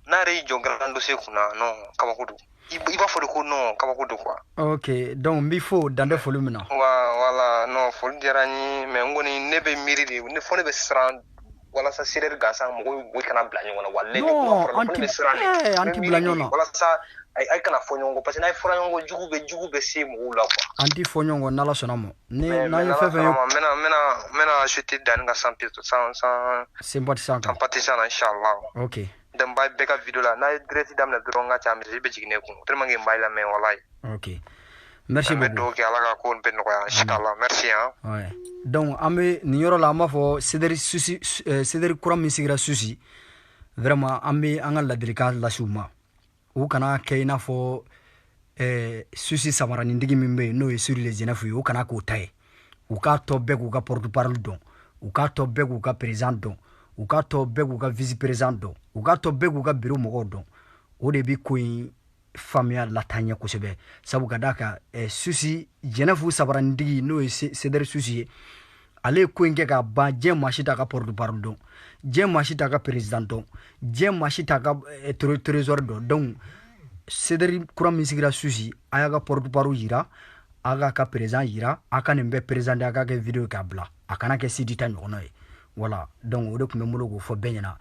na re jongando se kuna no kama kudu iba fodro ko no kama kudu quoi okay donc before dande folumina wala no fol dirani me ngoni nebe miridi ne fone be sran wala sa sirer gasa mo ko kana blanyo wala walle anti blanyo no wala sa ay kana fonyongo parce que na fonyongo jugube se mo la quoi anti fonyongo nala sonamo ne na yo fefe mena acheter dan ga sans sympathisant inshallah okay dan bay beka video la na direct dam na dronga cha mi be jigine ko tellement ngi mbay la mais wallahi okay merci beaucoup donc ala ko ben ko inshallah merci hein ouais donc amé ni yoro la ma fo cédric kuram mi sigira susi vraiment amé angal la délicat la souma ou kana kayna fo susi samara ni ndigi mimbe no e sur les genefu ou kana ko tay ou ka to be ko ka porte parole don ou ka to be ko ka président don ou ka to be ko ka vice président don ou ka to be ko ka bureau mo don o de bi ko famia la tanya ko sebe sabu kadaka susi genefu sabara ndigi no e cédric susi ale ko nge ka ba je machita ka porte parole don je machita ka président don je machita ka trésor don donc cédric kuram misigira susi aya ka porte parole yira aga ka président yira aka nembe président aga ka vidéo ka bla akana ke sidita nyono e voilà donc o de ko memulo go fo benyana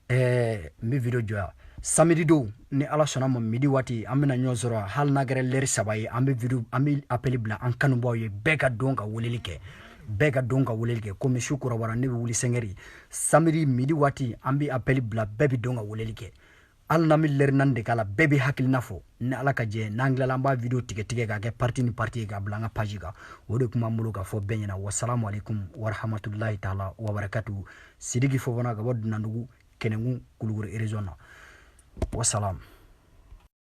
mi vidéo joya samedi do ni ala sona mo midi wati amina nyozoro hal nagare ler sabaye ambe vidéo ambi appeli bla an kanu boye beka donka wolelike comme shukura wara ne wuli sengeri samedi midi wati ambi appeli bla bebi donga wolelike al nami ler nande kala bebi hakil nafo ne ala ka je nangla lamba video tige ga ke parti ga bla nga page ga wode kuma mulu ga fo benyana wassalamu alaikum wa rahmatullahi ta'ala wa barakatuh sidigi fo wana ga wad nandugu kenengu kulugure arizona wassalam